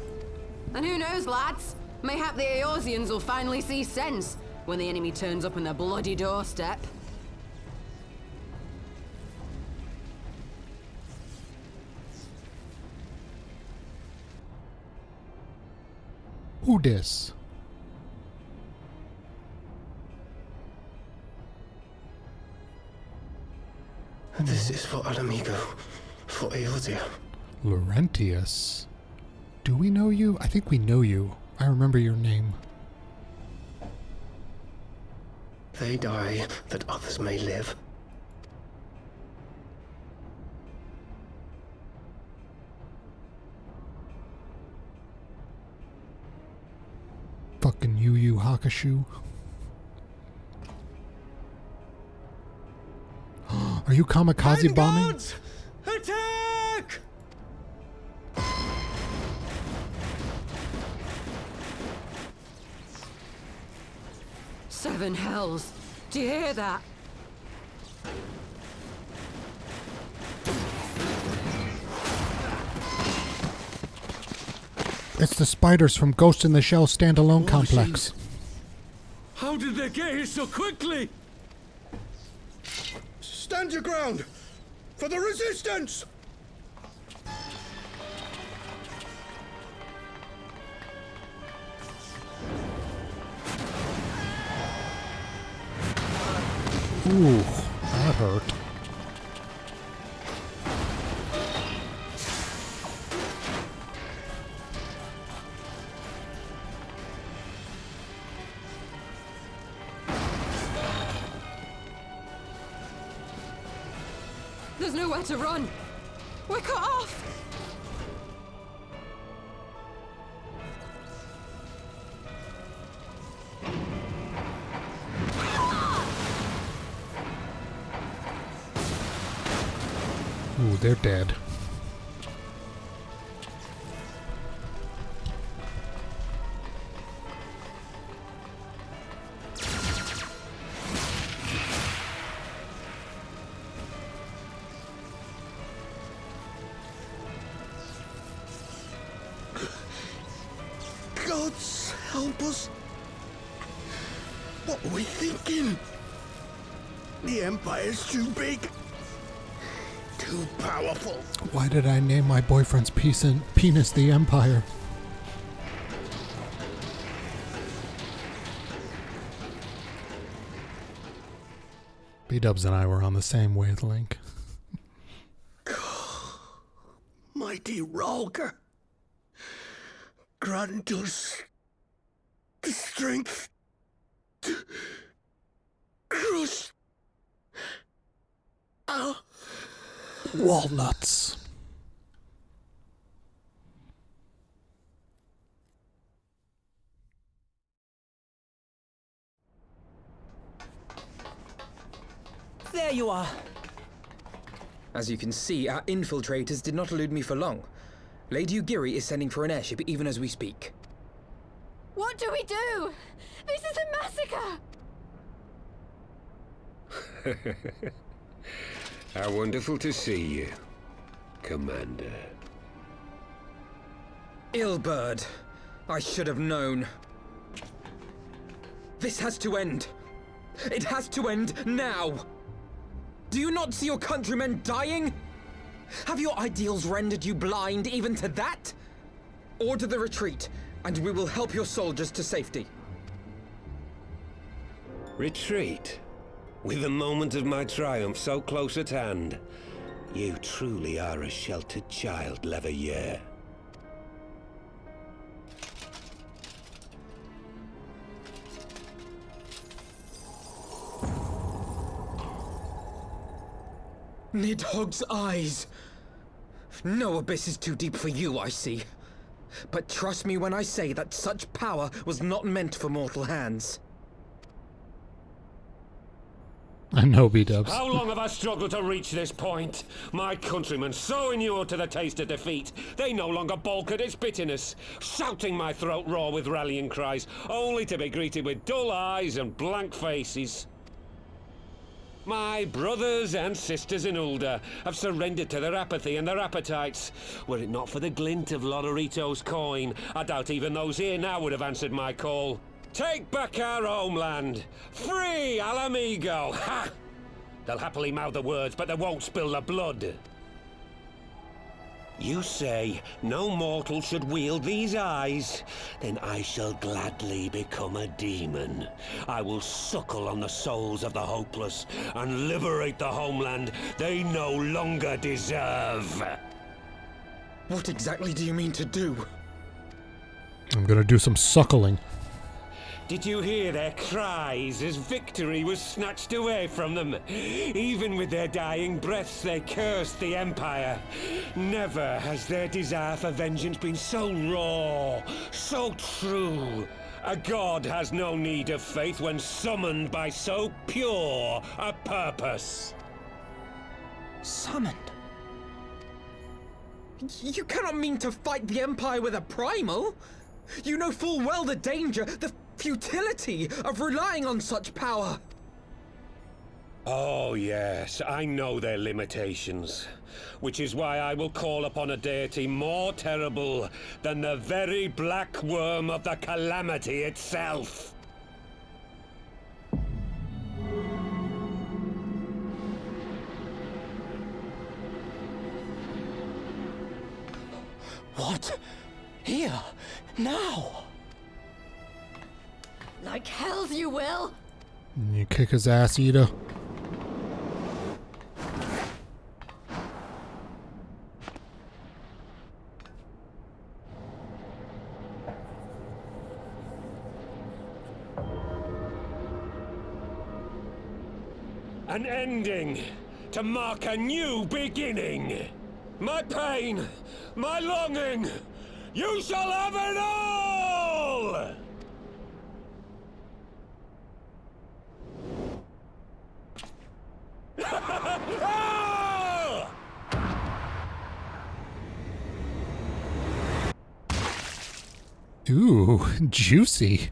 And who knows, lads? Mayhap the Eorzeans will finally see sense when the enemy turns up on their bloody doorstep. Who dis? This is for Alamigo, for Eodia. Laurentius? Do we know you? I think we know you. I remember your name. They die that others may live. Fucking Yu Yu Hakusho. Are you kamikaze bombing? Attack! Seven hells! Do you hear that? It's the spiders from Ghost in the Shell standalone complex. How did they get here so quickly? Stand your ground! For the resistance! Ooh, that hurt. There's nowhere to run! We're cut off! Ooh, they're dead. Gods help us! What were we thinking? The Empire's too big. Too powerful. Why did I name my boyfriend's penis the Empire? B-Dubs and I were on the same wavelength. Mighty Ralker. Grant us the strength to crush our walnuts. There you are. As you can see, our infiltrators did not elude me for long. Lady Ugiri is sending for an airship even as we speak. What do we do? This is a massacre! How wonderful to see you, Commander. Illbird, I should have known. This has to end. It has to end now. Do you not see your countrymen dying? Have your ideals rendered you blind even to that? Order the retreat, and we will help your soldiers to safety. Retreat? With the moment of my triumph so close at hand, you truly are a sheltered child, Leverrier. Nidhogg's eyes! No abyss is too deep for you, I see. But trust me when I say that such power was not meant for mortal hands. I know, B-Dubs. How long have I struggled to reach this point? My countrymen, so inured to the taste of defeat, they no longer balk at its bitterness, shouting my throat raw with rallying cries, only to be greeted with dull eyes and blank faces. My brothers and sisters in Ulda have surrendered to their apathy and their appetites. Were it not for the glint of Lodorito's coin, I doubt even those here now would have answered my call. Take back our homeland! Free Alamigo! Ha! They'll happily mouth the words, but they won't spill the blood. You say no mortal should wield these eyes? Then I shall gladly become a demon. I will suckle on the souls of the hopeless and liberate the homeland they no longer deserve. What exactly do you mean to do? I'm gonna do some suckling. Did you hear their cries as victory was snatched away from them? Even with their dying breaths, they cursed the Empire. Never has their desire for vengeance been so raw, so true. A god has no need of faith when summoned by so pure a purpose. Summoned? You cannot mean to fight the Empire with a primal! You know full well the danger, the futility of relying on such power! Oh yes, I know their limitations. Which is why I will call upon a deity more terrible than the very black worm of the calamity itself. What? Here? Now? Like hells you will! You kick his ass, Ida. An ending to mark a new beginning. My pain, my longing, you shall have it all! Ooh, juicy.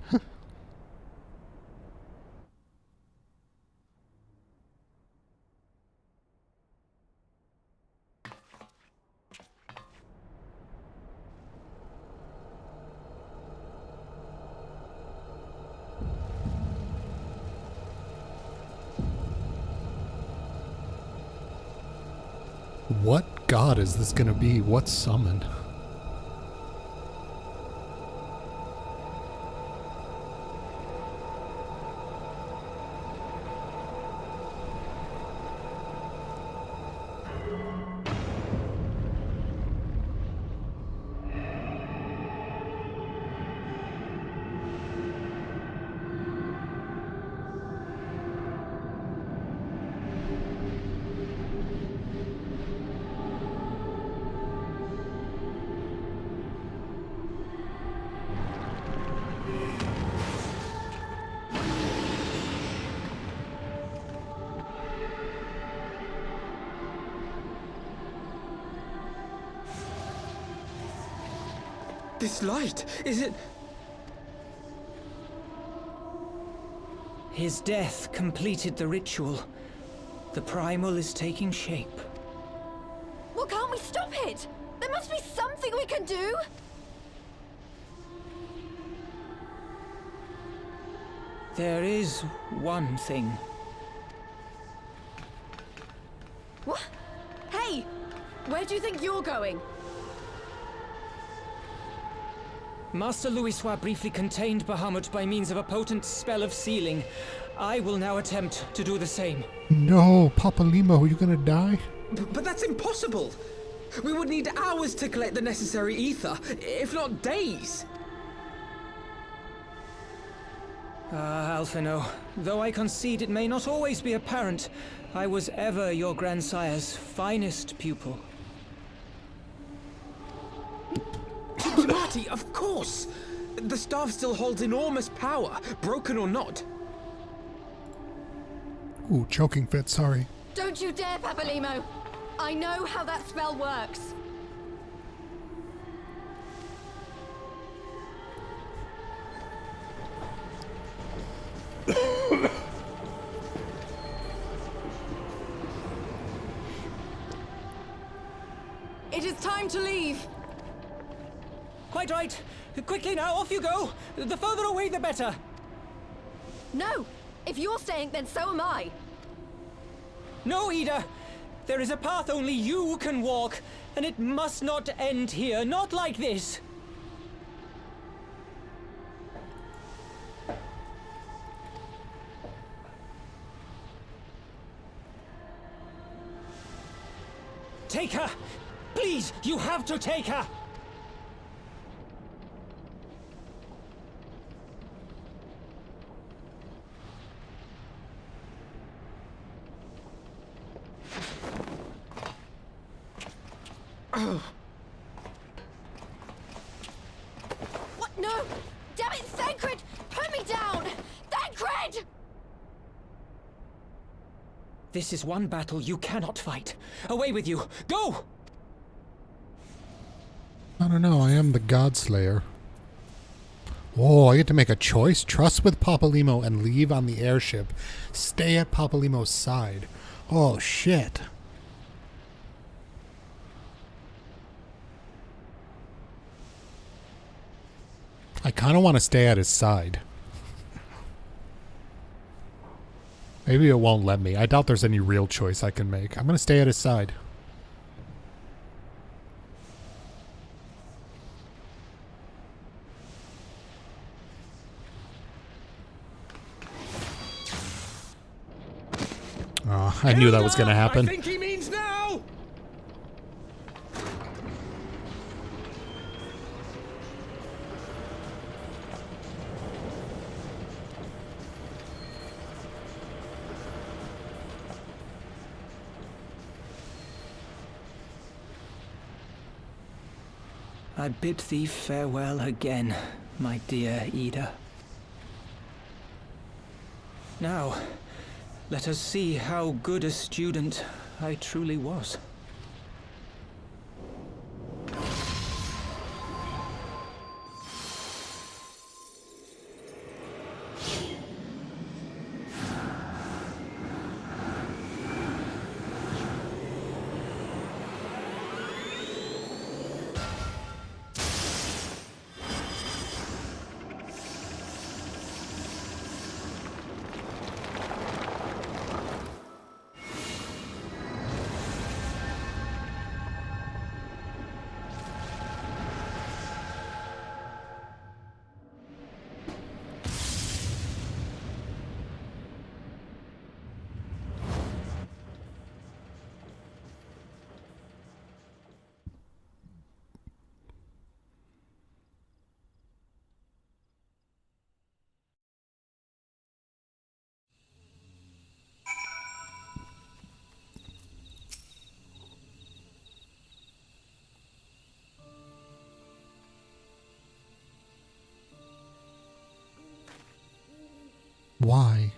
What god is this gonna be? What summon? This light, is it... His death completed the ritual. The primal is taking shape. Well, can't we stop it? There must be something we can do! There is one thing. What? Hey! Where do you think you're going? Master Heavensward briefly contained Bahamut by means of a potent spell of sealing. I will now attempt to do the same. No, Papa Limo, are you gonna die? But that's impossible! We would need hours to collect the necessary ether, if not days! Ah, Alphino, though I concede it may not always be apparent, I was ever your grandsire's finest pupil. Marty, of course! The staff still holds enormous power, broken or not. Ooh, choking fit, sorry. Don't you dare, Papalimo! I know how that spell works. It is time to leave. Quite right. Quickly now, off you go. The further away, the better. No! If you're staying, then so am I. No, Ida. There is a path only you can walk, and it must not end here, not like this. Take her! Please, you have to take her! What? No! Damn it, Thancred! Put me down! Thancred! This is one battle you cannot fight. Away with you! Go! I don't know, I am the Godslayer. Oh, I get to make a choice? Trust with Papalymo and leave on the airship. Stay at Papalymo's side. Oh, shit. I kind of want to stay at his side. Maybe it won't let me. I doubt there's any real choice I can make. I'm going to stay at his side. Oh, I knew that was going to happen. I think he means now! I bid thee farewell again, my dear Ida. Now, let us see how good a student I truly was. Why?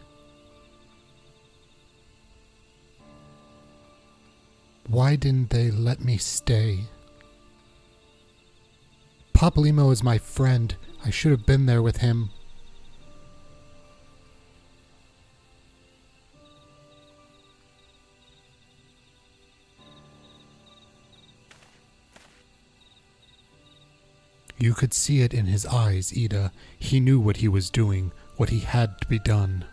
Why didn't they let me stay? Papalymo is my friend. I should have been there with him. You could see it in his eyes, Ida. He knew what he was doing, what he had to be done.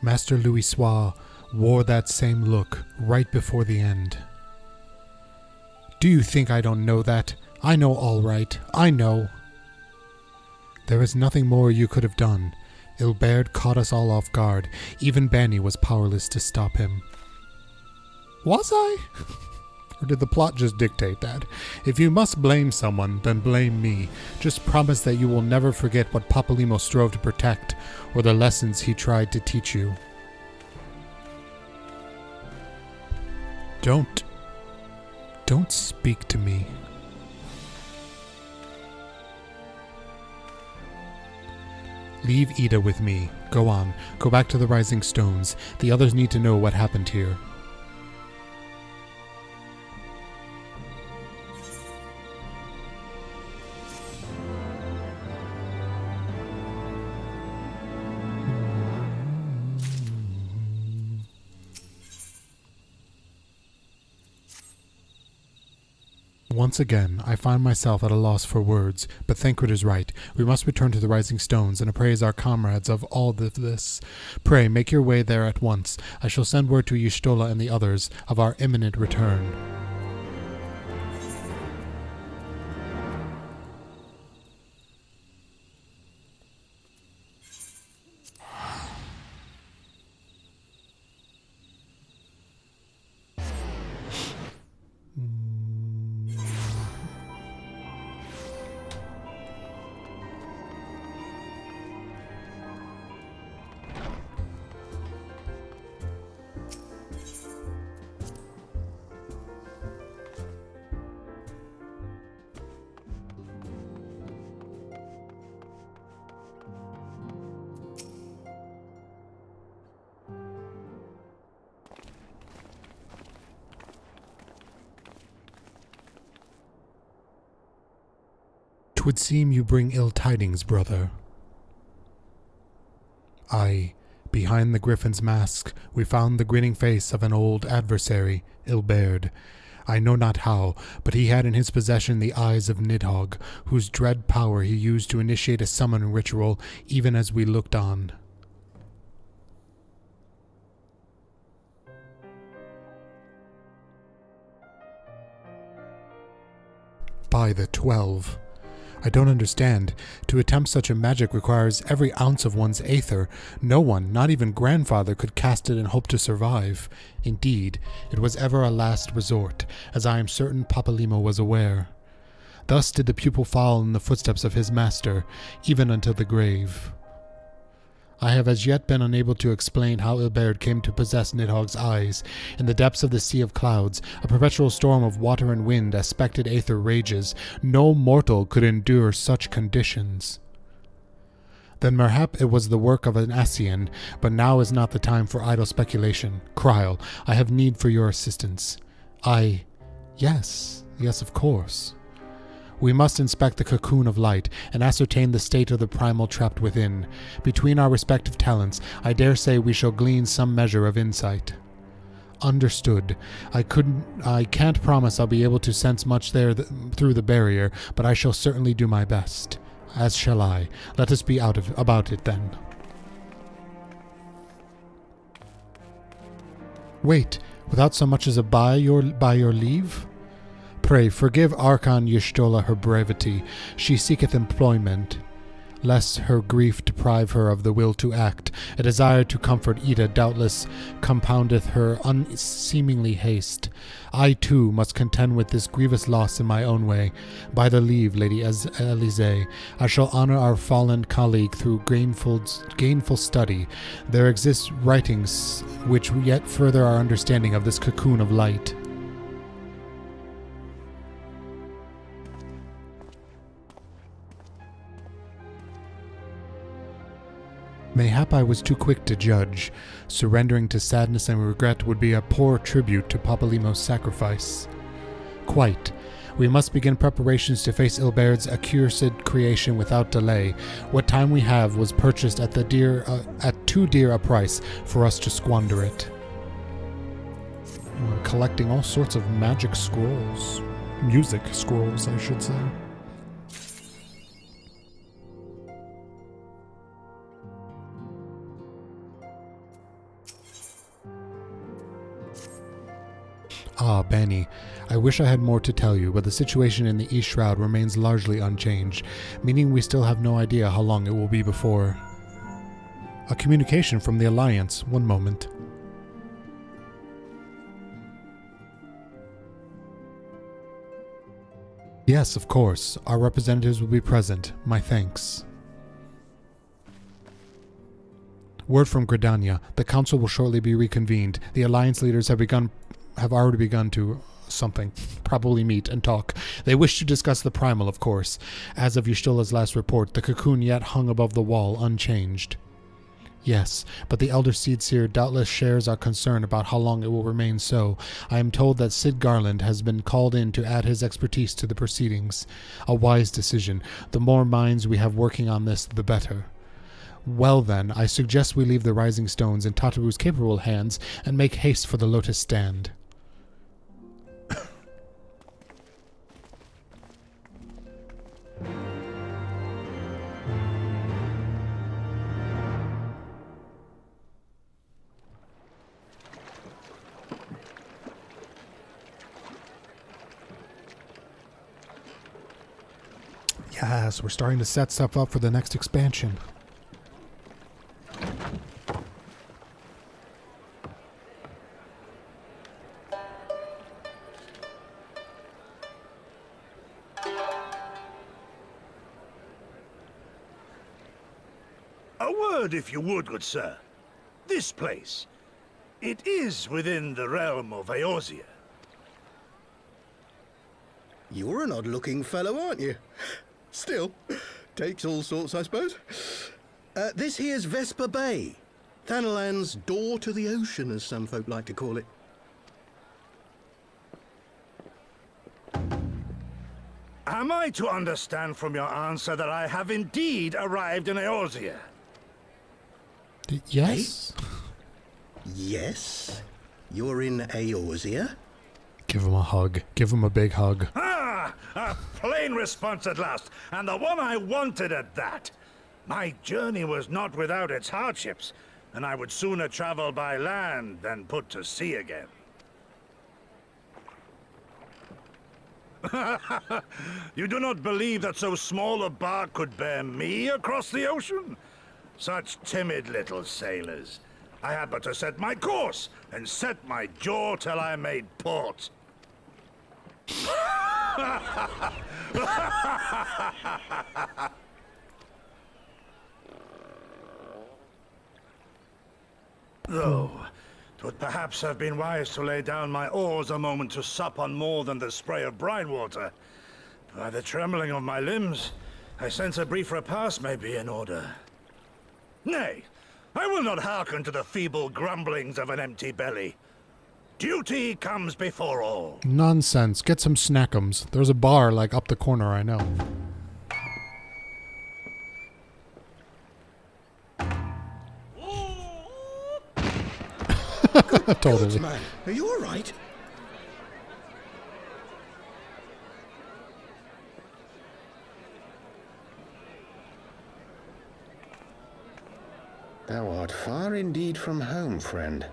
Master Louisoix wore that same look right before the end. Do you think I don't know that? I know all right. I know. There is nothing more you could have done. Ilbert caught us all off guard. Even Bani was powerless to stop him. Was I? Or did the plot just dictate that? If you must blame someone, then blame me. Just promise that you will never forget what Papalymo strove to protect, or the lessons he tried to teach you. Don't speak to me. Leave Ida with me. Go on. Go back to the Rising Stones. The others need to know what happened here. Once again, I find myself at a loss for words, but Thancred is right. We must return to the Rising Stones and appraise our comrades of all this. Pray, make your way there at once. I shall send word to Y'shtola and the others of our imminent return. "'Twould seem you bring ill tidings, brother." "Aye, behind the griffin's mask we found the grinning face of an old adversary, Ilberd. I know not how, but he had in his possession the eyes of Nidhogg, whose dread power he used to initiate a summoning ritual even as we looked on." "By the 12. I don't understand. To attempt such a magic requires every ounce of one's aether. No one, not even grandfather, could cast it and hope to survive. Indeed, it was ever a last resort, as I am certain Papalymo was aware. Thus did the pupil follow in the footsteps of his master, even unto the grave. I have as yet been unable to explain how Ilberd came to possess Nidhogg's eyes. In the depths of the sea of clouds, a perpetual storm of water and wind as spected aether rages. No mortal could endure such conditions. Then mayhap it was the work of an Ascian, but now is not the time for idle speculation. Kryl, I have need for your assistance." Yes, of course. "We must inspect the cocoon of light and ascertain the state of the primal trapped within. Between our respective talents, I dare say we shall glean some measure of insight." "Understood. I can't promise I'll be able to sense much there through the barrier, but I shall certainly do my best. As shall I. Let us be about it then." "Wait, without so much as a by your leave? Pray forgive Archon Y'shtola her brevity. She seeketh employment, lest her grief deprive her of the will to act. A desire to comfort Ida doubtless compoundeth her unseemly haste. I too must contend with this grievous loss in my own way. By the leave, Lady Elise, I shall honor our fallen colleague through gainful study. There exist writings which yet further our understanding of this cocoon of light." Mayhap I was too quick to judge. Surrendering to sadness and regret would be a poor tribute to Papalymo's sacrifice. "Quite. We must begin preparations to face Ilberd's accursed creation without delay. What time we have was purchased at too dear a price for us to squander it." We're collecting all sorts of magic scrolls. Music scrolls, I should say. "Ah, Bani, I wish I had more to tell you, but the situation in the East Shroud remains largely unchanged, meaning we still have no idea how long it will be before—" "A communication from the Alliance. One moment." "Yes, of course. Our representatives will be present. My thanks." "Word from Gridania. The Council will shortly be reconvened. The Alliance leaders have already begun to probably meet and talk. They wish to discuss the primal, of course. As of Y'shtola's last report, the cocoon yet hung above the wall, unchanged." "Yes, but the Elder Seedseer doubtless shares our concern about how long it will remain so. I am told that Sid Garland has been called in to add his expertise to the proceedings. A wise decision. The more minds we have working on this, the better. Well then, I suggest we leave the Rising Stones in Tataru's capable hands and make haste for the Lotus Stand." Yes, we're starting to set stuff up for the next expansion. A word, if you would, good sir. This place, it is within the realm of Eorzea. You're an odd-looking fellow, aren't you? Still, takes all sorts, I suppose. This here's Vesper Bay, Thanalan's door to the ocean, as some folk like to call it. Am I to understand from your answer that I have indeed arrived in Eorzea? Yes? Yes? You're in Eorzea? Give him a hug. Give him a big hug. Ah! A plain response at last, and the one I wanted at that. My journey was not without its hardships, and I would sooner travel by land than put to sea again. You do not believe that so small a bark could bear me across the ocean? Such timid little sailors. I had but to set my course and set my jaw till I made port. Though, 'twould perhaps have been wise to lay down my oars a moment to sup on more than the spray of brine water. By the trembling of my limbs, I sense a brief repast may be in order. Nay, I will not hearken to the feeble grumblings of an empty belly. Duty comes before all. Nonsense. Get some snackums. There's a bar, like, up the corner, I know. Totally. God, man, are you all right? Thou art far indeed from home, friend.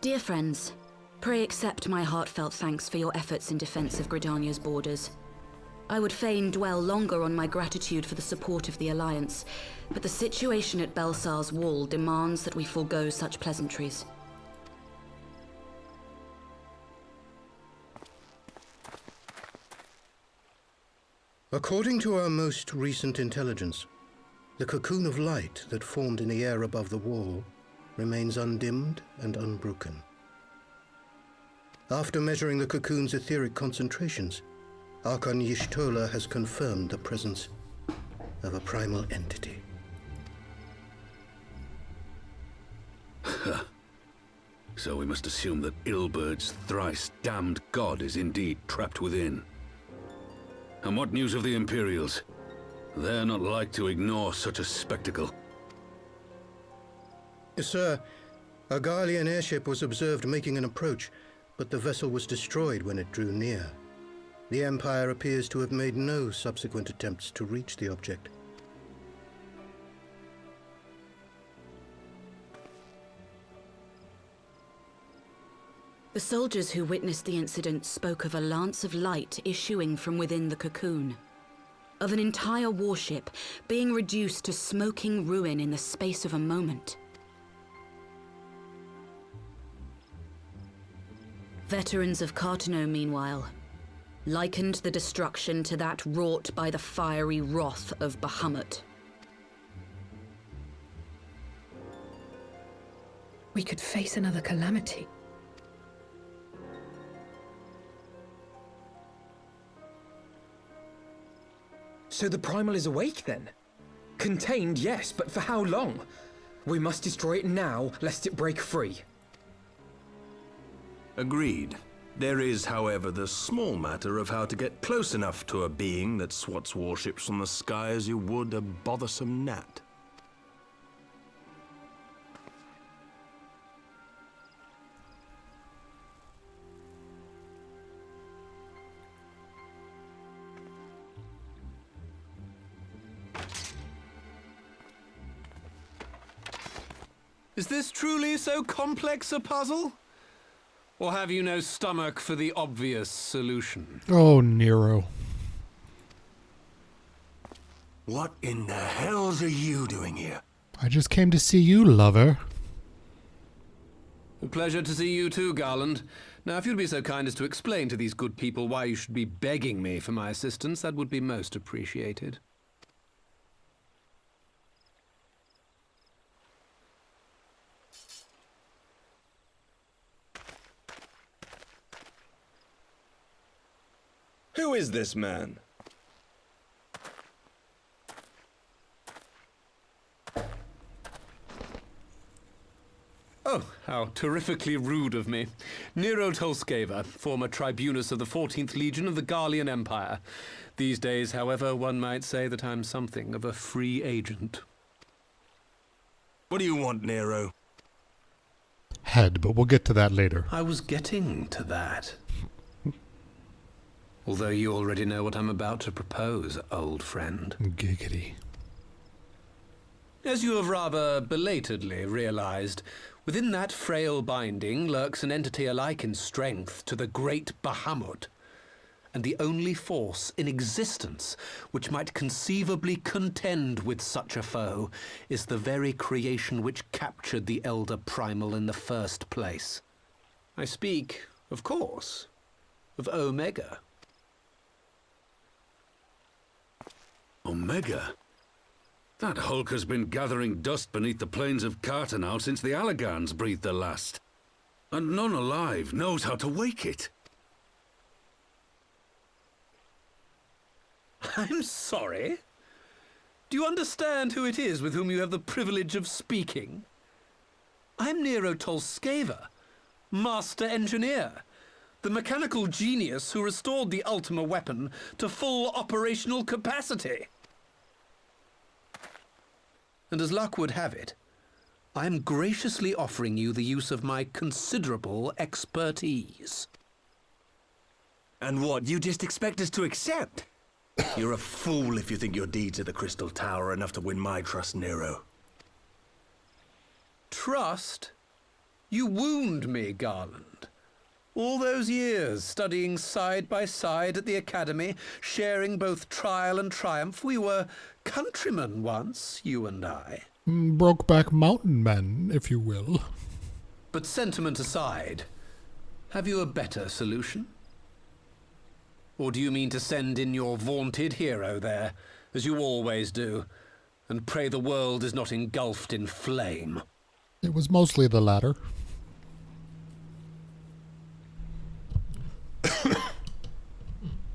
Dear friends, pray accept my heartfelt thanks for your efforts in defense of Gridania's borders. I would fain dwell longer on my gratitude for the support of the Alliance, but the situation at Belsar's Wall demands that we forego such pleasantries. According to our most recent intelligence, the cocoon of light that formed in the air above the wall remains undimmed and unbroken. After measuring the cocoon's etheric concentrations, Archon Y'shtola has confirmed the presence of a primal entity. So we must assume that Ilbert's thrice damned god is indeed trapped within. And what news of the Imperials? They're not like to ignore such a spectacle. Sir, a Garlean airship was observed making an approach, but the vessel was destroyed when it drew near. The Empire appears to have made no subsequent attempts to reach the object. The soldiers who witnessed the incident spoke of a lance of light issuing from within the cocoon, of an entire warship being reduced to smoking ruin in the space of a moment. Veterans of Cartano, meanwhile, likened the destruction to that wrought by the fiery wrath of Bahamut. We could face another calamity. So the Primal is awake then? Contained, yes, but for how long? We must destroy it now, lest it break free. Agreed. There is, however, the small matter of how to get close enough to a being that swats warships from the sky as you would a bothersome gnat. Is this truly so complex a puzzle? Or have you no stomach for the obvious solution? Oh, Nero. What in the hells are you doing here? I just came to see you, lover. A pleasure to see you too, Garland. Now, if you'd be so kind as to explain to these good people why you should be begging me for my assistance, that would be most appreciated. Who is this man? Oh, how terrifically rude of me. Nero Tolskeva, former tribunus of the 14th Legion of the Garlean Empire. These days, however, one might say that I'm something of a free agent. What do you want, Nero? Head, but we'll get to that later. I was getting to that. Although you already know what I'm about to propose, old friend. Giggity. As you have rather belatedly realized, within that frail binding lurks an entity alike in strength to the great Bahamut, and the only force in existence which might conceivably contend with such a foe is the very creation which captured the Elder Primal in the first place. I speak, of course, of Omega. Omega? That hulk has been gathering dust beneath the plains of Cartano since the Allagans breathed their last. And none alive knows how to wake it. I'm sorry? Do you understand who it is with whom you have the privilege of speaking? I'm Nero Tolskeva, Master Engineer, the mechanical genius who restored the Ultima weapon to full operational capacity. And as luck would have it, I am graciously offering you the use of my considerable expertise. And what, you just expect us to accept? You're a fool if you think your deeds at the Crystal Tower are enough to win my trust, Nero. Trust? You wound me, Garland. All those years, studying side by side at the Academy, sharing both trial and triumph, we were countrymen once, you and I. Brokeback Mountain men, if you will. But sentiment aside, have you a better solution? Or do you mean to send in your vaunted hero there, as you always do, and pray the world is not engulfed in flame? It was mostly the latter.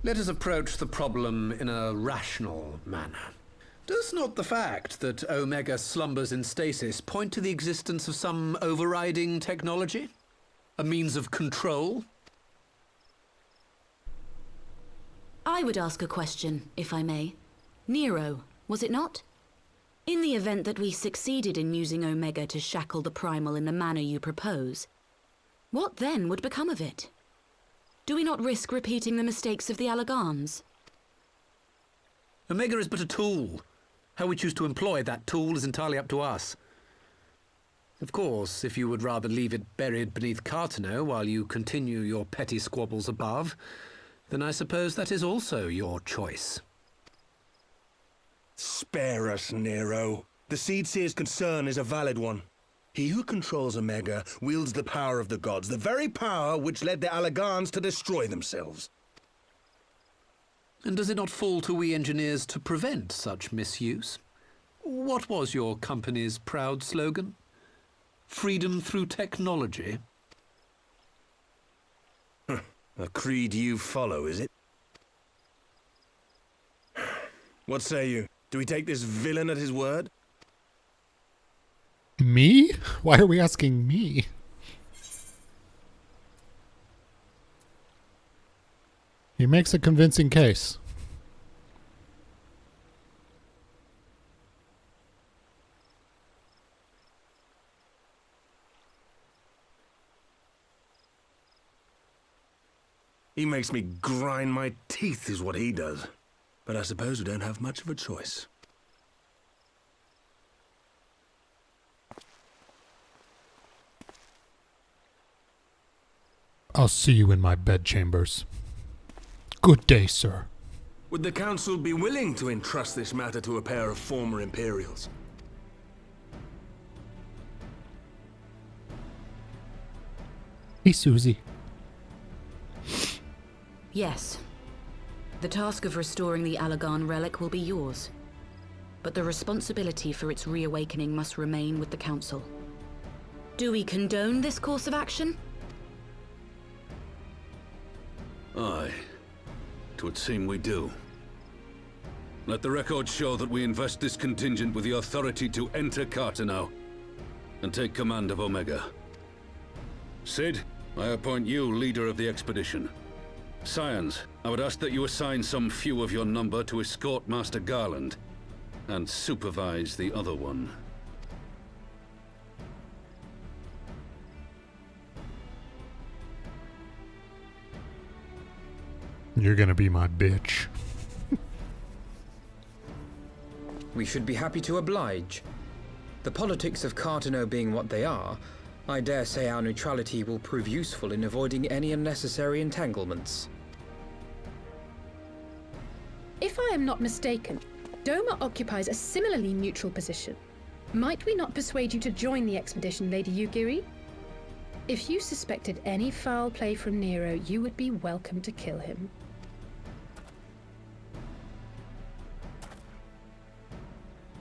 Let us approach the problem in a rational manner. Does not the fact that Omega slumbers in stasis point to the existence of some overriding technology? A means of control? I would ask a question, if I may. Nero, was it not? In the event that we succeeded in using Omega to shackle the Primal in the manner you propose, what then would become of it? Do we not risk repeating the mistakes of the Allagans? Omega is but a tool. How we choose to employ that tool is entirely up to us. Of course, if you would rather leave it buried beneath Cartano while you continue your petty squabbles above, then I suppose that is also your choice. Spare us, Nero. The Seedseer's concern is a valid one. He who controls Omega wields the power of the gods, the very power which led the Allagans to destroy themselves. And does it not fall to we engineers to prevent such misuse? What was your company's proud slogan? Freedom through technology? A creed you follow, is it? What say you? Do we take this villain at his word? Me? Why are we asking me? He makes a convincing case. He makes me grind my teeth is what he does. But I suppose we don't have much of a choice. I'll see you in my bedchambers. Good day, sir. Would the Council be willing to entrust this matter to a pair of former Imperials? Hey, Susie. Yes. The task of restoring the Allagan relic will be yours. But the responsibility for its reawakening must remain with the Council. Do we condone this course of action? Aye. It would seem we do. Let the record show that we invest this contingent with the authority to enter Cartano and take command of Omega. Cid, I appoint you leader of the expedition. Scions, I would ask that you assign some few of your number to escort Master Garland and supervise the other one. You're gonna be my bitch. We should be happy to oblige. The politics of Cartano being what they are, I dare say our neutrality will prove useful in avoiding any unnecessary entanglements. If I am not mistaken, Doma occupies a similarly neutral position. Might we not persuade you to join the expedition, Lady Yugiri? If you suspected any foul play from Nero, you would be welcome to kill him.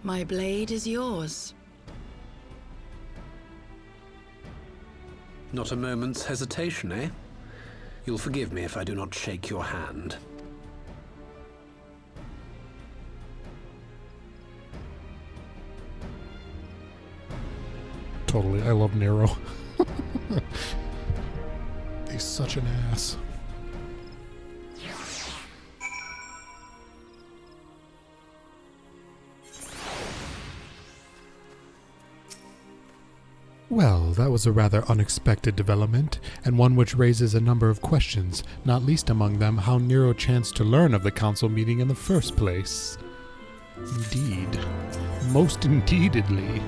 My blade is yours. Not a moment's hesitation, eh? You'll forgive me if I do not shake your hand. Totally, I love Nero. He's such an ass. Well, that was a rather unexpected development, and one which raises a number of questions, not least among them how Nero chanced to learn of the council meeting in the first place. Indeed. Most indeededly.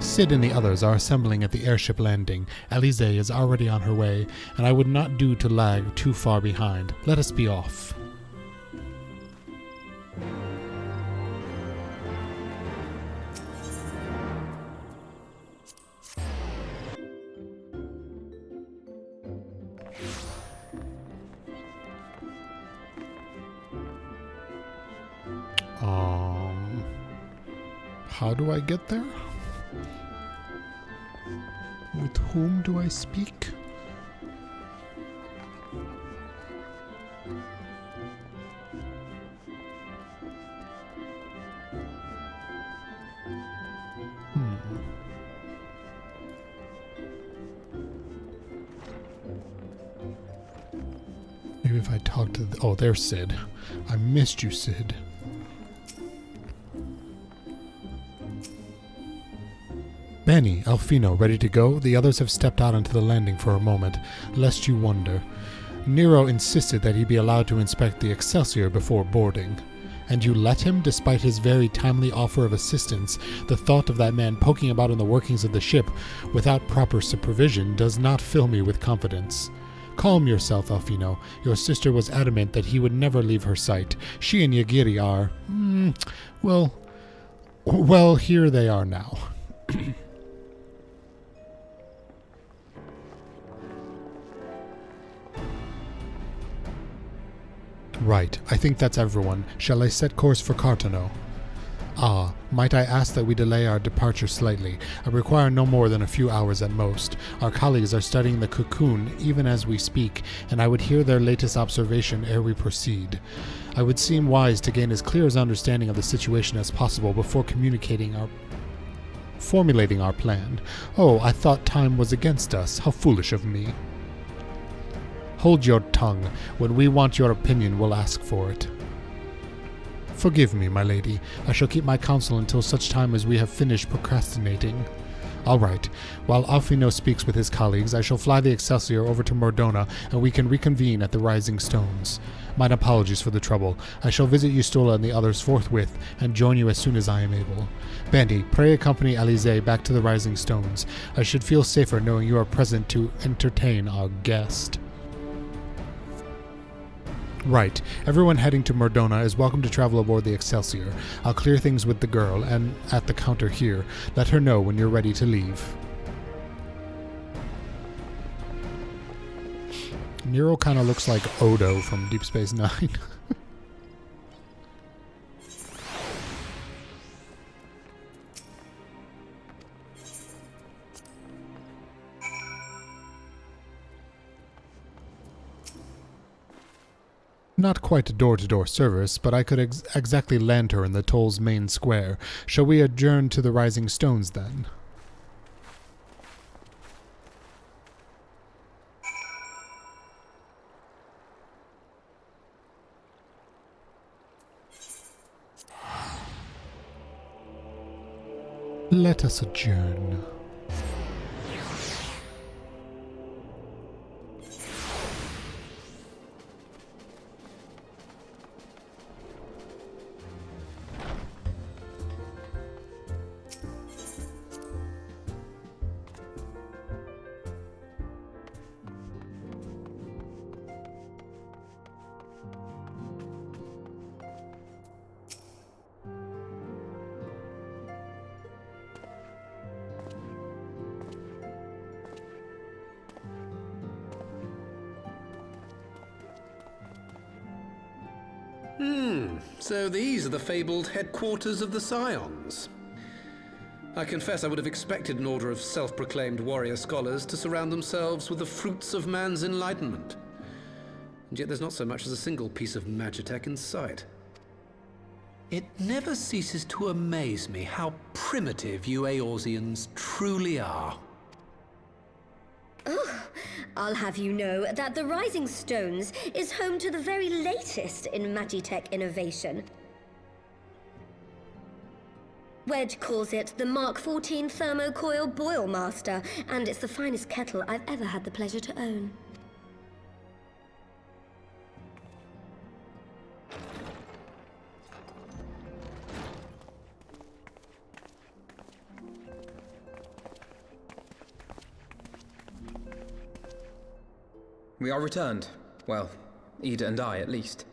Cid and the others are assembling at the airship landing. Alize is already on her way, and I would not do to lag too far behind. Let us be off. How do I get there? With whom do I speak? Maybe if I talk to... Oh, there's Cid. I missed you, Cid. Bani, Alfino, ready to go? The others have stepped out onto the landing for a moment, lest you wonder. Nero insisted that he be allowed to inspect the Excelsior before boarding, And you let him, despite his very timely offer of assistance? The thought of that man poking about in the workings of the ship without proper supervision does not fill me with confidence. Calm yourself, Alfino. Your sister was adamant that he would never leave her sight. She and Yagiri are... well, here they are now. Right, I think that's everyone. Shall I set course for Cartano? Ah, might I ask that we delay our departure slightly? I require no more than a few hours at most. Our colleagues are studying the cocoon even as we speak, and I would hear their latest observation ere we proceed. I would seem wise to gain as clear an understanding of the situation as possible before formulating our plan. Oh, I thought time was against us. How foolish of me. Hold your tongue. When we want your opinion, we'll ask for it. Forgive me, my lady. I shall keep my counsel until such time as we have finished procrastinating. All right. While Alfino speaks with his colleagues, I shall fly the Excelsior over to Mordona, and we can reconvene at the Rising Stones. Mine apologies for the trouble. I shall visit Eustola and the others forthwith, and join you as soon as I am able. Bani, pray accompany Alize back to the Rising Stones. I should feel safer knowing you are present to entertain our guest. Right. Everyone heading to Mordona is welcome to travel aboard the Excelsior. I'll clear things with the girl, and at the counter here. Let her know when you're ready to leave. Nero kind of looks like Odo from Deep Space Nine. Not quite a door-to-door service, but I could exactly land her in the toll's main square. Shall we adjourn to the Rising Stones, then? Let us adjourn. So these are the fabled headquarters of the Scions. I confess I would have expected an order of self-proclaimed warrior scholars to surround themselves with the fruits of man's enlightenment. And yet there's not so much as a single piece of magitech in sight. It never ceases to amaze me how primitive you Eorzeans truly are. Oh, I'll have you know that the Rising Stones is home to the very latest in magitech innovation. Wedge calls it the Mark 14 Thermocoil Boil Master, and it's the finest kettle I've ever had the pleasure to own. We are returned. Well, Ida and I, at least.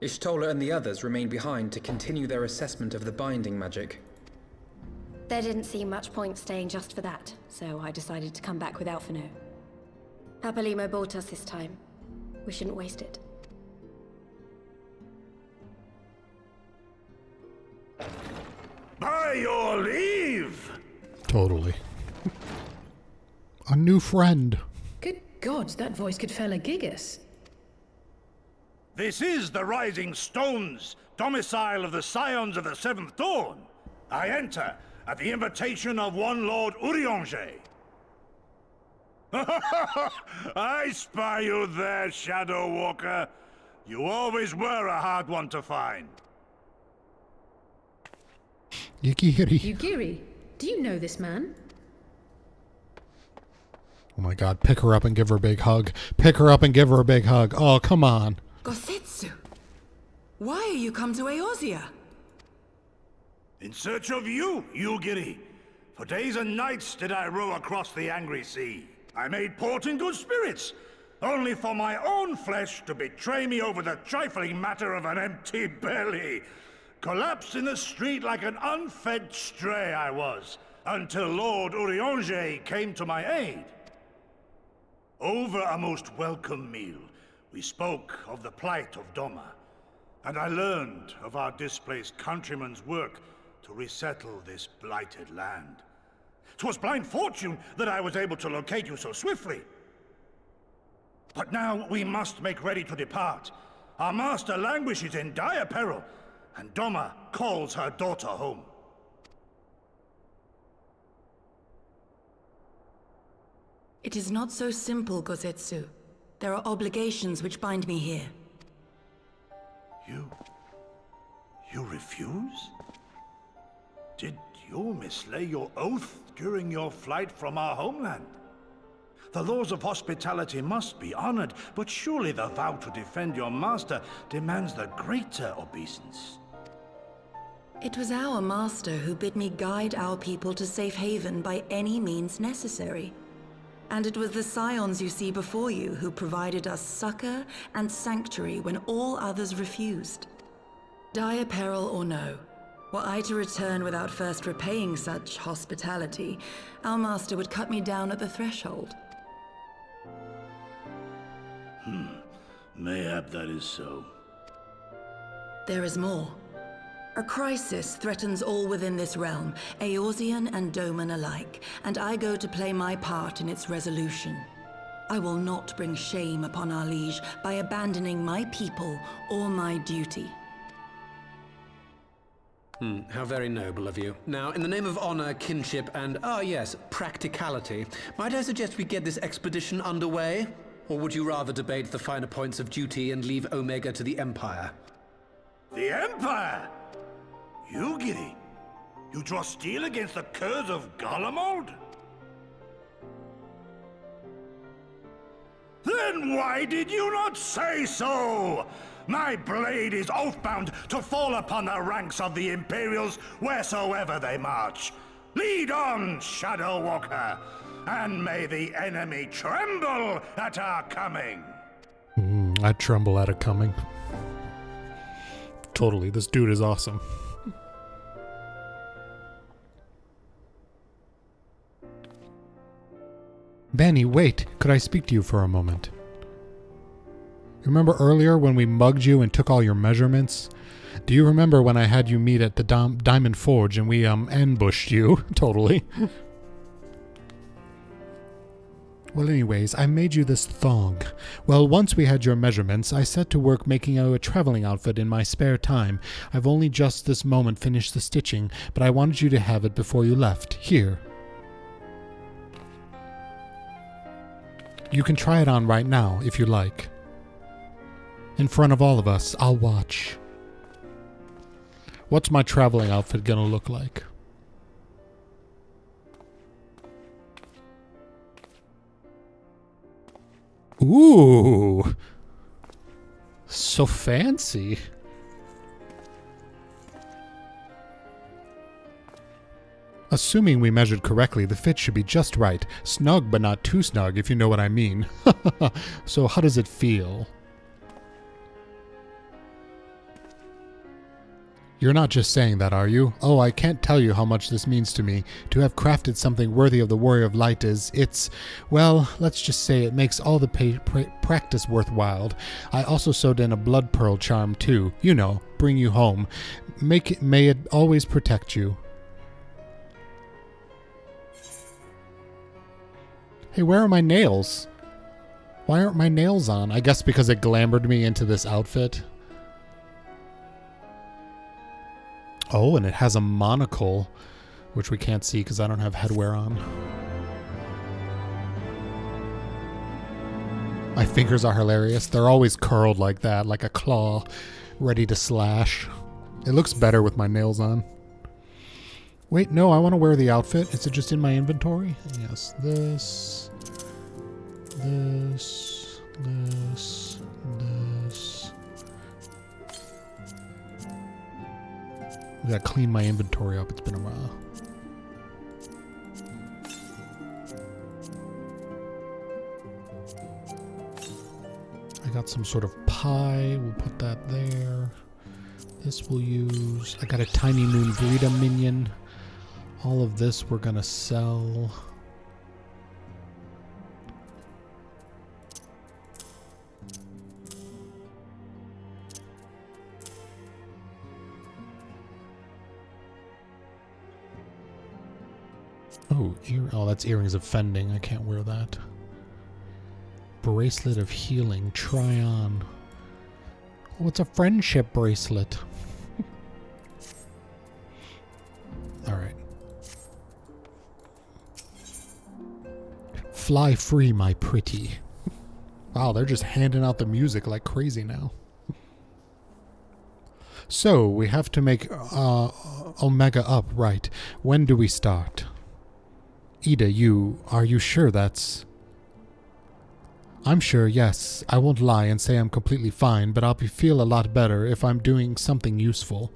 Ishtola and the others remain behind to continue their assessment of the binding magic. There didn't seem much point staying just for that, so I decided to come back with Alfino. Papalimo bought us this time. We shouldn't waste it. By your leave! Totally. A new friend. Good God, that voice could fell a gigas. This is the Rising Stones, domicile of the Scions of the Seventh Dawn. I enter at the invitation of one Lord Urianger. I spy you there, Shadow Walker. You always were a hard one to find. Yukiri. Yugiri, do you know this man? Oh my god, pick her up and give her a big hug. Pick her up and give her a big hug. Oh, come on. Gosetsu! Why are you come to Eorzea? In search of you, Yugiri. For days and nights did I row across the angry sea. I made port in good spirits, only for my own flesh to betray me over the trifling matter of an empty belly. Collapsed in the street like an unfed stray I was, until Lord Urianger came to my aid. Over a most welcome meal, we spoke of the plight of Doma, and I learned of our displaced countrymen's work to resettle this blighted land. 'Twas blind fortune that I was able to locate you so swiftly. But now we must make ready to depart. Our master languishes in dire peril, and Doma calls her daughter home. It is not so simple, Gozetsu. There are obligations which bind me here. You refuse? Did you mislay your oath during your flight from our homeland? The laws of hospitality must be honored, but surely the vow to defend your master demands the greater obeisance. It was our master who bid me guide our people to safe haven by any means necessary. And it was the scions you see before you who provided us succor and sanctuary when all others refused. Dire peril or no, were I to return without first repaying such hospitality, our master would cut me down at the threshold. Mayhap that is so. There is more. A crisis threatens all within this realm, Eorzean and Doman alike, and I go to play my part in its resolution. I will not bring shame upon our liege by abandoning my people or my duty. How very noble of you. Now, in the name of honor, kinship, and, yes, practicality, might I suggest we get this expedition underway? Or would you rather debate the finer points of duty and leave Omega to the Empire? The Empire? Yugiri, you draw steel against the curse of Garlemald? Then why did you not say so? My blade is oath-bound to fall upon the ranks of the Imperials wheresoever they march. Lead on, Shadow Walker, and may the enemy tremble at our coming. I tremble at it coming. Totally, this dude is awesome. Bani, wait, could I speak to you for a moment? Remember earlier when we mugged you and took all your measurements? Do you remember when I had you meet at the Diamond Forge and we ambushed you? Totally. Well, anyways, I made you this thong. Well, once we had your measurements, I set to work making you a traveling outfit in my spare time. I've only just this moment finished the stitching, but I wanted you to have it before you left. Here. You can try it on right now, if you like. In front of all of us, I'll watch. What's my traveling outfit gonna look like? Ooh! So fancy. Assuming we measured correctly, the fit should be just right. Snug, but not too snug, if you know what I mean. So how does it feel? You're not just saying that, are you? Oh, I can't tell you how much this means to me. To have crafted something worthy of the Warrior of Light well, let's just say it makes all the practice worthwhile. I also sewed in a blood pearl charm too. You know, bring you home. May it always protect you. Hey, where are my nails? Why aren't my nails on? I guess because it glamored me into this outfit. Oh, and it has a monocle, which we can't see because I don't have headwear on. My fingers are hilarious. They're always curled like that, like a claw, ready to slash. It looks better with my nails on. Wait, no, I want to wear the outfit. Is it just in my inventory? Yes, this. I gotta clean my inventory up. It's been a while. I got some sort of pie. We'll put that there. This we'll use. I got a tiny moon Brita minion. All of this we're gonna sell. Oh, that's earrings of fending. I can't wear that. Bracelet of healing. Try on. Oh, it's a friendship bracelet. Alright. Fly free, my pretty. Wow, they're just handing out the music like crazy now. So, we have to make Omega up, right? When do we start? Ida, are you sure that's... I'm sure, yes. I won't lie and say I'm completely fine, but I'll feel a lot better if I'm doing something useful.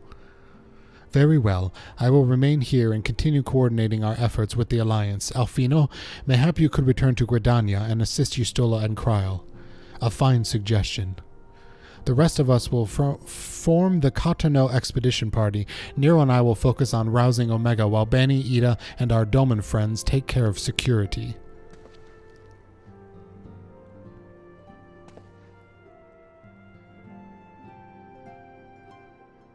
Very well. I will remain here and continue coordinating our efforts with the Alliance. Alfino, mayhap you could return to Gridania and assist Yustola and Kryl. A fine suggestion. The rest of us will form the Cotonou Expedition Party. Nero and I will focus on rousing Omega while Bani, Ida, and our Doman friends take care of security.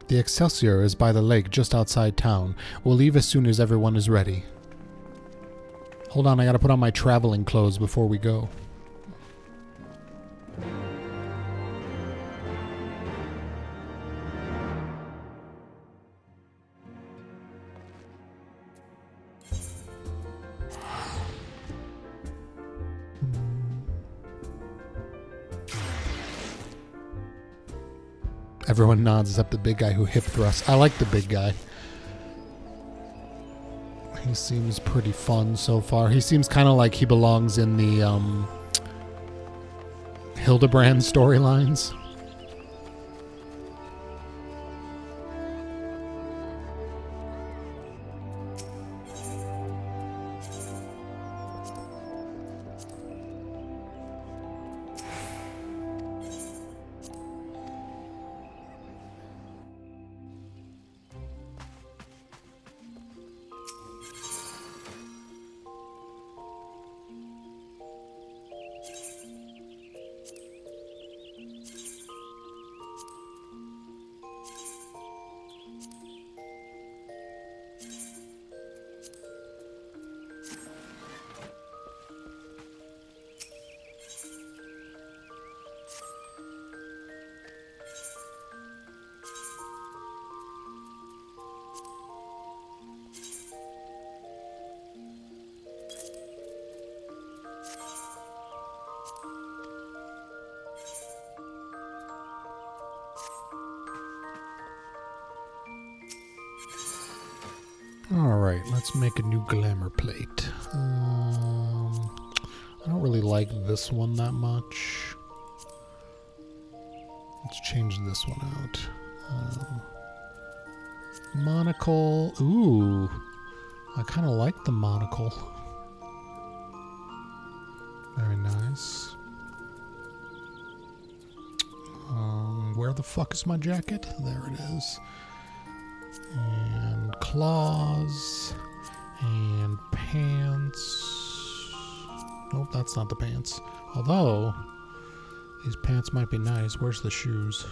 The Excelsior is by the lake just outside town. We'll leave as soon as everyone is ready. Hold on, I gotta put on my traveling clothes before we go. Everyone nods except the big guy who hip thrusts. I like the big guy. He seems pretty fun so far. He seems kind of like he belongs in the Hildebrand storylines. Alright, let's make a new glamour plate. I don't really like this one that much. Let's change this one out. Monocle. Ooh, I kind of like the monocle. Very nice. Where the fuck is my jacket? There it is. And claws. And pants. Nope, that's not the pants. Although, these pants might be nice. Where's the shoes?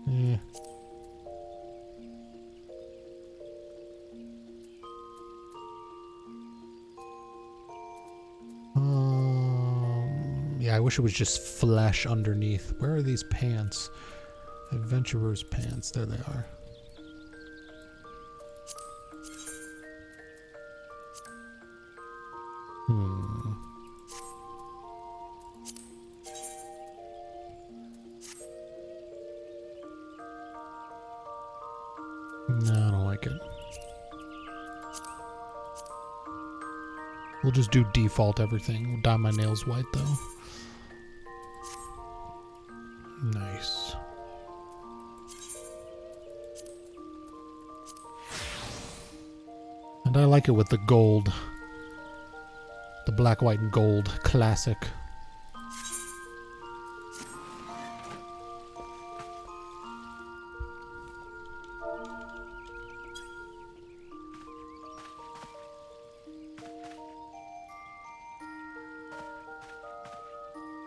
Yeah. Yeah, I wish it was just flesh underneath. Where are these pants? Adventurer's pants. There they are. No, I don't like it. We'll just do default everything. We'll dye my nails white though. Nice. And I like it with the gold. The black, white, and gold. Classic.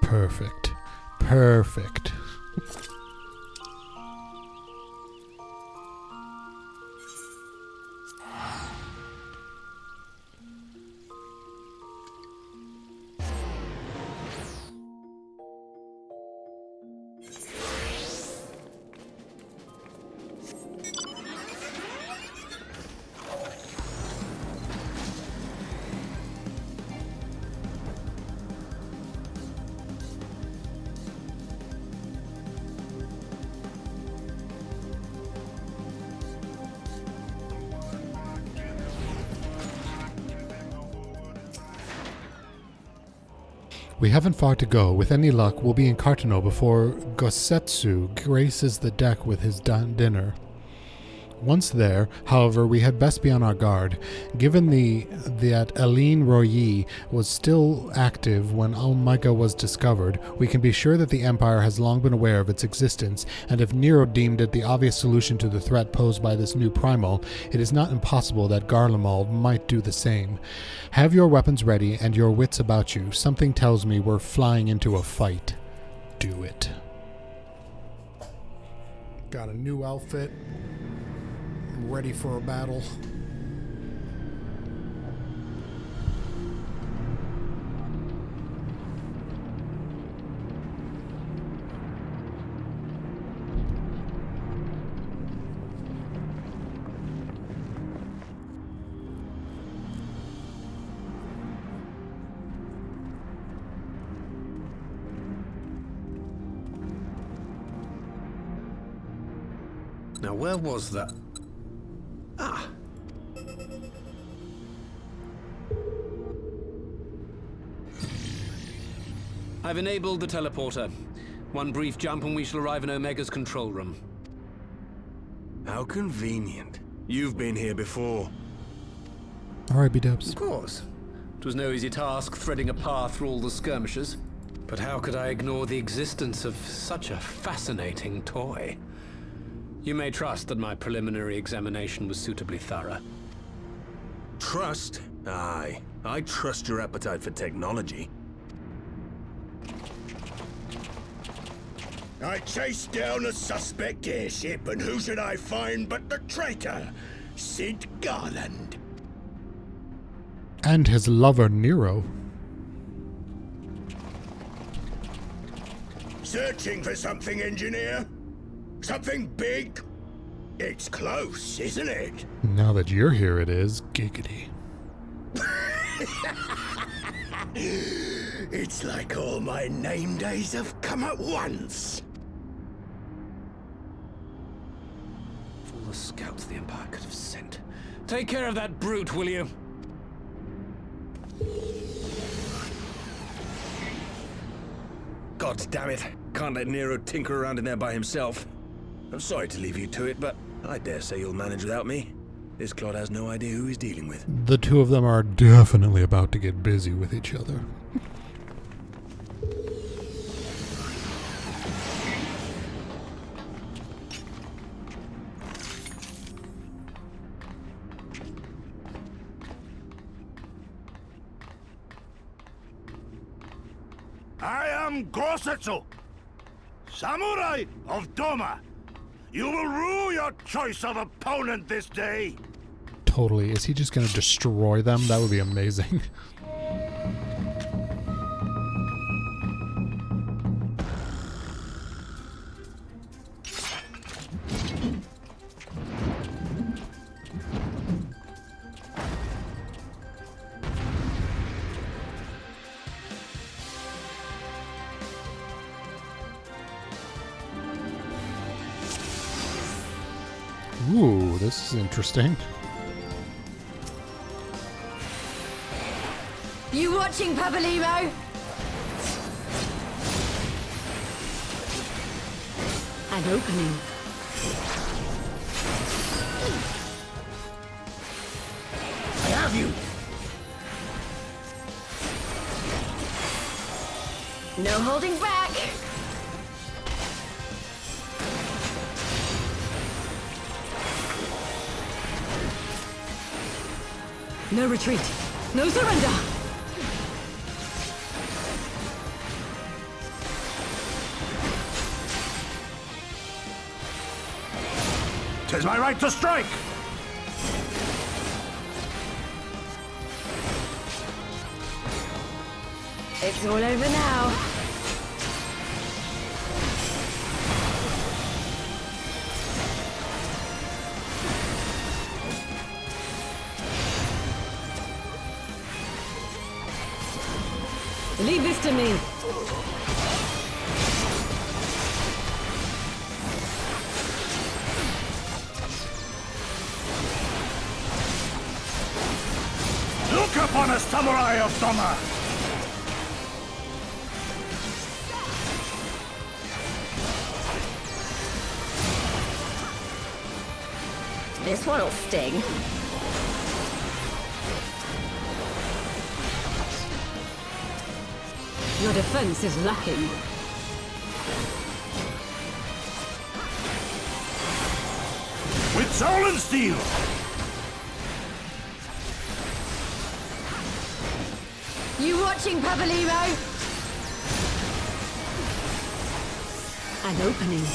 Perfect. Perfect. We haven't far to go. With any luck, we'll be in Cartano before Gosetsu graces the deck with his dinner. Once there, however, we had best be on our guard. Given that Aline Royi was still active when Omega was discovered, we can be sure that the Empire has long been aware of its existence, and if Nero deemed it the obvious solution to the threat posed by this new primal, it is not impossible that Garlemald might do the same. Have your weapons ready and your wits about you. Something tells me we're flying into a fight. Do it. Got a new outfit. Ready for a battle. Now, where was that? Ah. I've enabled the teleporter. One brief jump and we shall arrive in Omega's control room. How convenient. You've been here before. Alright, B-dubs. Of course. It was no easy task threading a path through all the skirmishes. But how could I ignore the existence of such a fascinating toy? You may trust that my preliminary examination was suitably thorough. Trust? Aye. I trust your appetite for technology. I chased down a suspect airship, and who should I find but the traitor, Sid Garland. And his lover, Nero. Searching for something, engineer? Something big? It's close, isn't it? Now that you're here, it is. Giggity. It's like all my name days have come at once. Of all the scouts the Empire could have sent. Take care of that brute, will you? God damn it. Can't let Nero tinker around in there by himself. I'm sorry to leave you to it, but I dare say you'll manage without me. This clod has no idea who he's dealing with. The two of them are definitely about to get busy with each other. I am Gosetsu, Samurai of Doma. You will rue your choice of opponent this day. Totally. Is he just going to destroy them? That would be amazing. Ooh, this is interesting. You watching, Pabalimo? An opening. I have you! No holding back! No retreat. No surrender. "'Tis my right to strike! It's all over now. Leave this to me. Look upon a samurai of Doma! This one'll sting. Your defense is lacking. With soul and steel! You watching, Pavolimo? An opening.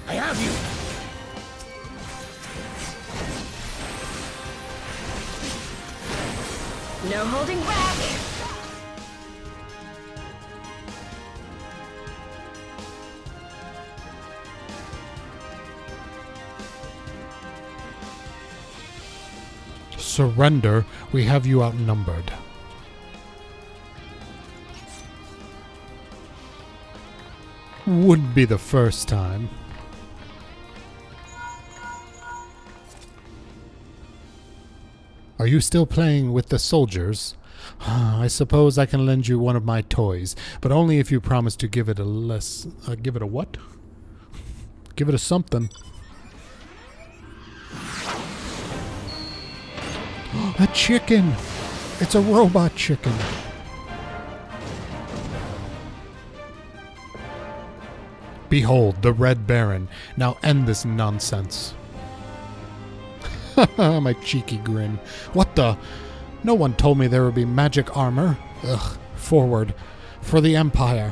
I have you! No holding back! Surrender, we have you outnumbered. Wouldn't be the first time. Are you still playing with the soldiers? I suppose I can lend you one of my toys, but only if you promise to give it a give it a what? Give it a something. A chicken! It's a robot chicken. Behold, the Red Baron. Now end this nonsense. My cheeky grin. What the? No one told me there would be magic armor. Ugh. Forward. For the Empire.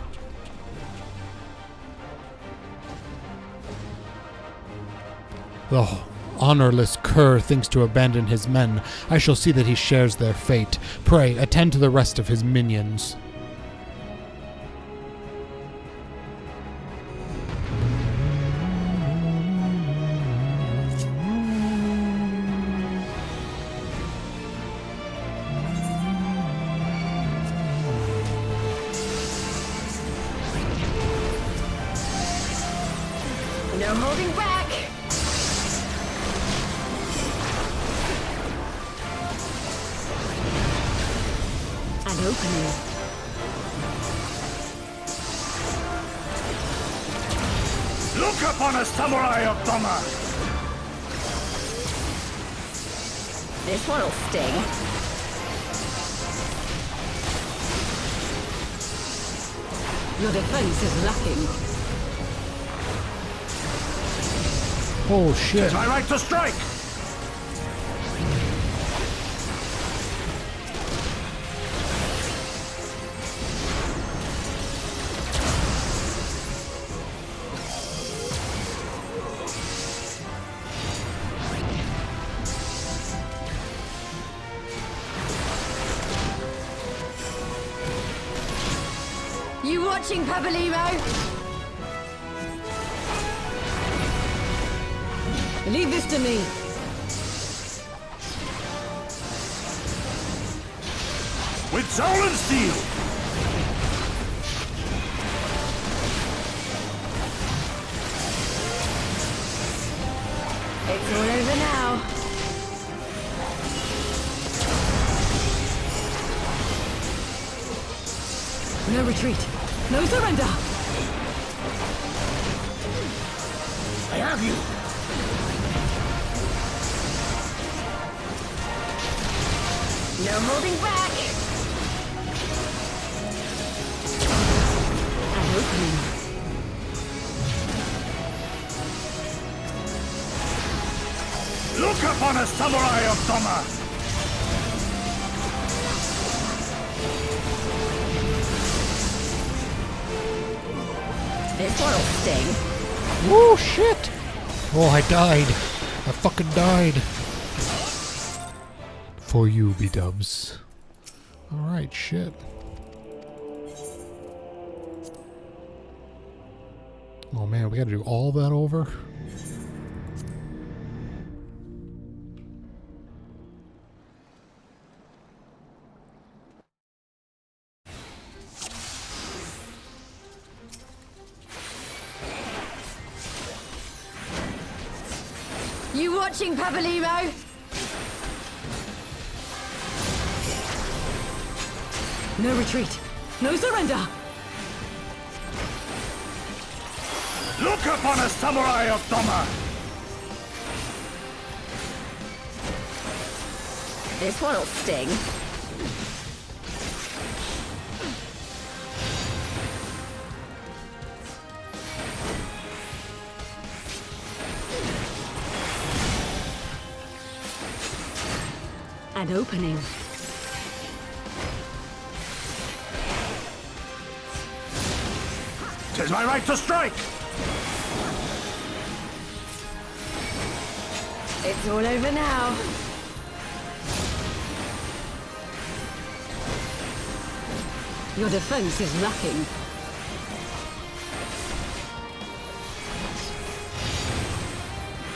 The honorless cur thinks to abandon his men. I shall see that he shares their fate. Pray, attend to the rest of his minions. No holding back! An opening. Look upon a samurai of Doma! This one'll sting. Your defense is lacking. Oh shit. It's my right to strike! You watching, Pavolimo? Leave this to me. With soul and steel! It's all over now. No retreat. No surrender. I have you! No holding back! An opening. Look upon a samurai of Doma! This one'll sting. Woo, shit! Oh, I died. I fucking died. For you, B-dubs. Alright, shit. Oh man, we gotta do all that over? You watching, Pabalimo? No retreat. No surrender. Look upon a samurai of Doma! This one'll sting. An opening. Tis my right to strike! It's all over now. Your defense is lacking.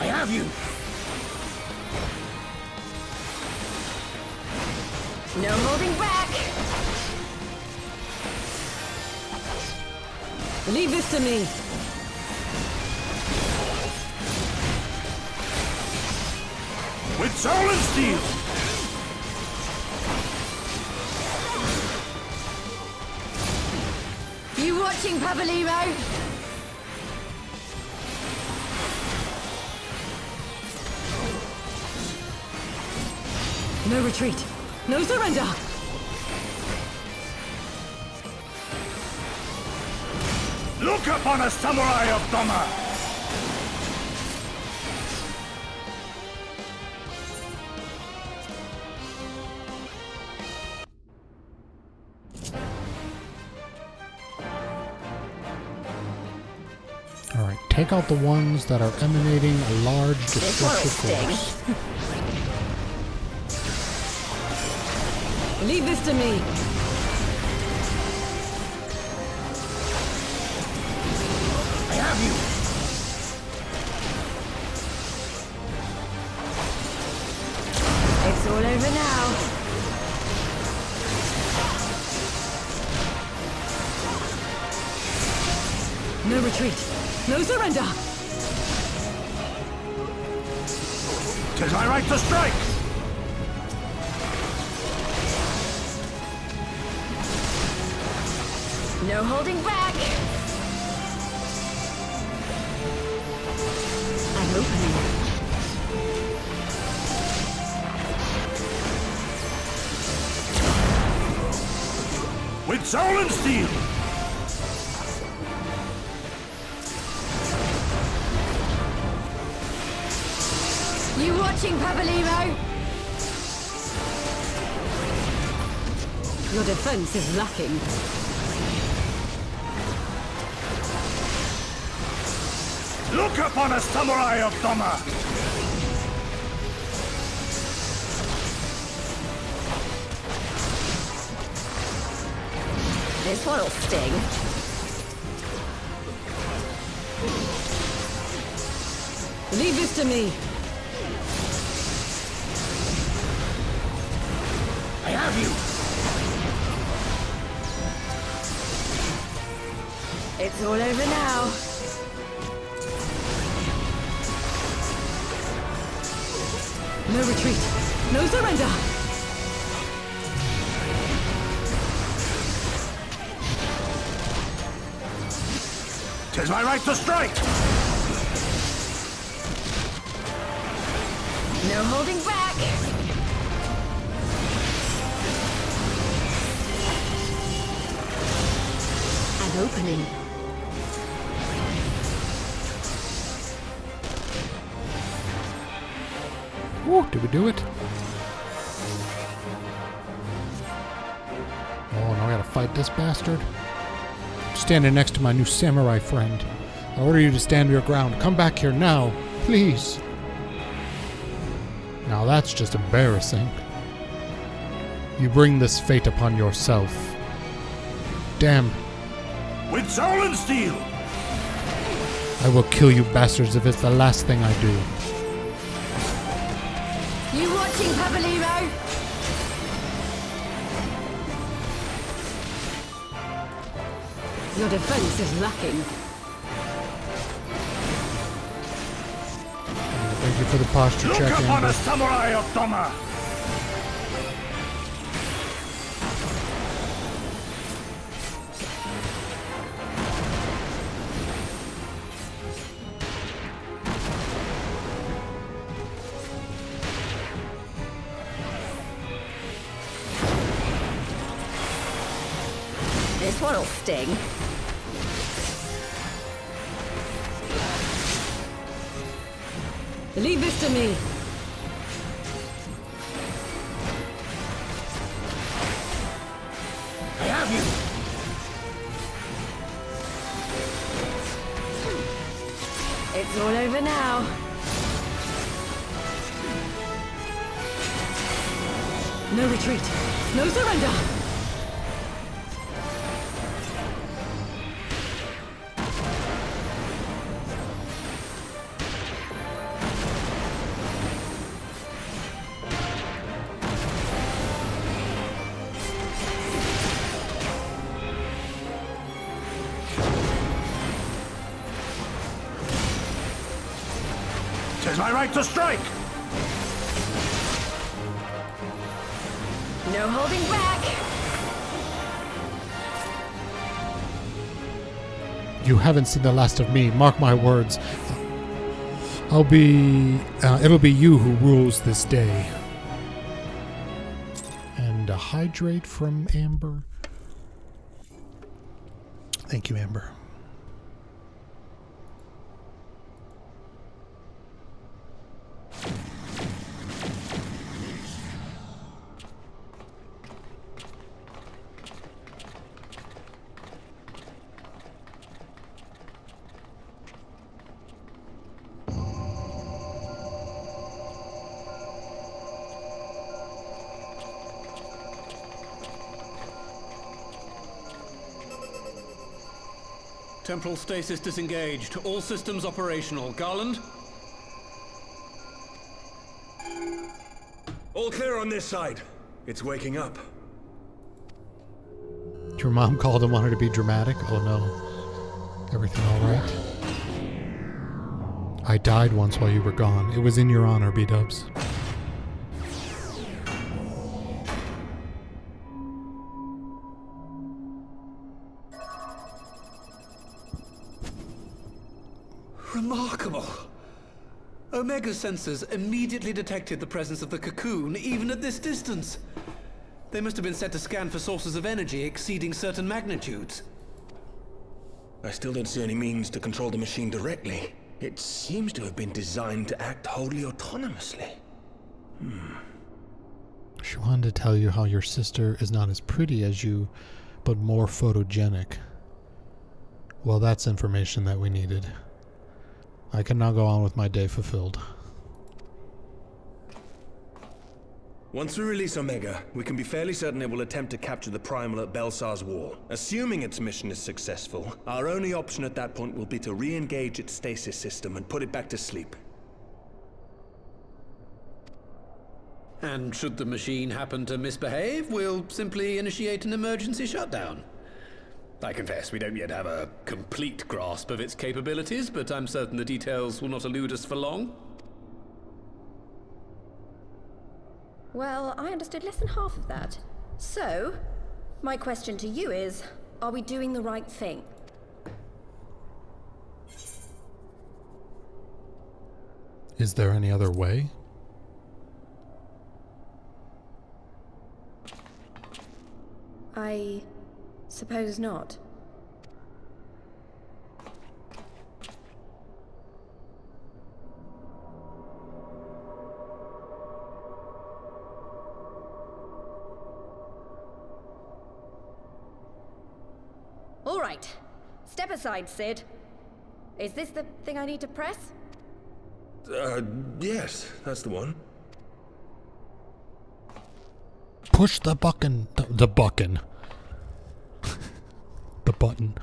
I have you! No holding back! Leave this to me. With soul and steel! You watching, Pabalimo? No retreat. No surrender. Look upon a samurai of Doma! Alright, take out the ones that are emanating a large destructive force. Leave this to me. I have you! It's all over now. No retreat. No surrender. Tis my right to strike! No holding back. An opening. With soul and steel! You watching, Pabalimo? Your defense is lacking. Look upon a samurai of Doma! This one'll sting. Leave this to me. I have you! It's all over now. No retreat. No surrender. 'Tis my right to strike! No holding back! An opening. Woo, did we do it? Oh, now I gotta fight this bastard. I'm standing next to my new samurai friend. I order you to stand your ground. Come back here now, please. Now that's just embarrassing. You bring this fate upon yourself. Damn. With soul and steel! I will kill you bastards if it's the last thing I do. You watching, Pabalimo? Your defense is lacking. Thank you for the posture Look check, upon Amber. a samurai of Doma! This one'll sting. Leave this to me. I have you! It's all over now. No retreat. No surrender. Tis my right to strike! No holding back. You haven't seen the last of me. Mark my words. It'll be you who rules this day. And a hydrate from Amber. Thank you, Amber. Temporal stasis disengaged. All systems operational. Garland? All clear on this side. It's waking up. Your mom called and wanted to be dramatic? Oh no. Everything alright? I died once while you were gone. It was in your honor, B-dubs. Remarkable. Omega sensors immediately detected the presence of the cocoon, even at this distance. They must have been set to scan for sources of energy exceeding certain magnitudes. I still don't see any means to control the machine directly. It seems to have been designed to act wholly autonomously. She wanted to tell you how your sister is not as pretty as you, but more photogenic. Well, that's information that we needed. I can now go on with my day fulfilled. Once we release Omega, we can be fairly certain it will attempt to capture the Primal at Belsar's Wall. Assuming its mission is successful, our only option at that point will be to re-engage its stasis system and put it back to sleep. And should the machine happen to misbehave, we'll simply initiate an emergency shutdown. I confess we don't yet have a complete grasp of its capabilities, but I'm certain the details will not elude us for long. Well, I understood less than half of that. So, my question to you is, are we doing the right thing? Is there any other way? I suppose not. All right. Step aside, Sid. Is this the thing I need to press? Yes, that's the one. Push the button. The button. The button.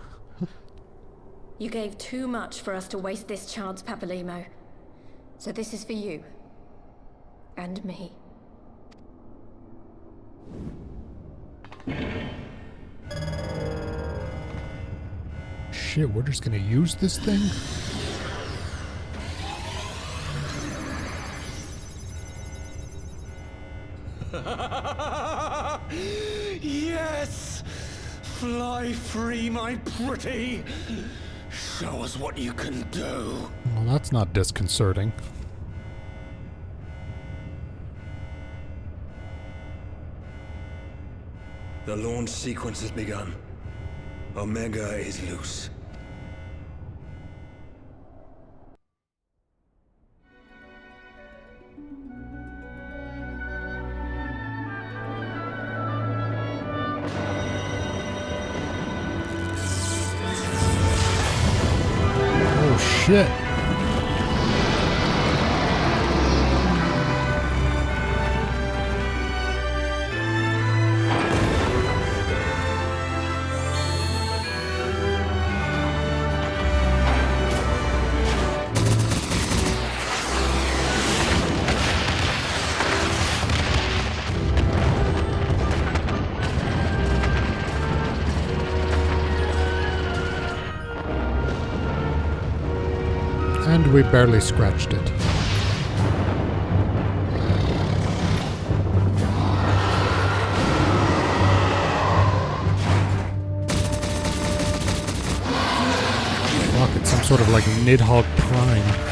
You gave too much for us to waste this chance, Papalimo. So this is for you. And me. Shit, we're just gonna use this thing? Yes! Fly free, my pretty! Show us what you can do. Well, that's not disconcerting. The launch sequence has begun. Omega is loose. Oh shit. And we barely scratched it. Fuck, it's some sort of like Nidhogg Prime.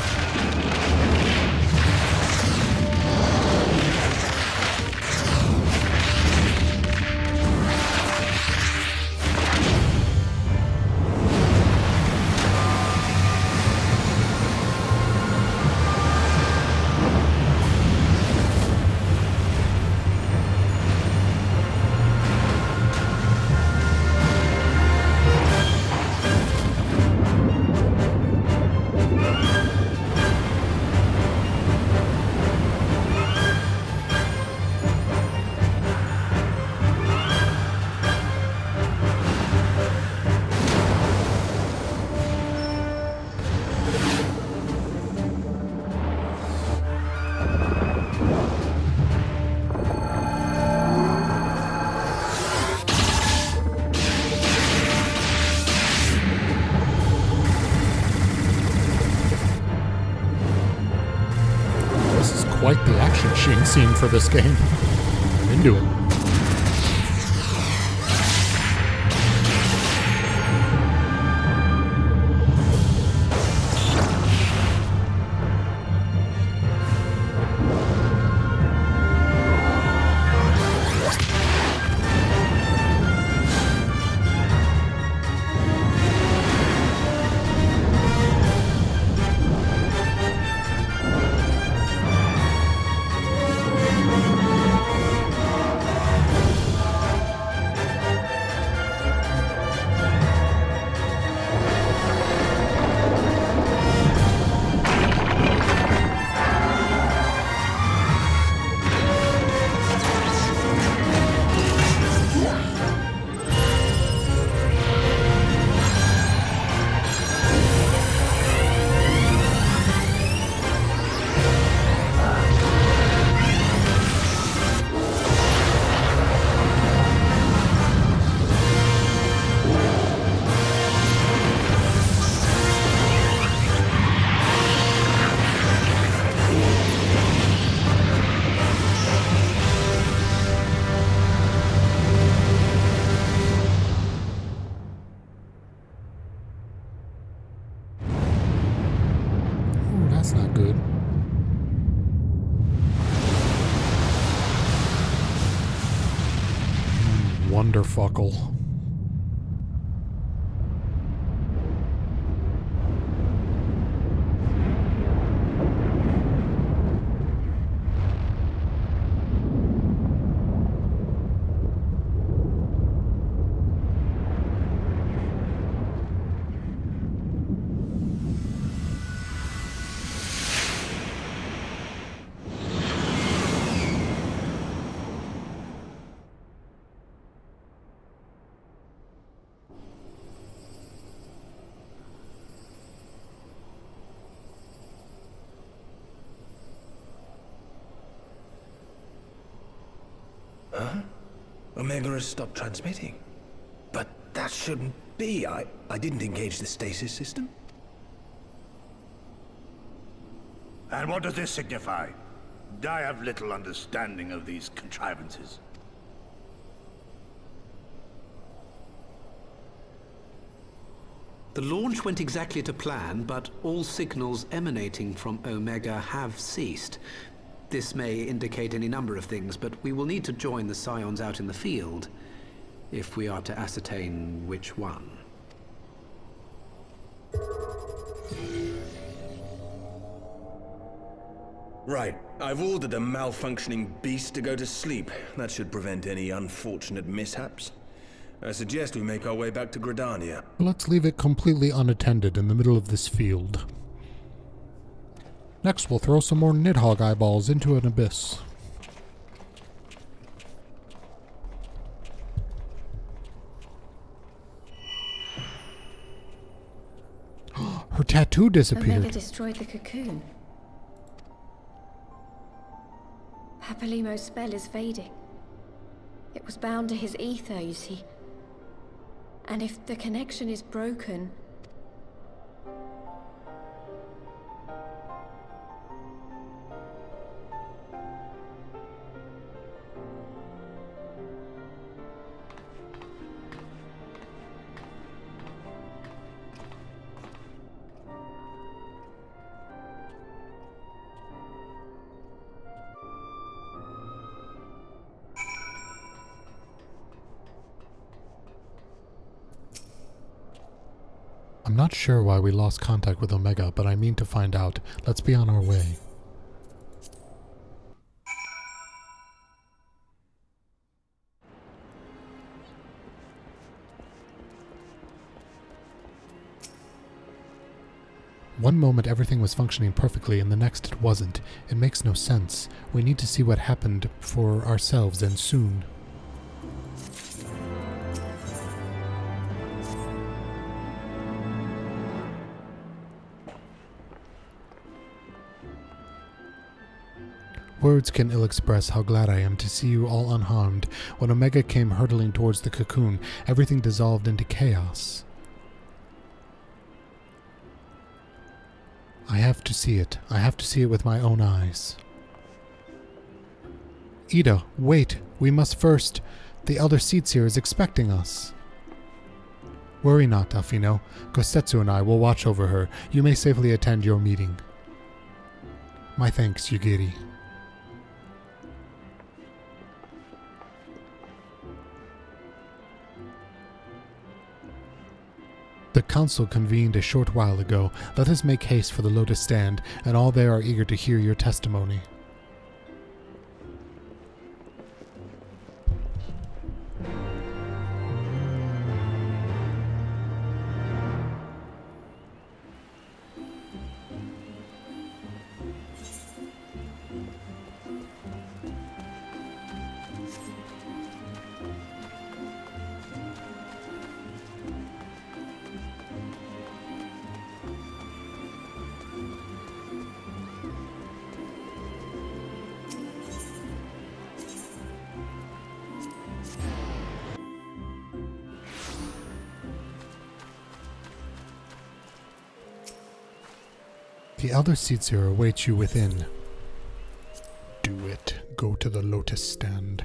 Quite the action scene for this game. I'm into it. That's not good. wonderfuckle. Huh? Omega has stopped transmitting. But that shouldn't be. I didn't engage the stasis system. And what does this signify? I have little understanding of these contrivances. The launch went exactly to plan, but all signals emanating from Omega have ceased. This may indicate any number of things, but we will need to join the Scions out in the field if we are to ascertain which one. Right. I've ordered the malfunctioning beast to go to sleep. That should prevent any unfortunate mishaps. I suggest we make our way back to Gridania. Let's leave it completely unattended in the middle of this field. Next, we'll throw some more Nidhogg eyeballs into an abyss. Her tattoo disappeared. Omega destroyed the cocoon. Papalimo's spell is fading. It was bound to his ether, you see. And if the connection is broken... I'm not sure why we lost contact with Omega, but I mean to find out. Let's be on our way. One moment everything was functioning perfectly and the next it wasn't. It makes no sense. We need to see what happened for ourselves and soon. Words can ill express how glad I am to see you all unharmed. When Omega came hurtling towards the cocoon, everything dissolved into chaos. I have to see it. I have to see it with my own eyes. Ida, wait. We must first. The Elder Seatseer is expecting us. Worry not, Alfino. Gosetsu and I will watch over her. You may safely attend your meeting. My thanks, Yugiri. The council convened a short while ago. Let us make haste for the Lotus Stand, and all there are eager to hear your testimony. The Elder Seatseer awaits you within. Do it. Go to the Lotus Stand.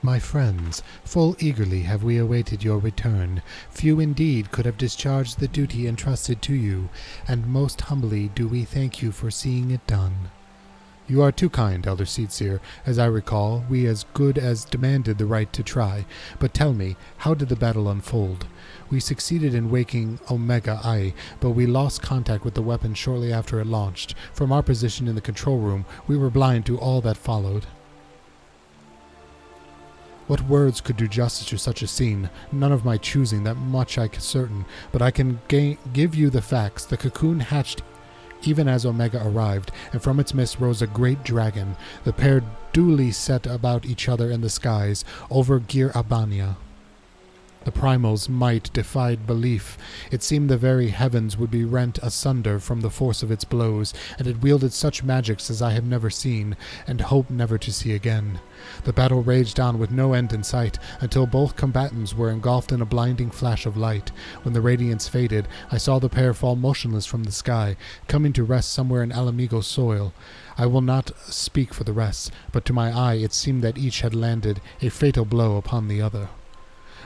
My friends, full eagerly have we awaited your return. Few indeed could have discharged the duty entrusted to you, and most humbly do we thank you for seeing it done. You are too kind, Elder Seatseer. As I recall, we as good as demanded the right to try. But tell me, how did the battle unfold? We succeeded in waking Omega I, but we lost contact with the weapon shortly after it launched. From our position in the control room, we were blind to all that followed. What words could do justice to such a scene? None of my choosing, that much I can certain, but I can give you the facts. The cocoon hatched even as Omega arrived, and from its midst rose a great dragon. The pair duly set about each other in the skies, over Gir Abania. The primal's might defied belief. It seemed the very heavens would be rent asunder from the force of its blows, and it wielded such magics as I have never seen, and hope never to see again. The battle raged on with no end in sight, until both combatants were engulfed in a blinding flash of light. When the radiance faded, I saw the pair fall motionless from the sky, coming to rest somewhere in Alamigo's soil. I will not speak for the rest, but to my eye it seemed that each had landed a fatal blow upon the other.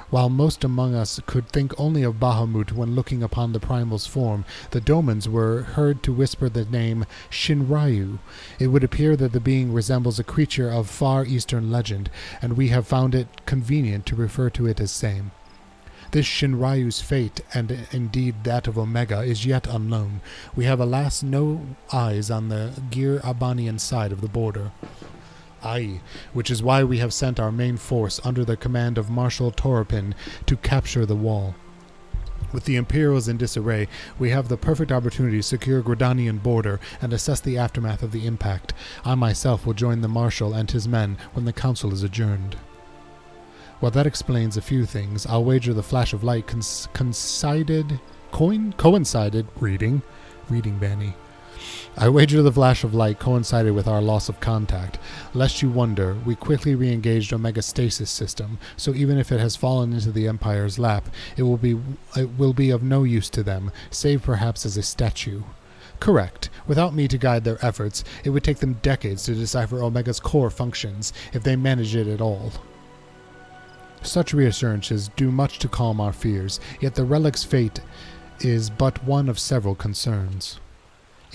While most among us could think only of Bahamut when looking upon the primal's form, the Domans were heard to whisper the name Shinryu. It would appear that the being resembles a creature of far eastern legend, and we have found it convenient to refer to it as same. This Shinryu's fate, and indeed that of Omega, is yet unknown. We have alas no eyes on the Gir Abanian side of the border. Aye, which is why we have sent our main force under the command of Marshal Torapin to capture the wall. With the Imperials in disarray, we have the perfect opportunity to secure Gridanian border and assess the aftermath of the impact. I myself will join the Marshal and his men when the council is adjourned. Well, that explains a few things. I'll wager the flash of light coincided, reading Bani. I wager the flash of light coincided with our loss of contact. Lest you wonder, we quickly re-engaged Omega's stasis system, so even if it has fallen into the Empire's lap, it will be of no use to them, save perhaps as a statue. Correct. Without me to guide their efforts, it would take them decades to decipher Omega's core functions, if they manage it at all. Such reassurances do much to calm our fears, yet the relic's fate is but one of several concerns.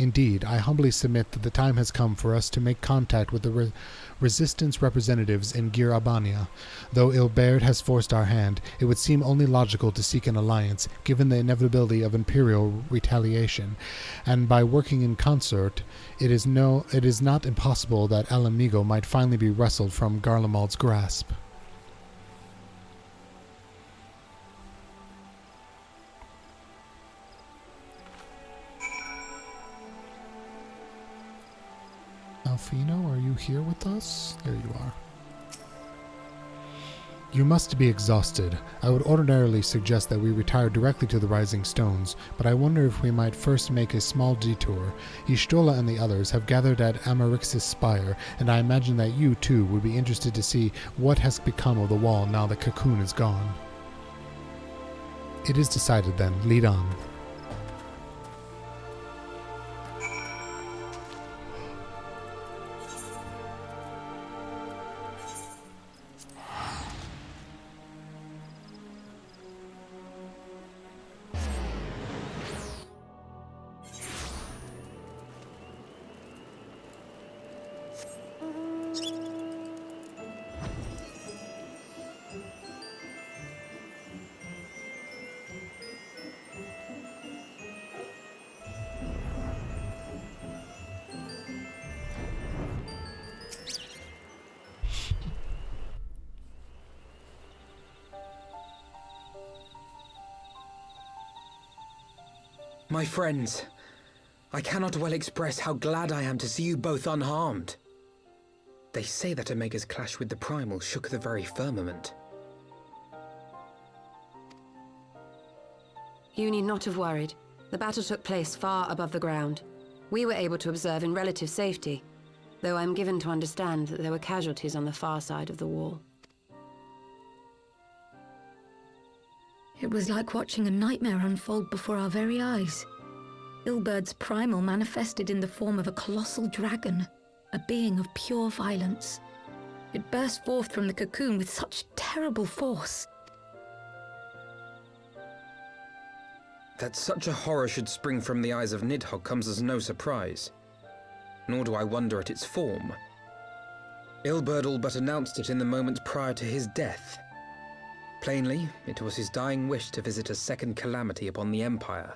Indeed, I humbly submit that the time has come for us to make contact with the resistance representatives in Gir Abania. Though Ilberd has forced our hand, it would seem only logical to seek an alliance, given the inevitability of Imperial retaliation, and by working in concert, it is not impossible that Alamigo might finally be wrestled from Garlemald's grasp. Alfino, are you here with us? There you are. You must be exhausted. I would ordinarily suggest that we retire directly to the Rising Stones, but I wonder if we might first make a small detour. Y'shtola and the others have gathered at Amarix's spire, and I imagine that you, too, would be interested to see what has become of the wall now the cocoon is gone. It is decided then. Lead on. My friends, I cannot well express how glad I am to see you both unharmed. They say that Omega's clash with the Primal shook the very firmament. You need not have worried. The battle took place far above the ground. We were able to observe in relative safety, though I'm given to understand that there were casualties on the far side of the wall. It was like watching a nightmare unfold before our very eyes. Ilberd's primal manifested in the form of a colossal dragon, a being of pure violence. It burst forth from the cocoon with such terrible force. That such a horror should spring from the eyes of Nidhogg comes as no surprise. Nor do I wonder at its form. Ilberd all but announced it in the moments prior to his death. Plainly, it was his dying wish to visit a second calamity upon the Empire.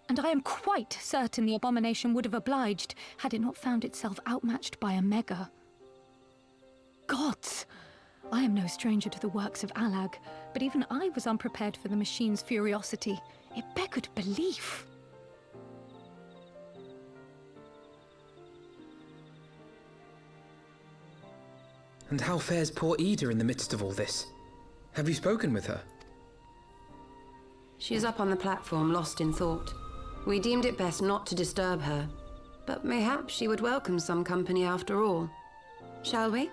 And I am quite certain the abomination would have obliged had it not found itself outmatched by a mega. Gods! I am no stranger to the works of Alag, but even I was unprepared for the machine's furiosity. It beggared belief. And how fares poor Ida in the midst of all this? Have you spoken with her? She is up on the platform, lost in thought. We deemed it best not to disturb her, but mayhap she would welcome some company after all. Shall we?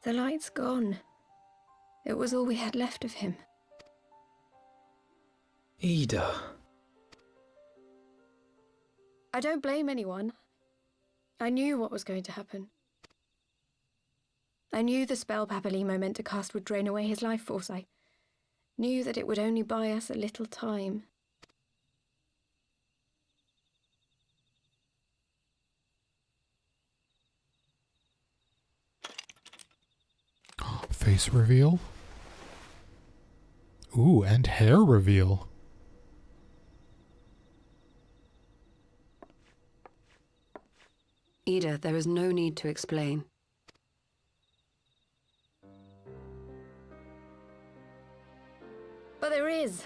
The light's gone. It was all we had left of him. Ida. I don't blame anyone. I knew what was going to happen. I knew the spell Papalimo meant to cast would drain away his life force. I knew that it would only buy us a little time. Face reveal. Ooh, and hair reveal. Ida, there is no need to explain. But there is.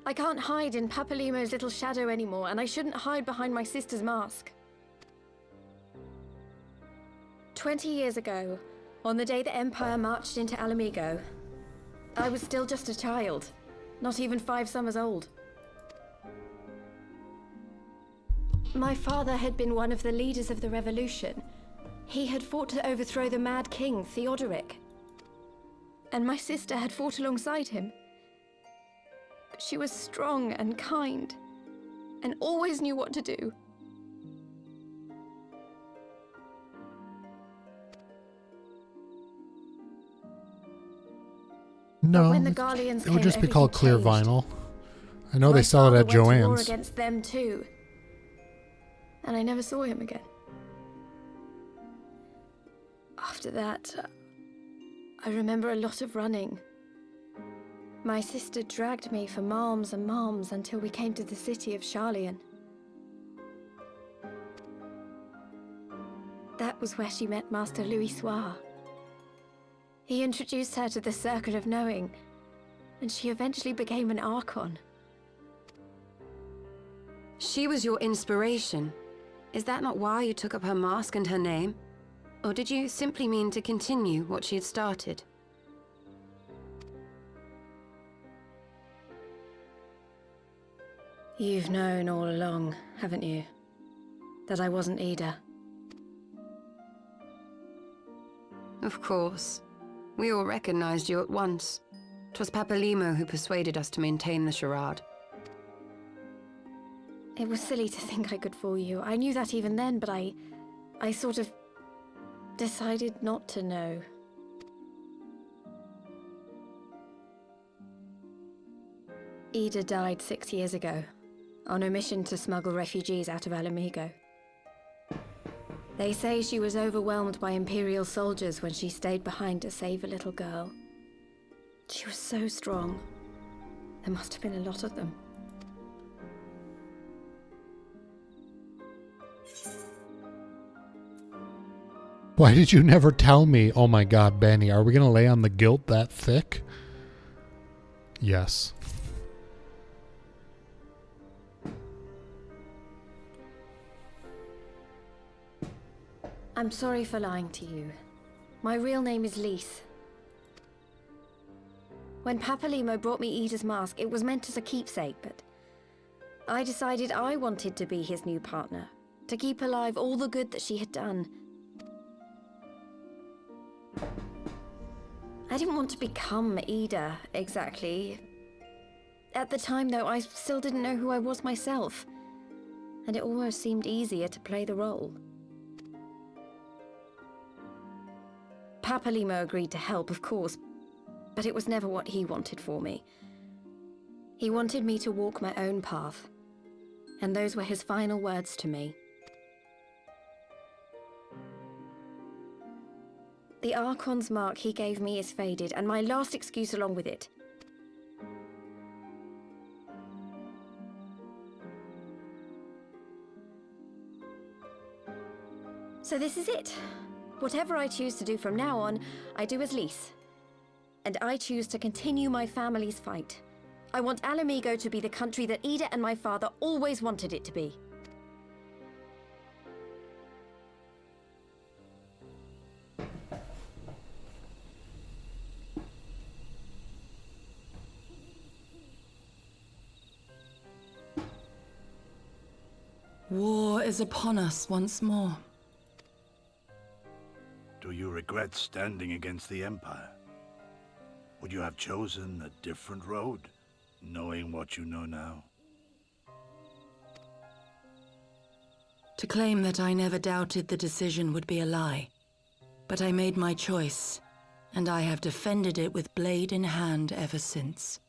I can't hide in Papalimo's little shadow anymore, and I shouldn't hide behind my sister's mask. 20 years ago, on the day the Empire marched into Alamigo, I was still just a child, not even 5 summers old. My father had been one of the leaders of the revolution. He had fought to overthrow the Mad King, Theodoric. And my sister had fought alongside him. She was strong and kind, and always knew what to do. No, when the Garleans it would just be came, called clear everything changed. vinyl. I know they sell it at My father went to war Joann's. against them too, and I never saw him again. After that, I remember a lot of running. My sister dragged me for malms and malms until we came to the city of Charlian. That was where she met Master Louis Soir. He introduced her to the Circle of Knowing, and she eventually became an Archon. She was your inspiration. Is that not why you took up her mask and her name? Or did you simply mean to continue what she had started? You've known all along, haven't you? That I wasn't Ida. Of course. We all recognized you at once. 'Twas Papalimo who persuaded us to maintain the charade. It was silly to think I could fool you. I knew that even then, but I sort of decided not to know. Ida died 6 years ago, on a mission to smuggle refugees out of Alamigo. They say she was overwhelmed by Imperial soldiers when she stayed behind to save a little girl. She was so strong. There must have been a lot of them. Why did you never tell me? Oh my god, Bani, are we going to lay on the guilt that thick? Yes. I'm sorry for lying to you. My real name is Lise. When Papalimo brought me Ida's mask, it was meant as a keepsake, but I decided I wanted to be his new partner, to keep alive all the good that she had done. I didn't want to become Ida, exactly. At the time, though, I still didn't know who I was myself, and it almost seemed easier to play the role. Papalimo agreed to help, of course, but it was never what he wanted for me. He wanted me to walk my own path, and those were his final words to me. The Archon's mark he gave me is faded, and my last excuse along with it. So this is it. Whatever I choose to do from now on, I do as Lys. And I choose to continue my family's fight. I want Ala Mhigo to be the country that Ida and my father always wanted it to be. War is upon us once more. Do you regret standing against the Empire? Would you have chosen a different road, knowing what you know now? To claim that I never doubted the decision would be a lie. But I made my choice, and I have defended it with blade in hand ever since.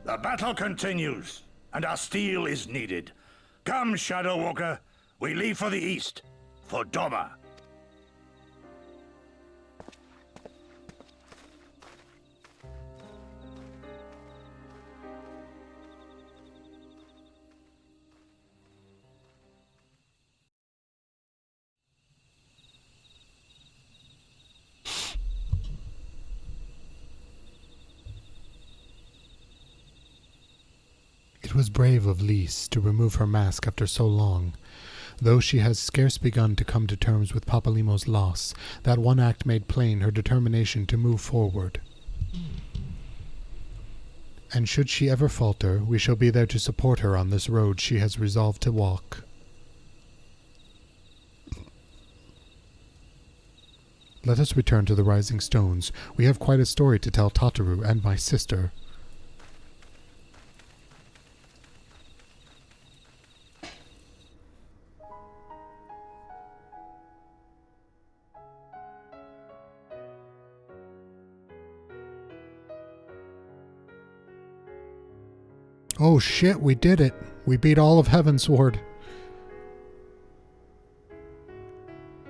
The battle continues, and our steel is needed. Come, Shadow Walker, we leave for the east, for Doma. It was brave of Lys to remove her mask after so long. Though she has scarce begun to come to terms with Papalimo's loss, that one act made plain her determination to move forward. And should she ever falter, we shall be there to support her on this road she has resolved to walk. Let us return to the Rising Stones. We have quite a story to tell Tataru and my sister. Oh shit, we did it! We beat all of Heavensward!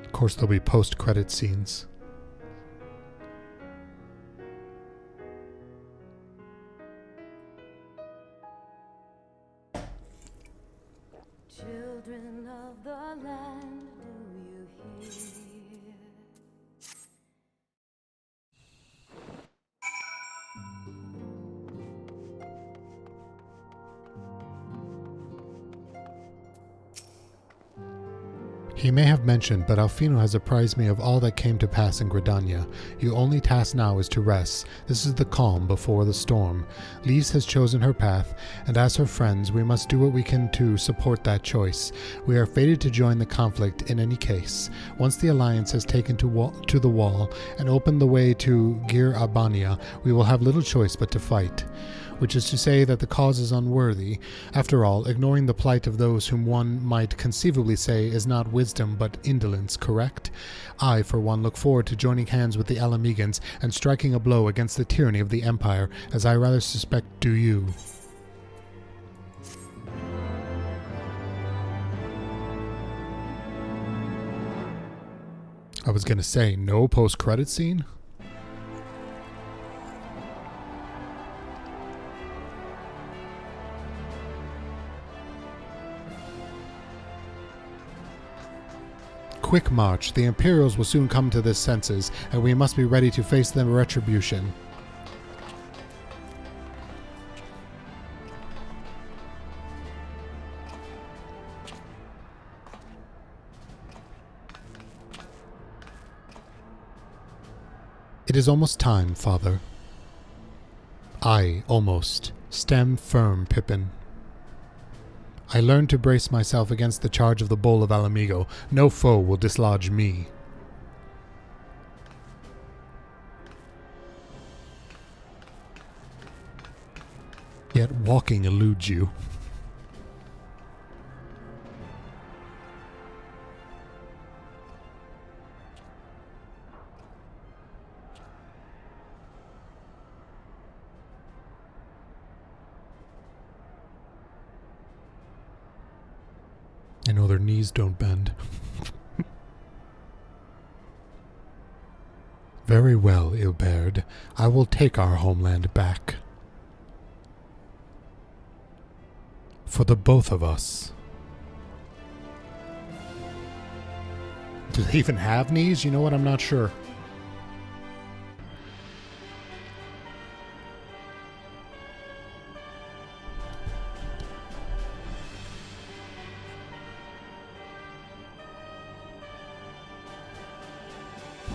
Of course there'll be post-credit scenes. Children of the land, do you hear? He may have mentioned, but Alfino has apprised me of all that came to pass in Gridania. Your only task now is to rest. This is the calm before the storm. Lys has chosen her path, and as her friends, we must do what we can to support that choice. We are fated to join the conflict in any case. Once the Alliance has taken to the wall and opened the way to Gir Abania, we will have little choice but to fight. Which is to say that the cause is unworthy. After all, ignoring the plight of those whom one might conceivably say is not wisdom but indolence, correct? I, for one, look forward to joining hands with the Ala Mhigans and striking a blow against the tyranny of the Empire, as I rather suspect do you. I was gonna say, no post-credit scene? Quick march. The Imperials will soon come to their senses, and we must be ready to face their retribution. It is almost time, father. I, almost. Stand firm, Pippin. I learned to brace myself against the charge of the Bull of Alamigo. No foe will dislodge me. Yet walking eludes you. I know their knees don't bend. Very well, Ilberd. I will take our homeland back. For the both of us. Do they even have knees? You know what? I'm not sure.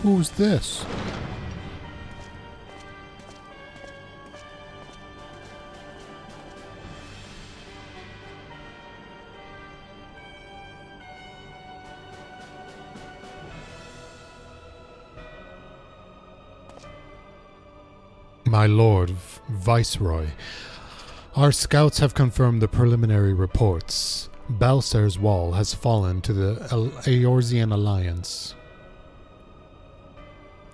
Who's this? My lord, Viceroy, our scouts have confirmed the preliminary reports. Balser's wall has fallen to the Eorzean Alliance.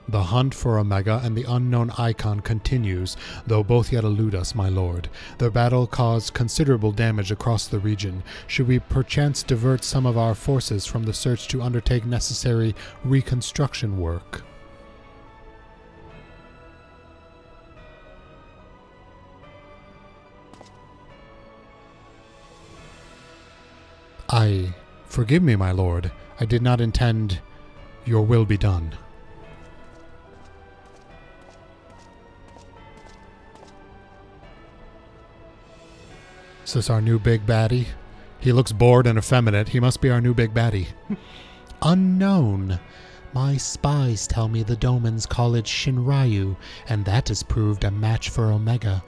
The hunt for Omega and the unknown icon continues, though both yet elude us, my lord. The battle caused considerable damage across the region. Should we perchance divert some of our forces from the search to undertake necessary reconstruction work? Forgive me, my lord. I did not intend. Your will be done. Is this our new big baddie? He looks bored and effeminate. He must be our new big baddie. Unknown. My spies tell me the Domans call it Shinryu, and that has proved a match for Omega.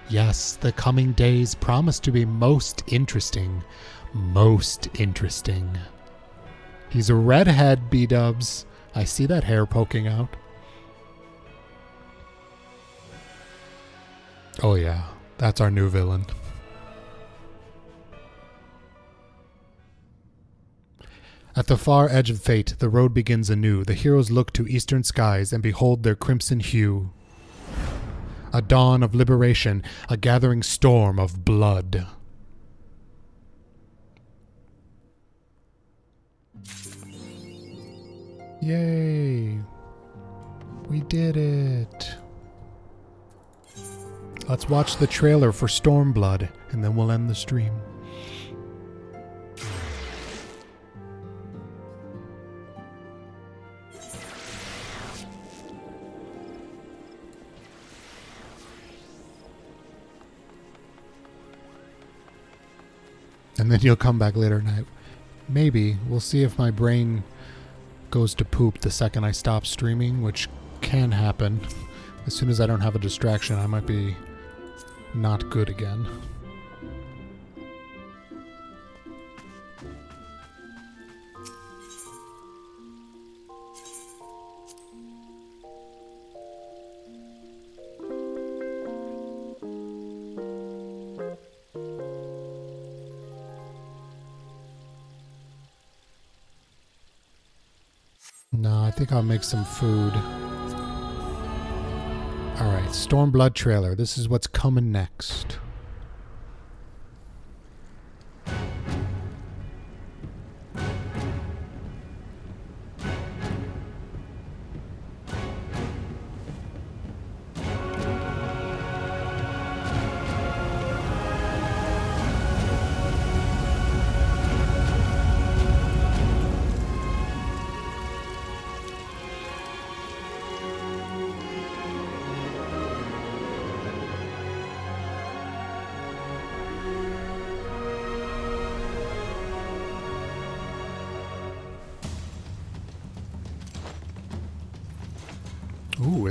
Yes, the coming days promise to be most interesting. Most interesting. He's a redhead, B-dubs. I see that hair poking out. Oh yeah, that's our new villain. At the far edge of fate, the road begins anew. The heroes look to eastern skies and behold their crimson hue. A dawn of liberation, a gathering storm of blood. Yay! We did it! Let's watch the trailer for Stormblood, and then we'll end the stream. And then you'll come back later tonight. Maybe. We'll see if my brain goes to poop the second I stop streaming, which can happen. As soon as I don't have a distraction, I might be not good again. No, I think I'll make some food. Alright, Stormblood trailer. This is what's coming next.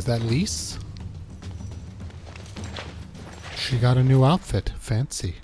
is that Lise? She got a new outfit. Fancy.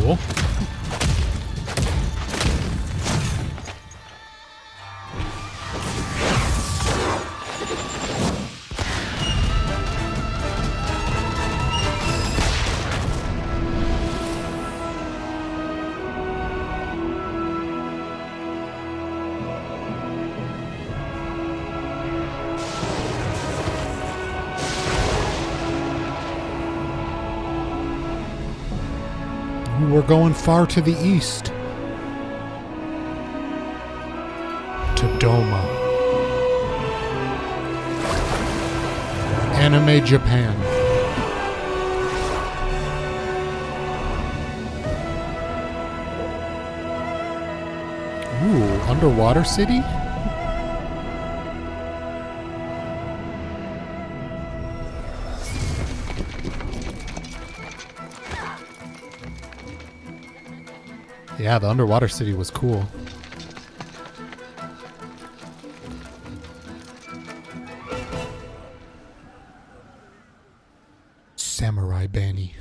Cool. We're going far to the east. To Doma. Anime Japan. Ooh, underwater city? Yeah, the underwater city was cool. Samurai Bani.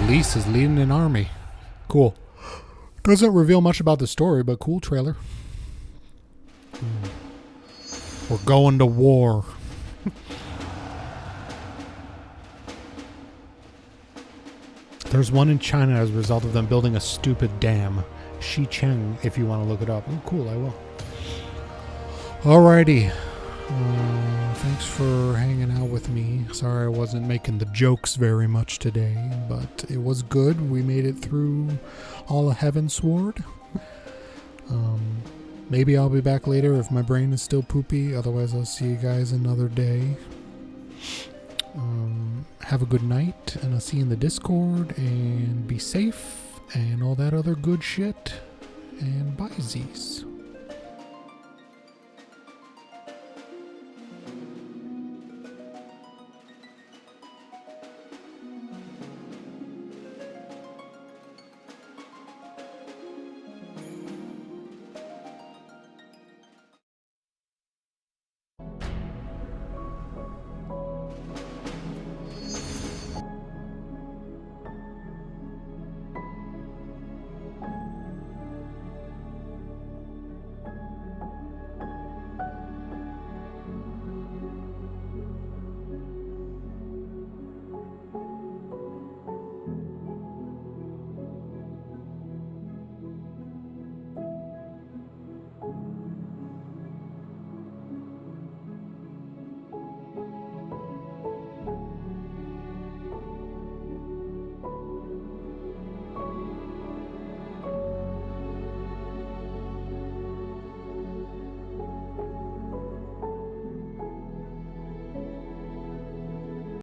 Lise is leading an army. Cool. Doesn't reveal much about the story, but cool trailer. We're going to war. There's one in China as a result of them building a stupid dam. Xicheng, if you want to look it up. Oh, cool, I will. Alrighty. Thanks for hanging out with me. Sorry I wasn't making the jokes very much today, but it was good. We made it through all of Heavensward. Maybe I'll be back later if my brain is still poopy. Otherwise, I'll see you guys another day. Have a good night, and I'll see you in the Discord, and be safe, and all that other good shit. And bye, Z's.